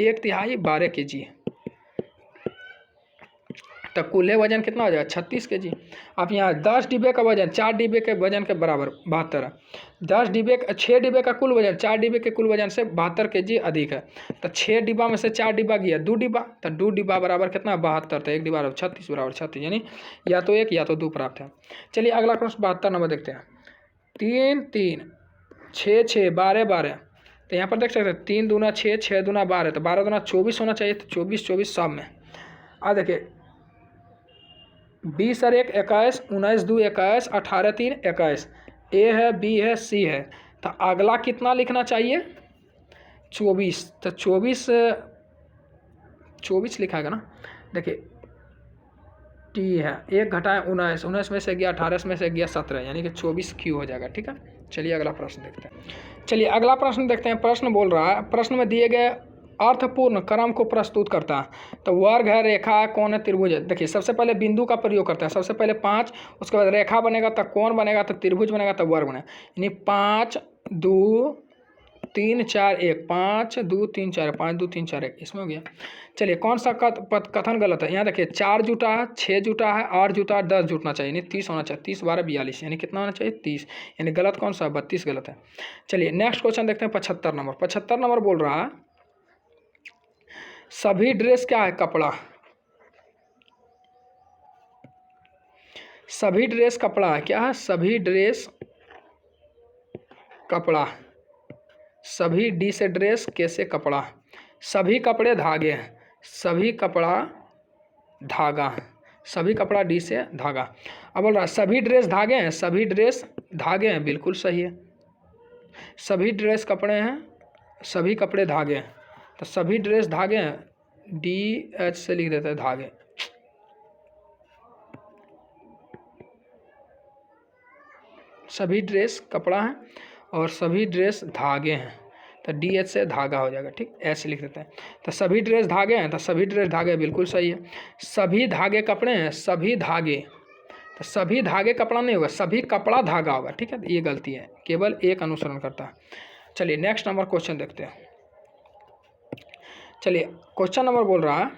1/3 12 kg है, तो कुल वजन कितना हो जाएगा? 36 kg। अब यहाँ 10 डिब्बे का वजन 4 डिब्बे के वजन के बराबर 72 है। 6 डिब्बे का कुल वजन 4 डिब्बे के कुल वजन से 72 kg अधिक है, तो 6 डिब्बा में से 4 डिब्बा गया 2 डिब्बा, तो 2 डिब्बा बराबर कितना? 72, तो 1 डिब्बा 36 बराबर 36, यानी या तो 1 या तो 2 प्राप्त है। चलिए अगला प्रश्न 72 नंबर देखते हैं। 3 3 6 6 12 12, तो यहाँ पर देख सकते हैं 3 दूना 6 6 दूना 12, तो 12 दूना 24 होना चाहिए, तो 24 24 सब में। अब देखिए 20 और 1 21, 19 2 21, 18 3 21, ए है, बी है, सी है, तो अगला कितना लिखना चाहिए? 24, तो 24 24 लिखा है ना, देखिए टी है, 1 घटाएं 19, 19 में से गया 18, में से गया 17, यानी कि 24 क्यू हो जाएगा। ठीक है, चलिए अगला प्रश्न देखते हैं। चलिए अगला प्रश्न देखते हैं। प्रश्न बोल रहा है, प्रश्न में दिए गए अर्थपूर्ण क्रम को प्रस्तुत करता है। तो वर्ग है, रेखा है, कोण है, त्रिभुज है। देखिए सबसे पहले बिंदु का प्रयोग करता है, सबसे पहले 5, उसके बाद रेखा बनेगा तो कोण बनेगा, तो त्रिभुज बनेगा, तो वर्ग बनेगा। यानी 5 2 3 4 1, 5 2 3 4, 5 2 3 4 1, इसमें हो गया। चलिए कौन सा कथन गलत है? यहाँ देखिए 4 जुटा है, 6 जुटा है, 8 जुटा है, 10 जुटना चाहिए, यानी 30 होना चाहिए। 30 12 42, यानी कितना होना चाहिए? 30, यानी गलत कौन सा? 32 गलत है। चलिए नेक्स्ट क्वेश्चन देखते हैं। 75 नंबर, 75 नंबर बोल रहा है सभी ड्रेस क्या है? कपड़ा। सभी ड्रेस कपड़ा है, क्या है? सभी ड्रेस कपड़ा। सभी डी से ड्रेस, कैसे कपड़ा। सभी कपड़े धागे हैं, सभी कपड़ा धागा, सभी कपड़ा डी से धागा। अब बोल रहा है सभी ड्रेस धागे हैं, सभी ड्रेस धागे हैं, बिल्कुल सही है। सभी ड्रेस कपड़े हैं, सभी कपड़े धागे हैं, तो सभी ड्रेस धागे हैं, डी एच से लिख देते हैं धागे। सभी ड्रेस कपड़ा है और सभी ड्रेस धागे हैं, तो डी एच से धागा हो जाएगा। ठीक, ऐसे लिख देते हैं। तो सभी ड्रेस धागे हैं, तो सभी ड्रेस धागे बिल्कुल सही है। सभी धागे कपड़े हैं, सभी धागे, तो सभी धागे कपड़ा नहीं होगा, सभी कपड़ा धागा होगा। ठीक है, ये गलती है, केवल एक अनुसरण करता है। चलिए नेक्स्ट नंबर क्वेश्चन देखते हैं। चलिए क्वेश्चन नंबर बोल रहा है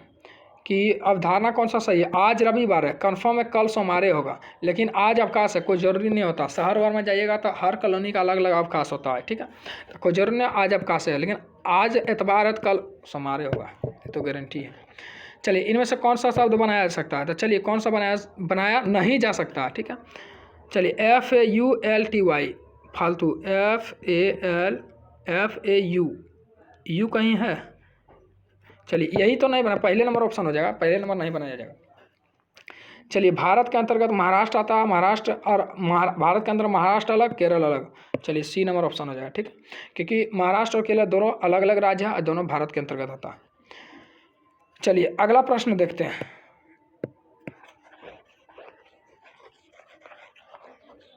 कि अवधारणा कौन सा सही है? आज रविवार है, कन्फर्म है कल सोमवार होगा, लेकिन आज अवकाश है, कोई ज़रूरी नहीं होता। शहर वार में जाइएगा तो हर कॉलोनी का अलग अलग अवकाश होता है। ठीक है, तो कोई जरूरी नहीं आज अवकाश है, लेकिन आज एतवार है, कल सोमवार होगा, ये तो गारंटी है। चलिए इनमें से कौन सा शब्द बनाया जा सकता है? तो चलिए कौन सा बनाया नहीं जा सकता। ठीक है, चलिए FAULTY फालतू, FAU कहीं है? चलिए यही तो नहीं बना, पहले नंबर ऑप्शन हो जाएगा, पहले नंबर नहीं बनाया जाएगा। चलिए भारत के अंतर्गत महाराष्ट्र आता है, महाराष्ट्र और भारत के अंदर महाराष्ट्र अलग, केरल अलग। चलिए सी नंबर ऑप्शन हो जाएगा। ठीक है, क्योंकि महाराष्ट्र और केरल दोनों अलग अलग राज्य हैं और दोनों भारत के अंतर्गत आता है। चलिए अगला प्रश्न देखते हैं।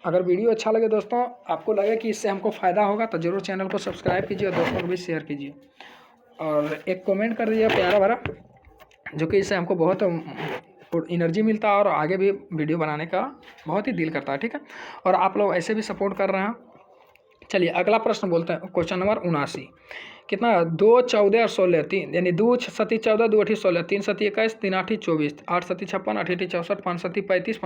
अगर वीडियो अच्छा लगे दोस्तों, आपको लगे कि इससे हमको फ़ायदा होगा, तो ज़रूर चैनल को सब्सक्राइब कीजिए और दोस्तों को भी शेयर कीजिए, और एक कमेंट कर दीजिए प्यारा भरा, जो कि इससे हमको बहुत एनर्जी मिलता है और आगे भी वीडियो बनाने का बहुत ही दिल करता है। ठीक है, और आप लोग ऐसे भी सपोर्ट कर रहे हैं। चलिए अगला प्रश्न बोलते हैं, क्वेश्चन नंबर 79। कितना? 2 14 और 16, 3, यानी 2 सती 14, 2 8 16, 3 सती 21, 3 8 24, 8 सती 56, 8 8 64, 5 सती 35,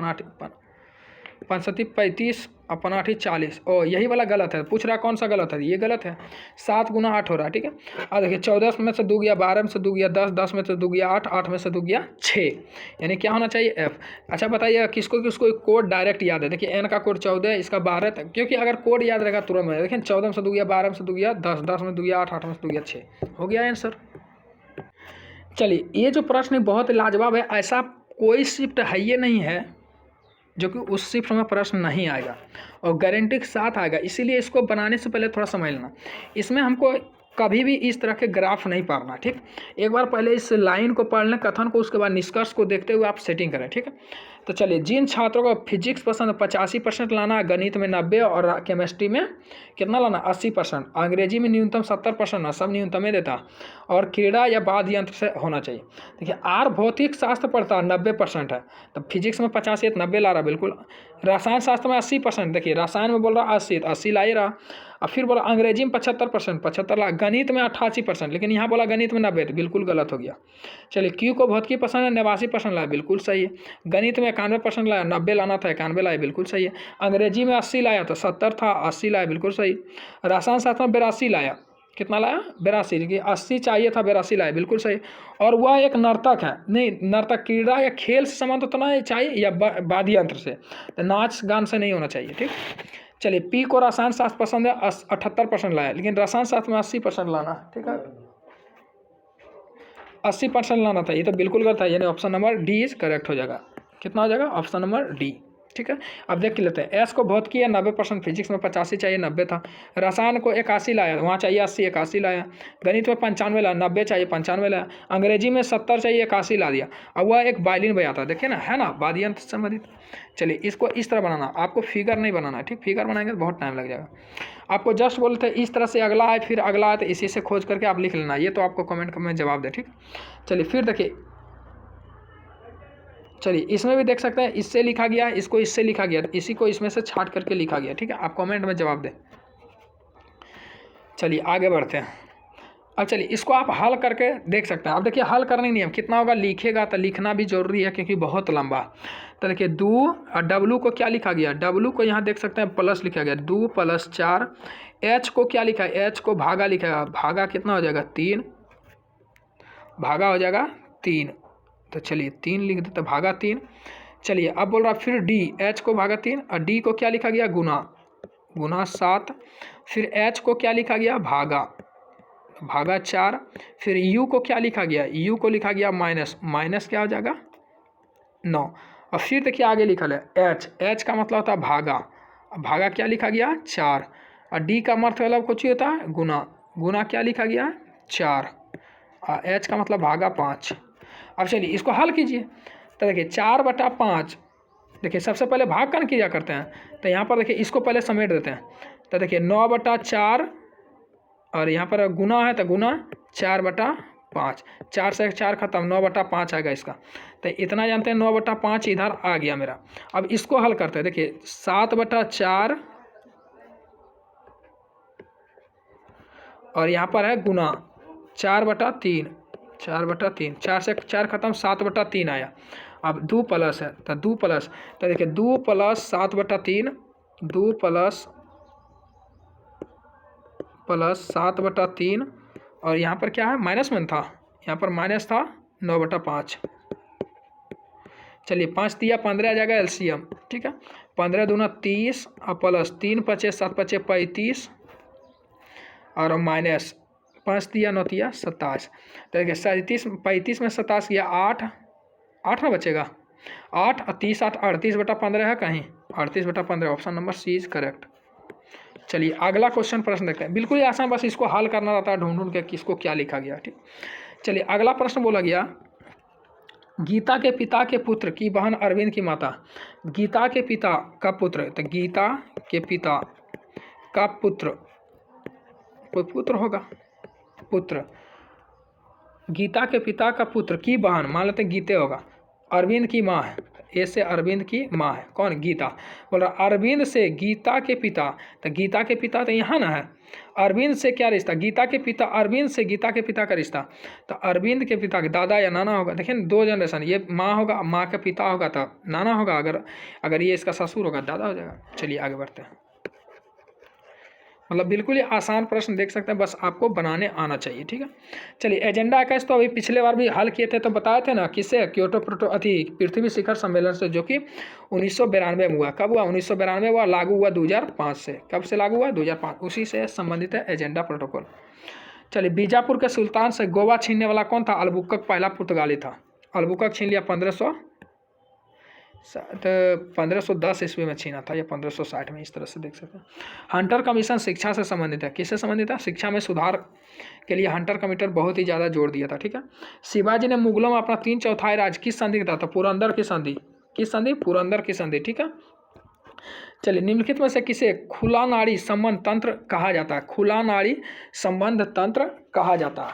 5 सती 35 और 5 8 40। ओ यही वाला गलत है, पूछ रहा है कौन सा गलत है? ये गलत है, 7 गुना 8 हो रहा है। ठीक है, और देखिए 14 में से 2 गया, 12 में से 2 गया, 10, 10 में से 2 गया, 8, 8 में से 2 गया 6, यानी क्या होना चाहिए? F। अच्छा बताइए किसको किसको कोड डायरेक्ट याद है? देखिए n का कोड 14, इसका 12 तक, क्योंकि अगर कोड याद रहेगा तुरंत में। देखिए 14 में से 2 गया, 12 में से 2 गया, 10, 10 में 2 गया, 8, 8 में से 2 गया 6, हो गया आंसर। चलिए ये जो प्रश्न बहुत लाजवाब है, ऐसा कोई शिफ्ट है ये नहीं है जो कि उस शिफ्ट में प्रश्न नहीं आएगा, और गारंटी के साथ आएगा। इसीलिए इसको बनाने से पहले थोड़ा समझ लेना, इसमें हमको कभी भी इस तरह के ग्राफ नहीं पढ़ना। ठीक, एक बार पहले इस लाइन को पढ़ लें, कथन को, उसके बाद निष्कर्ष को देखते हुए आप सेटिंग करें। ठीक है, तो चलिए जिन छात्रों को फिजिक्स पसंद 85% लाना, गणित में 90 और केमिस्ट्री में कितना लाना? 80%, अंग्रेजी में न्यूनतम 70% ना, सब न्यूनतम ही देता, और क्रीड़ा या वाद्य यंत्र से होना चाहिए। देखिए आर भौतिक शास्त्र पढ़ता है 90% है, तो फिजिक्स में 85 है, 90 ला रहा बिल्कुल। रसायन शास्त्र में 80%, देखिए रसायन में बोल रहा 80, 80 ला ही रहा। और फिर बोला अंग्रेजी में 75%, 75 ला। गणित में 88%, लेकिन यहाँ बोला गणित में 90, तो बिल्कुल गलत हो गया। चलिए क्यू को भौतिकी पसंद है, 89% लाया, बिल्कुल सही है। गणित में 91% लाया, 90 लाना था, 91 लाया, बिल्कुल सही है। अंग्रेजी में 80 लाया, तो 70 था, 80 लाया, बिल्कुल सही। रसायन शास्त्र में 82 लाया, कितना लाया? 82, क्योंकि 80 चाहिए था, 82 लाया, बिल्कुल सही। और वह एक नर्तक है, नहीं नर्तक क्रीड़ा या खेल से संबंध तो ना चाहिए, या वाद्य यंत्र से, तो नाच गान से नहीं होना चाहिए। ठीक, चलिए पी को रसायन शास्त्र पसंद है, 78% लाया, लेकिन रसायन शास्त्र में 80% लाना। ठीक है, 80% लाना था, ये तो बिल्कुल गलत है, यानी option number D is correct हो जाएगा। कितना हो जाएगा? Option number D. ठीक है। अब देख लेते हैं, एस को भौतिकी है 90%, फिजिक्स में 85 चाहिए 90 था, रसायन को 81 लाया, वहाँ चाहिए 80 81 लाया, गणित में 95 लाया 90 चाहिए 95 लाया, अंग्रेजी में 70 चाहिए 81 ला दिया। अब वह एक वायलिन बजाता है, देखिए ना, है ना, वाद्य यंत्र से संबंधित। चलिए इसको इस तरह बनाना, आपको फिगर नहीं बनाना है, ठीक, फिगर बनाएंगे तो बहुत टाइम लग जाएगा। आपको जस्ट बोलते हैं इस तरह से अगला आए फिर अगला आए, तो इसी से खोज करके आप लिख लेना, ये तो आपको कमेंट में जवाब दे, ठीक। चलिए फिर देखिए, चलिए इसमें भी देख सकते हैं, इससे लिखा गया, इसको इससे लिखा गया, इसी को इसमें से छाट करके लिखा गया, ठीक है। आप कमेंट में जवाब दें। चलिए आगे बढ़ते हैं। अब चलिए इसको आप हल करके देख सकते हैं। अब देखिए हल करने नहीं है, कितना होगा लिखेगा, तो लिखना भी जरूरी है क्योंकि बहुत लंबा। तो देखिए 2 और डब्लू को क्या लिखा गया, डब्लू को यहाँ देख सकते हैं प्लस लिखा गया, 2 + 4। एच को क्या लिखा है, एच को भागा लिखा है, भागा कितना हो जाएगा 3, भागा हो जाएगा 3। तो चलिए 3 लिख देते, भागा 3। चलिए अब बोल रहा फिर डी, एच को भागा 3 और डी को क्या लिखा गया गुना, गुना 7। फिर एच को क्या लिखा गया भागा, भागा 4। फिर यू को क्या लिखा गया, यू को लिखा गया माइनस, माइनस क्या हो जाएगा 9। और फिर देखिए आगे लिखा है एच, एच का मतलब होता है भागा, भागा क्या लिखा गया 4। और डी का मतलब कुछ ही होता है गुना, गुना क्या लिखा गया 4। और एच का मतलब भागा 5। अब चलिए इसको हल कीजिए। तो देखिए 4/5, देखिए सबसे पहले भाग कर किया करते हैं, तो यहाँ पर देखिए इसको पहले समेट देते हैं। तो देखिए 9/4 और यहाँ पर गुना है तो गुना 4/5, 4 से 4 खत्म, 9/5 आएगा इसका। तो इतना जानते हैं 9/5 इधर आ गया मेरा। अब इसको हल करते हैं, देखिए 7/4 और यहाँ पर है गुना 4/3, 4/3, 4 से 4 खत्म, 7/3 आया। अब 2 प्लस है तो 2 प्लस, तो देखिए 2 + 7/3, 2 प्लस 7/3 और यहाँ पर क्या है माइनस में था, यहाँ पर माइनस था 9/5। चलिए 5 दिया 15 आ जाएगा एलसीएम, ठीक है। 15 दूना 30 और प्लस 3 × 5 7 × 5 35 और माइनस 5 दिया 9 दिया 27। तो देखिए 35 में 27 किया 8, 8 ना बचेगा 8 और 30 8 38/15 है कहीं, 38/15, option number C is correct. चलिए अगला क्वेश्चन प्रश्न देखते हैं, बिल्कुल ही आसान, बस इसको हल करना रहता है ढूंढ ढूंढ के किसको क्या लिखा गया, ठीक। चलिए अगला प्रश्न बोला गया, गीता के पिता के पुत्र की बहन अरविंद की माता, गीता के पिता का पुत्र, तो गीता के पिता का पुत्र, कोई पुत्र होगा, पुत्र, गीता के पिता का पुत्र की बहन, मान लेते हैं गीते होगा, अरविंद की माँ है, ऐसे अरविंद की माँ है कौन, गीता। बोल रहा अरविंद से गीता के पिता, तो गीता के पिता तो यहाँ ना है, अरविंद से क्या रिश्ता, गीता के पिता, अरविंद से गीता के पिता का रिश्ता, तो अरविंद के पिता के दादा या नाना होगा। देखिए 2 जनरेशन, ये माँ होगा, माँ का पिता होगा तो नाना होगा, अगर ये इसका ससुर होगा दादा हो जाएगा। चलिए आगे बढ़ते हैं, मतलब बिल्कुल ही आसान प्रश्न देख सकते हैं, बस आपको बनाने आना चाहिए, ठीक है। चलिए एजेंडा 21 तो अभी पिछले बार भी हल किए थे, तो बताए थे ना किससे, क्योटो पृथ्वी शिखर सम्मेलन से, जो कि 1992 में हुआ। कब हुआ 1992 हुआ, लागू हुआ 2005 से, कब से लागू हुआ 2005, उसी से संबंधित है एजेंडा प्रोटोकॉल। चलिए बीजापुर के सुल्तान से गोवा छीनने वाला कौन था, अल्बुकक पहला पुर्तगाली था, अल्बुकक छीन लिया 1510 ईस्वी में छीना था या 1560 में, इस तरह से देख सकते हैं। हंटर कमीशन शिक्षा से संबंधित है, किससे संबंधित है, शिक्षा में सुधार के लिए हंटर कमीशन बहुत ही ज़्यादा जोर दिया था, ठीक है। शिवाजी ने मुगलों में अपना 3/4 राज किस संधि का था, पुरंदर की संधि, किस संधि, पुरंदर की संधि, ठीक है। चलिए निम्नलिखित में से किसे खुला नाड़ी संबंध तंत्र कहा जाता है, खुला नाड़ी संबंध तंत्र कहा जाता है,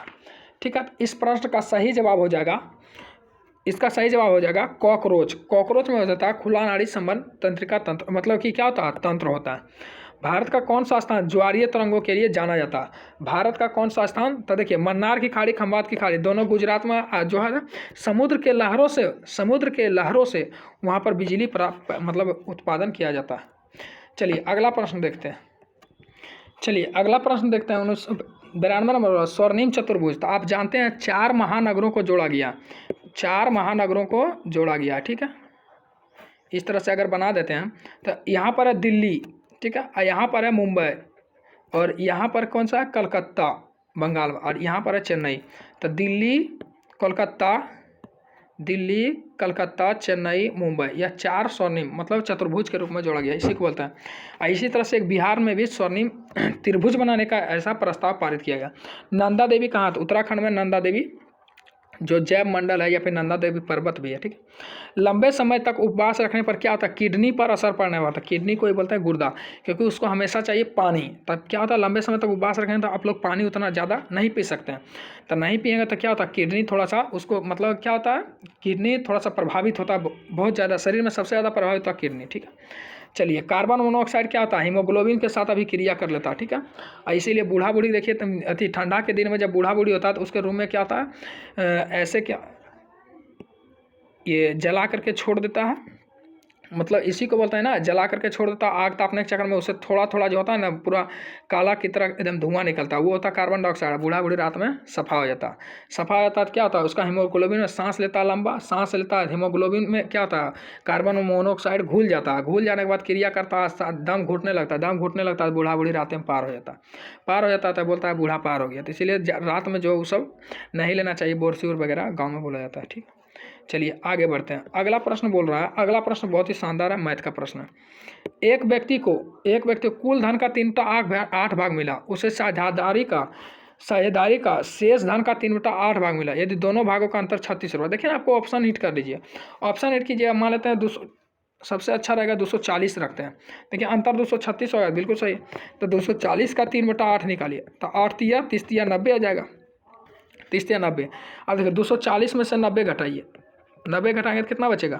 ठीक है। इस प्रश्न का सही जवाब हो जाएगा, इसका सही जवाब हो जाएगा कॉकरोच। कॉकरोच में हो जाता है खुला नाड़ी संबंध तंत्रिका तंत्र, मतलब कि क्या होता है, तंत्र होता है। भारत का कौन सा स्थान ज्वारीय तरंगों के लिए जाना जाता है, भारत का कौन सा स्थान, तो देखिए मन्नार की खाड़ी, खंबात की खाड़ी, दोनों गुजरात में जो है समुद्र के लहरों से वहाँ पर बिजली प्राप्त, मतलब उत्पादन किया जाता है। चलिए अगला प्रश्न देखते हैं, चलिए अगला प्रश्न देखते हैं 1992 नंबर, स्वर्णिम चतुर्भुज। तो आप जानते हैं 4 महानगरों को जोड़ा गया, 4 महानगरों को जोड़ा गया, ठीक है। इस तरह से अगर बना देते हैं तो यहाँ पर है दिल्ली, ठीक है, यहाँ पर है मुंबई, और यहाँ पर कौन सा है, कलकत्ता बंगाल, और यहाँ पर है चेन्नई। तो दिल्ली, कोलकाता दिल्ली, कलकत्ता, चेन्नई, मुंबई, यह 4 स्वर्णिम मतलब चतुर्भुज के रूप में जोड़ा गया, इसी को बोलते हैं। इसी तरह से एक बिहार में भी स्वर्णिम त्रिभुज बनाने का ऐसा प्रस्ताव पारित किया गया। नंदा देवी कहाँ? तो उत्तराखंड में नंदा देवी जो जैव मंडल है या फिर नंदा देवी पर्वत भी है, ठीक है। लंबे समय तक उपवास रखने पर क्या होता है? किडनी पर असर पड़ने वाला था। किडनी को ही बोलते हैं गुर्दा, क्योंकि उसको हमेशा चाहिए पानी। तब क्या होता है? लंबे समय तक उपवास रखेंगे तो आप लोग पानी उतना ज़्यादा नहीं पी सकते हैं। तो नहीं पिएंगे तो क्या होता है? किडनी थोड़ा सा उसको मतलब क्या होता है? किडनी थोड़ा सा प्रभावित होता है, बहुत ज़्यादा। शरीर में सबसे ज़्यादा प्रभावित होता है किडनी, ठीक है। चलिए, कार्बन मोनोऑक्साइड क्या होता है? हीमोग्लोबिन के साथ अभी क्रिया कर लेता है, ठीक है। और इसीलिए बूढ़ा बूढ़ी देखिए तो अति ठंडा के दिन में जब बूढ़ा बूढ़ी होता है तो उसके रूम में क्या होता है? ऐसे क्या ये जला करके छोड़ देता है, मतलब इसी को बोलते हैं ना, जला करके छोड़ देता है। आग तापने के चक्कर में उससे थोड़ा थोड़ा जो होता है ना, पूरा काला की तरह एकदम धुआं निकलता है, वो होता है कार्बन डाइऑक्साइड। बूढ़ा बूढ़ी रात में सफा हो जाता है। सफा हो जाता है तो क्या होता है? उसका हीमोग्लोबिन में सांस लेता है, लंबा सांस लेता है। हीमोग्लोबिन में क्या होता है? कार्बन मोनोऑक्साइड घुल जाता है। घुल जाने के बाद क्रिया करता है, दम घुटने लगता है। दम घुटने लगता है, बूढ़ा बूढ़ी रात में पार हो जाता है। पार हो जाता है तो बोलता है बूढ़ा पार हो गया। तो इसीलिए रात में जो सब नहीं लेना चाहिए, बोरसियोर वगैरह गाँव में बोला जाता है, ठीक। चलिए आगे बढ़ते हैं। अगला प्रश्न बोल रहा है, अगला प्रश्न बहुत ही शानदार है, मैथ का प्रश्न है। एक व्यक्ति को कुल धन का 3/8 भाग मिला, उसे साझेदारी का शेष धन का 3/8 भाग मिला यदि दोनों भागों का अंतर 36 रुपये। देखिए आपको ऑप्शन हिट कर लीजिए। ऑप्शन हिट कीजिए, मान लेते हैं 200, सबसे अच्छा रहेगा 240 रखते हैं। देखिए अंतर 236 होगा, बिल्कुल सही। तो 240 का 3/8 निकालिए तो 8 तिया 30 तिया 90 आ जाएगा। 30 तिया 90। अब देखिए 240 में से 90 घटाइए, 90 घटाएंगे तो कितना बचेगा?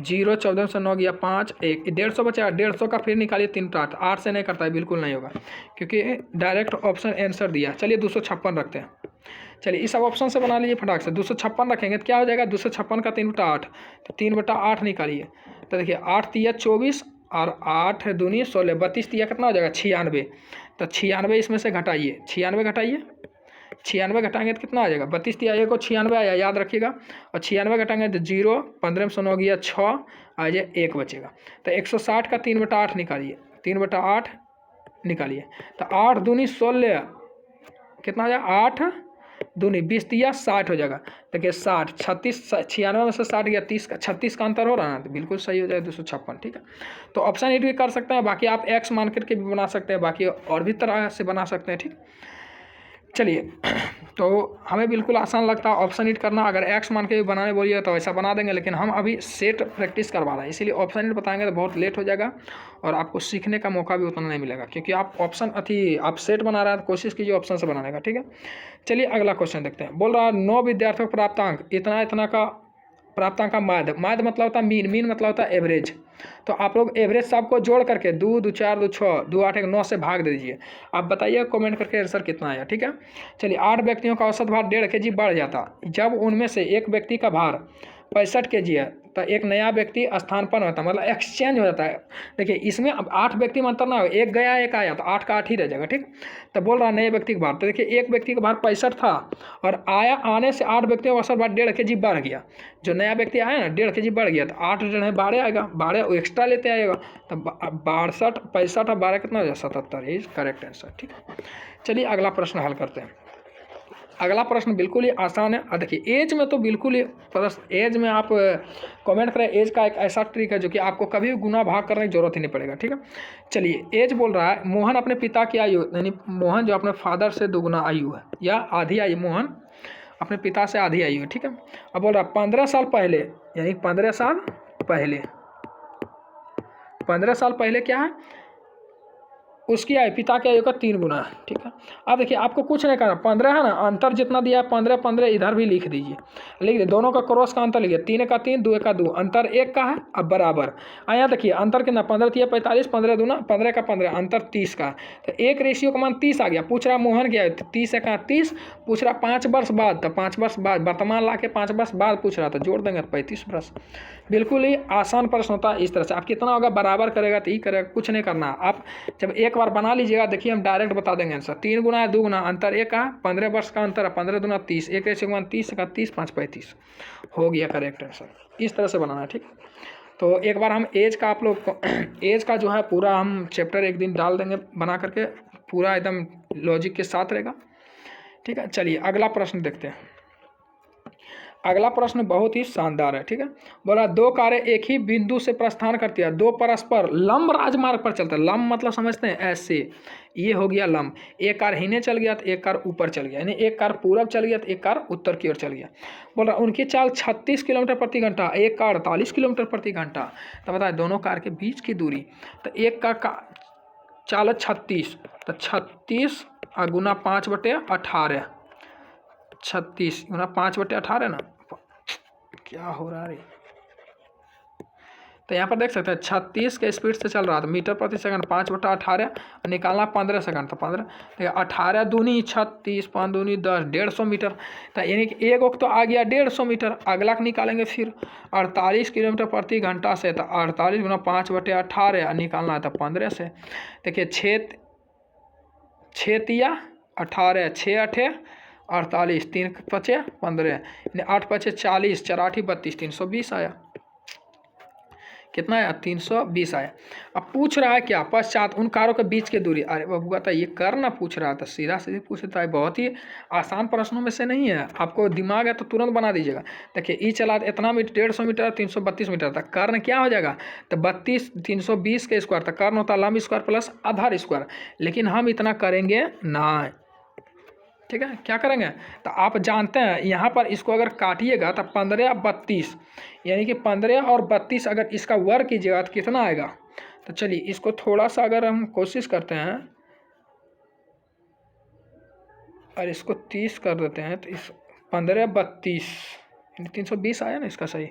0, 14 से 9 गया 5, 1, 150 बचेगा। 150 का फिर निकालिए 3/8, 8 से नहीं करता है, बिल्कुल नहीं होगा, क्योंकि डायरेक्ट ऑप्शन आंसर दिया। चलिए 256 रखते हैं। चलिए इस सब ऑप्शन से बना लीजिए फटाक से। 256 रखेंगे तो क्या हो जाएगा? 256 का 3/8, तो 3/8 निकालिए। तो देखिए 8 तिया 24 और 8 दूनी 16, 32 तिया कितना हो जाएगा? 96। तो 96 इसमें से घटाइए, 96 घटाइए। 96 घटाएंगे तो कितना आ जाएगा? 32 तिया 1 को 96 आया, याद रखिएगा। और 96 घटाएंगे तो 0, 15 में से 9 गया 6, आ जाए 1 बचेगा। तो 160 का 3/8 निकालिए, 3/8 निकालिए। तो 8 दूनी 16 कितना हो जाएगा? 8 दूनी 20 तिया 60 हो जाएगा। देखिए 60, 36, 96 में से 60 गया, 30 का 36 का अंतर हो रहा है ना, तो बिल्कुल सही हो जाएगा 256, ठीक है। तो ऑप्शन एट भी कर सकते हैं, बाकी आप एक्स मान करके भी बना सकते हैं, बाकी और भी तरह से बना सकते हैं, ठीक। चलिए तो हमें बिल्कुल आसान लगता है ऑप्शन हिट करना। अगर एक्स मान के भी बनाने बोलिए तो ऐसा बना देंगे, लेकिन हम अभी सेट प्रैक्टिस करवा रहे हैं, इसीलिए ऑप्शन हिट बताएंगे तो बहुत लेट हो जाएगा और आपको सीखने का मौका भी उतना नहीं मिलेगा, क्योंकि आप आप सेट बना रहे हैं तो कोशिश कीजिए ऑप्शन से बनाने का, ठीक है। चलिए अगला क्वेश्चन देखते हैं। बोल रहा है 9 विद्यार्थियों का प्राप्तांक इतना इतना का प्राप्तांक का माध्य मतलब होता है मीन, मीन मतलब होता है एवरेज। तो आप लोग एवरेज सबको जोड़ करके 2, 2, 4, 2, 6, 2, 8, 1, 9 से भाग दे दीजिए। आप बताइए कमेंट करके आंसर कितना आया, ठीक है। चलिए 8 व्यक्तियों का औसत भार 1.5 kg बढ़ जाता जब उनमें से एक व्यक्ति का भार 65 kg है, तो एक नया व्यक्ति स्थानापन्न होता है, मतलब एक्सचेंज हो जाता है। देखिए इसमें अब 8 व्यक्ति में अंतर ना हो, एक गया एक आया तो 8 का 8 ही रह जाएगा, ठीक। तो बोल रहा नए व्यक्ति का भार, तो देखिए एक व्यक्ति का भार 65 था और आने से 8 व्यक्तियों का औसत भार 1.5 kg बढ़ गया। जो नया व्यक्ति आया ना 1.5 kg बढ़ गया, तो 8 जो 12 आएगा, 12 एक्स्ट्रा लेते आएगा। तो 62, 65 और 12 कितना हो जाएगा? 77 इज करेक्ट आंसर, ठीक है। चलिए अगला प्रश्न हल करते हैं। अगला प्रश्न बिल्कुल ही आसान है। देखिए एज में तो बिल्कुल ही प्रश्न, एज में आप कमेंट करें। एज का एक ऐसा ट्रिक है जो कि आपको कभी भी गुना भाग करने की जरूरत ही नहीं पड़ेगा, ठीक है। चलिए एज बोल रहा है मोहन अपने पिता की आयु, यानी मोहन जो अपने फादर से दुगुना आयु है या आधी आयु, मोहन अपने पिता से आधी आयु है, ठीक है। अब बोल रहा है 15 साल पहले, यानी 15 साल पहले, 15 साल पहले क्या है? उसकी आयु पिता की आयु का 3 गुना है, ठीक है। अब देखिए आपको कुछ नहीं करना, 15 है ना, अंतर जितना दिया है 15, 15 इधर भी लिख दीजिए, लिख दीजिए। दोनों का क्रॉस का अंतर लिखिए, 3 का 3, 2 का 2, अंतर 1 का है। अब बराबर आया, देखिए अंतर कितना? 15 तिया 45, 15 दूना 15 का 15, अंतर 30 का। तो एक रेशियो का मान 30 आ गया। पूछ रहा मोहन क्या है? 30 है, कहाँ 30, पूछ रहा 5 वर्ष बाद, तो 5 वर्ष बाद वर्तमान ला के 5 वर्ष बाद पूछ रहा था, जोड़ देंगे तो 35 वर्ष। बिल्कुल ही आसान प्रश्न होता है। इस तरह से आप कितना होगा बराबर करेगा तो ही करेगा, कुछ नहीं करना। आप जब एक बार बना लीजिएगा, देखिए हम डायरेक्ट बता देंगे आंसर। 3 गुना है 2 गुना, अंतर 1 का, 15 वर्ष का अंतर है, 15 दूना 30, एक रेशियो का मान 30 का 30, 5 35 हो गया करेक्ट आंसर। इस तरह से बनाना है, ठीक। तो एक बार हम एज का आप लोग एज का जो है पूरा हम चैप्टर एक दिन डाल देंगे बना करके, पूरा एकदम लॉजिक के साथ रहेगा, ठीक है। चलिए अगला प्रश्न देखते हैं। अगला प्रश्न बहुत ही शानदार है, ठीक है। बोला दो कारें एक ही बिंदु से प्रस्थान करती है, दो परस्पर लंब राजमार्ग पर चलता है। लंब मतलब समझते हैं ऐसे, ये हो गया लंब। एक कार हिने चल गया तो एक कार ऊपर चल गया, यानी एक कार पूरब चल गया तो एक कार उत्तर की ओर चल गया। बोल रहा उनकी चाल 36 किलोमीटर प्रति घंटा, एक कार 48 किलोमीटर प्रति घंटा। तो बताए दोनों कार के बीच की दूरी, तो एक का चाल है 36, तो 36 गुना 5/18, 36 गुना 5/18 ना, क्या हो रहा है। तो यहाँ पर देख सकते हैं 36 के स्पीड से चल रहा था, मीटर प्रति सेकंड, 5/18 और निकालना 15 सेकंड, तो 15 देखिए 18 दूनी 36, 5 दूनी 10, 150 मीटर। तो यानी कि एक वक्त तो आ गया 150 मीटर। अगला निकालेंगे फिर 48 किलोमीटर प्रति घंटा से, तो 48 गुना 5/18 निकालना है तो 15 से। देखिए 6 तिया 18, 6 8 48, 3 5 15, 8 5 40, 4 8 32, 320 आया। कितना आया? 320 आया। अब पूछ रहा है क्या? पश्चात उन कारों के बीच की दूरी। अरे बाबू तो ये कर ना पूछ रहा था, सीधा सीधी पूछ रहा है। बहुत ही आसान प्रश्नों में से नहीं है, आपको दिमाग है तो तुरंत बना दीजिएगा। देखिए ई चला इतना मीटर, 150 मीटर, 332 मीटर तक। कर्ण क्या हो जाएगा? तो 32 320 के स्क्वायर तक। कर्ण होता है लंब स्क्वायर प्लस आधार स्क्वायर, लेकिन हम इतना करेंगे ना, ठीक है। क्या करेंगे? तो आप जानते हैं यहाँ पर इसको अगर काटिएगा तो 15 32, यानी कि 15 और 32 अगर इसका वर्ग कीजिएगा तो कितना आएगा? तो चलिए इसको थोड़ा सा अगर हम कोशिश करते हैं और इसको 30 कर देते हैं, तो इस 15 32 320 आया ना इसका सही।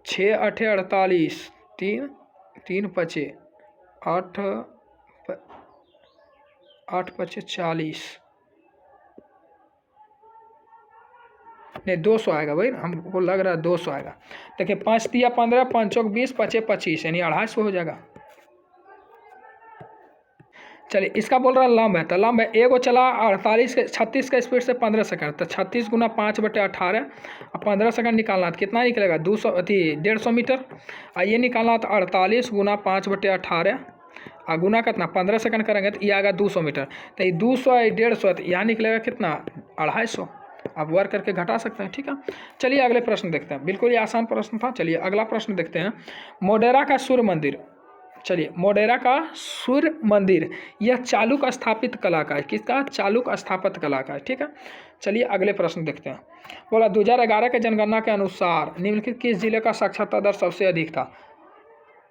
6 8 48, 3 3 5 8 8 5 40, नहीं 200 आएगा भाई, हमको लग रहा है 200 आएगा। देखिए 5 तिया 15, 5 चौक 20, 5 25, यानी 250 हो जाएगा। चलिए इसका बोल रहा है लंब है, तो लंब है एगो चला 36 के स्पीड से 15 सेकंड, तो 36 गुना 5/18 और 15 सेकंड निकालना तो कितना निकलेगा? 200 150 मीटर। और ये निकालना तो 48 गुना 5/18 और गुना कितना 15 सेकंड करेंगे तो ये आएगा 200 मीटर। तो ये 200 150, तो यहाँ निकलेगा कितना? 250। आप वर्क करके घटा सकते हैं, ठीक है। चलिए अगले प्रश्न देखते हैं, बिल्कुल ही आसान प्रश्न था। चलिए अगला प्रश्न देखते हैं। मोढेरा का सूर्य मंदिर, चलिए मोढेरा का सूर्य मंदिर यह चालुक स्थापित कला का है। किसका? चालुक स्थापत्य कला का है, ठीक है। चलिए अगले प्रश्न देखते हैं। बोला 2011 के जनगणना के अनुसार निम्नलिखित किस जिले का साक्षरता दर सबसे अधिक था?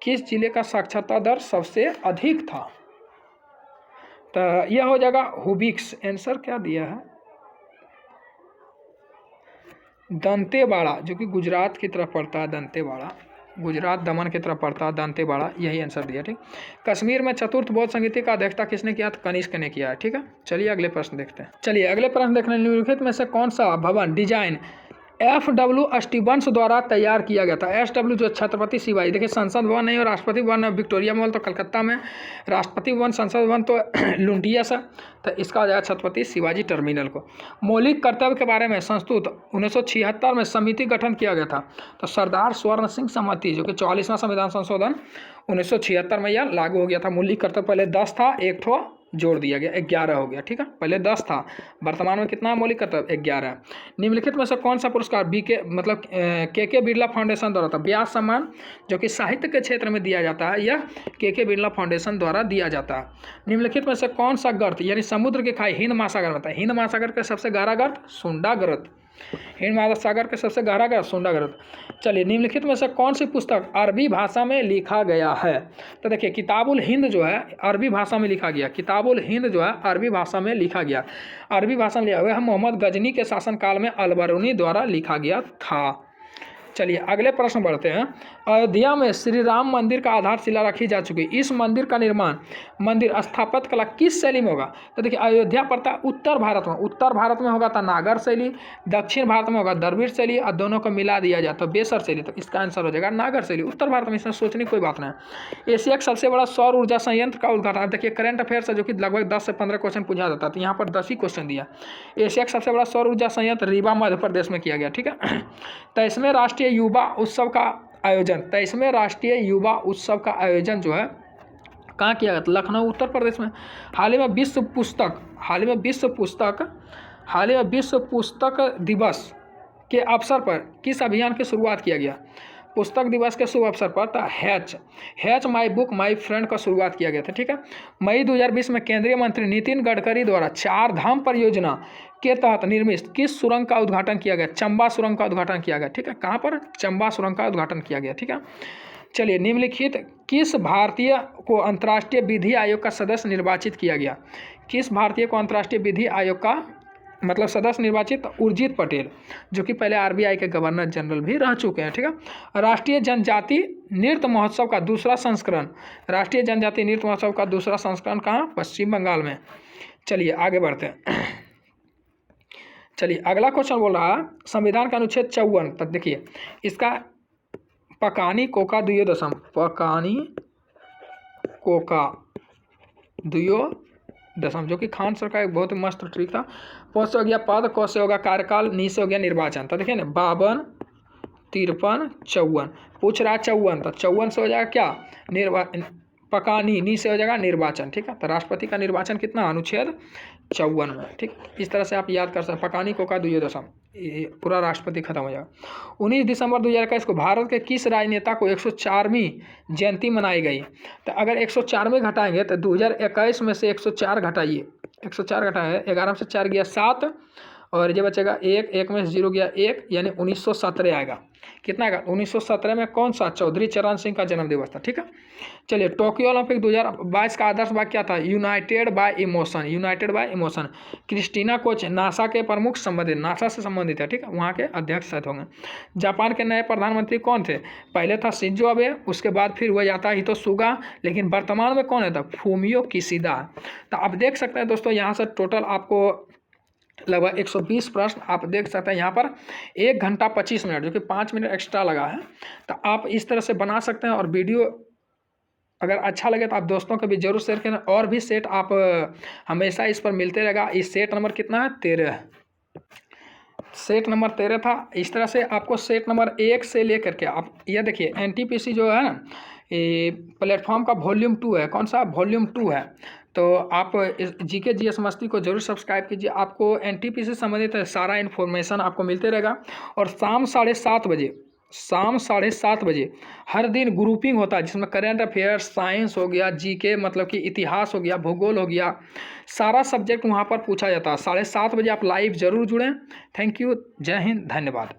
किस जिले का साक्षरता दर सबसे अधिक था? तो यह हो जाएगा हुबिक्स। आंसर क्या दिया है? दंतेवाड़ा, जो कि गुजरात की तरफ पड़ता है। दंतेवाड़ा गुजरात दमन की तरफ पड़ता है, दंतेवाड़ा, यही आंसर दिया, ठीक। कश्मीर में चतुर्थ बौद्ध संगीति का अध्यक्षता किसने किया? तो कनिष्क ने किया है, ठीक है। चलिए अगले प्रश्न देखते हैं। चलिए अगले प्रश्न देखने निम्नलिखित में से कौन सा भवन डिजाइन FW स्टीवंस द्वारा तैयार किया गया था? SW जो छत्रपति शिवाजी, देखिए संसद भवन नहीं और राष्ट्रपति भवन विक्टोरिया मॉल तो कलकत्ता में, राष्ट्रपति भवन संसद भवन तो लुंडिया से, तो इसका हो जाएगा छत्रपति शिवाजी टर्मिनल को। मौलिक कर्तव्य के बारे में संस्तुत 1976 में समिति गठन किया गया था, तो सरदार स्वर्ण सिंह समिति, जो कि 44वां संविधान संशोधन 1976 में यह लागू हो गया था। मौलिक कर्तव्य पहले 10 था, एक ठो जोड़ दिया गया, 11 हो गया, ठीक है। पहले 10 था, वर्तमान में कितना मौलिक कर्तव्य? 11 है। निम्नलिखित में से कौन सा पुरस्कार के बिरला फाउंडेशन द्वारा था? व्यास सम्मान, जो कि साहित्य के क्षेत्र में दिया जाता है, यह के बिरला फाउंडेशन द्वारा दिया जाता है। निम्नलिखित में से कौन सा गर्त यानी समुद्र की खाई हिंद महासागर में था? हिंद महासागर का सबसे गहरा गर्त सुंडा गर्त, हिंद महासागर का सबसे गहरा गर्त सुंडा गर्त। चलिए निम्नलिखित में से कौन सी पुस्तक अरबी भाषा में लिखा गया है? तो देखिए किताबुल हिंद जो है अरबी भाषा में लिखा गया, किताबुल हिंद जो है अरबी भाषा में लिखा गया, अरबी भाषा में लिखा गया, मोहम्मद गजनी के शासनकाल में अलबरूनी द्वारा लिखा गया था। चलिए अगले प्रश्न बढ़ते हैं। अयोध्या में श्री राम मंदिर का आधारशिला रखी जा चुकी है। इस मंदिर का निर्माण मंदिर स्थापत्य कला किस शैली में होगा? तो देखिए अयोध्या पड़ता है उत्तर भारत में, उत्तर भारत में होगा तो नागर शैली, दक्षिण भारत में होगा द्रविड़ शैली, और दोनों को मिला दिया जाए तो बेसर शैली। तो इसका आंसर हो जाएगा नागर शैली, उत्तर भारत में। इसमें सोचने की कोई बात नहीं। एशिया का सबसे बड़ा सौर ऊर्जा संयंत्र का उद्घाटन, अब देखिए करंट अफेयर्स है जो कि लगभग 10 से 15 क्वेश्चन पूछा जाता है, तो यहाँ पर 10 ही क्वेश्चन दिया। एशिया का सबसे बड़ा सौर ऊर्जा संयंत्र रीवा मध्य प्रदेश में किया गया, ठीक है। तो इसमें राष्ट्रीय युवा उत्सव का आयोजन, तो इसमें राष्ट्रीय युवा उत्सव का आयोजन जो है कहाँ किया गया? लखनऊ उत्तर प्रदेश में। हाल ही में विश्व पुस्तक दिवस के अवसर पर किस अभियान की शुरुआत किया गया? पुस्तक दिवस के शुभ अवसर पर था hatch my book my friend का शुरुआत किया गया था। ठीक है। मई 2020 में केंद्रीय मंत्री नितिन गडकरी द्वारा 4 धाम परियोजना के तहत निर्मित किस सुरंग का उद्घाटन किया गया? चंबा सुरंग का उद्घाटन किया गया। ठीक है। कहाँ पर? चंबा सुरंग का उद्घाटन किया गया। ठीक है। चलिए, निम्नलिखित किस भारतीय को अंतर्राष्ट्रीय विधि आयोग का सदस्य निर्वाचित किया गया? किस भारतीय को अंतर्राष्ट्रीय विधि आयोग का मतलब सदस्य निर्वाचित? उर्जित पटेल, जो कि पहले आरबीआई के गवर्नर जनरल भी रह चुके हैं। ठीक है। राष्ट्रीय जनजाति नृत्य महोत्सव का दूसरा संस्करण, राष्ट्रीय जनजाति नृत्य महोत्सव का दूसरा संस्करण कहाँ? पश्चिम बंगाल में। चलिए आगे बढ़ते हैं। चलिए अगला क्वेश्चन बोल रहा है संविधान का अनुच्छेद 54 तक देखिए इसका पकानी कोका दुयो दशम, पकानी कोका दुयो दशम, जो कि खान सर का एक बहुत मस्त ट्रिक था। प से हो गया पद, क से होगा कार्यकाल, नी से हो गया निर्वाचन। तो देखिए ना 52, 53, 54 पूछ रहा है 54, तो 54 से हो जाएगा क्या? पकानी, नी से हो जाएगा निर्वाचन। ठीक है। तो राष्ट्रपति का निर्वाचन कितना? अनुच्छेद 54 में। ठीक, इस तरह से आप याद कर सकते हैं। पकानी कोका दुयो दशम, पूरा राष्ट्रपति खत्म हो जाएगा। 19 दिसंबर 2021 को भारत के किस राजनेता को 104वीं जयंती मनाई गई? तो अगर 104वें घटाएंगे तो 2021 में से 104 घटाइए, 104 घटाए 11 से 4 गया 7 और ये बचेगा 1, 1 में 0 गया 1, यानी 1917 आएगा। कितना आएगा? 1917 में कौन सा? चौधरी चरण सिंह का जन्म दिवस था। ठीक है। चलिए टोक्यो ओलंपिक 2022 का आदर्श वाक्य क्या था? United by emotion, united by emotion. Christina Koch NASA के प्रमुख संबंधित, नासा से संबंधित है। ठीक है। वहाँ के अध्यक्ष शायद होंगे। जापान के नए प्रधानमंत्री कौन थे? पहले था शिंजो अबे, उसके बाद फिर वह जाता हितो सुगा, लेकिन वर्तमान में कौन है? था फूमियो किशिदा। तो आप देख सकते हैं दोस्तों यहाँ से टोटल आपको लगभग 120 प्रश्न आप देख सकते हैं यहाँ पर 1 घंटा 25 मिनट, जो कि 5 मिनट एक्स्ट्रा लगा है। तो आप इस तरह से बना सकते हैं और वीडियो अगर अच्छा लगे तो आप दोस्तों को भी जरूर शेयर करें। और भी सेट आप हमेशा इस पर मिलते रहेगा। इस सेट नंबर कितना है? 13, सेट नंबर 13 था। इस तरह से आपको सेट नंबर 1 से लेकर के आप यह देखिए एनटीपीसी जो है ना, ये प्लेटफॉर्म का वॉल्यूम 2 है। कौन सा? वॉल्यूम 2 है। तो आप इस जीके जीएस मस्ती को जरूर सब्सक्राइब कीजिए। आपको एनटीपीसी से संबंधित सारा इन्फॉर्मेशन आपको मिलते रहेगा। और शाम 7:30 बजे हर दिन ग्रुपिंग होता है, जिसमें करंट अफेयर्स, साइंस हो गया, जीके मतलब कि इतिहास हो गया, भूगोल हो गया, सारा सब्जेक्ट वहाँ पर पूछा जाता है। 7:30 बजे आप लाइव जरूर जुड़ें। थैंक यू, जय हिंद, धन्यवाद।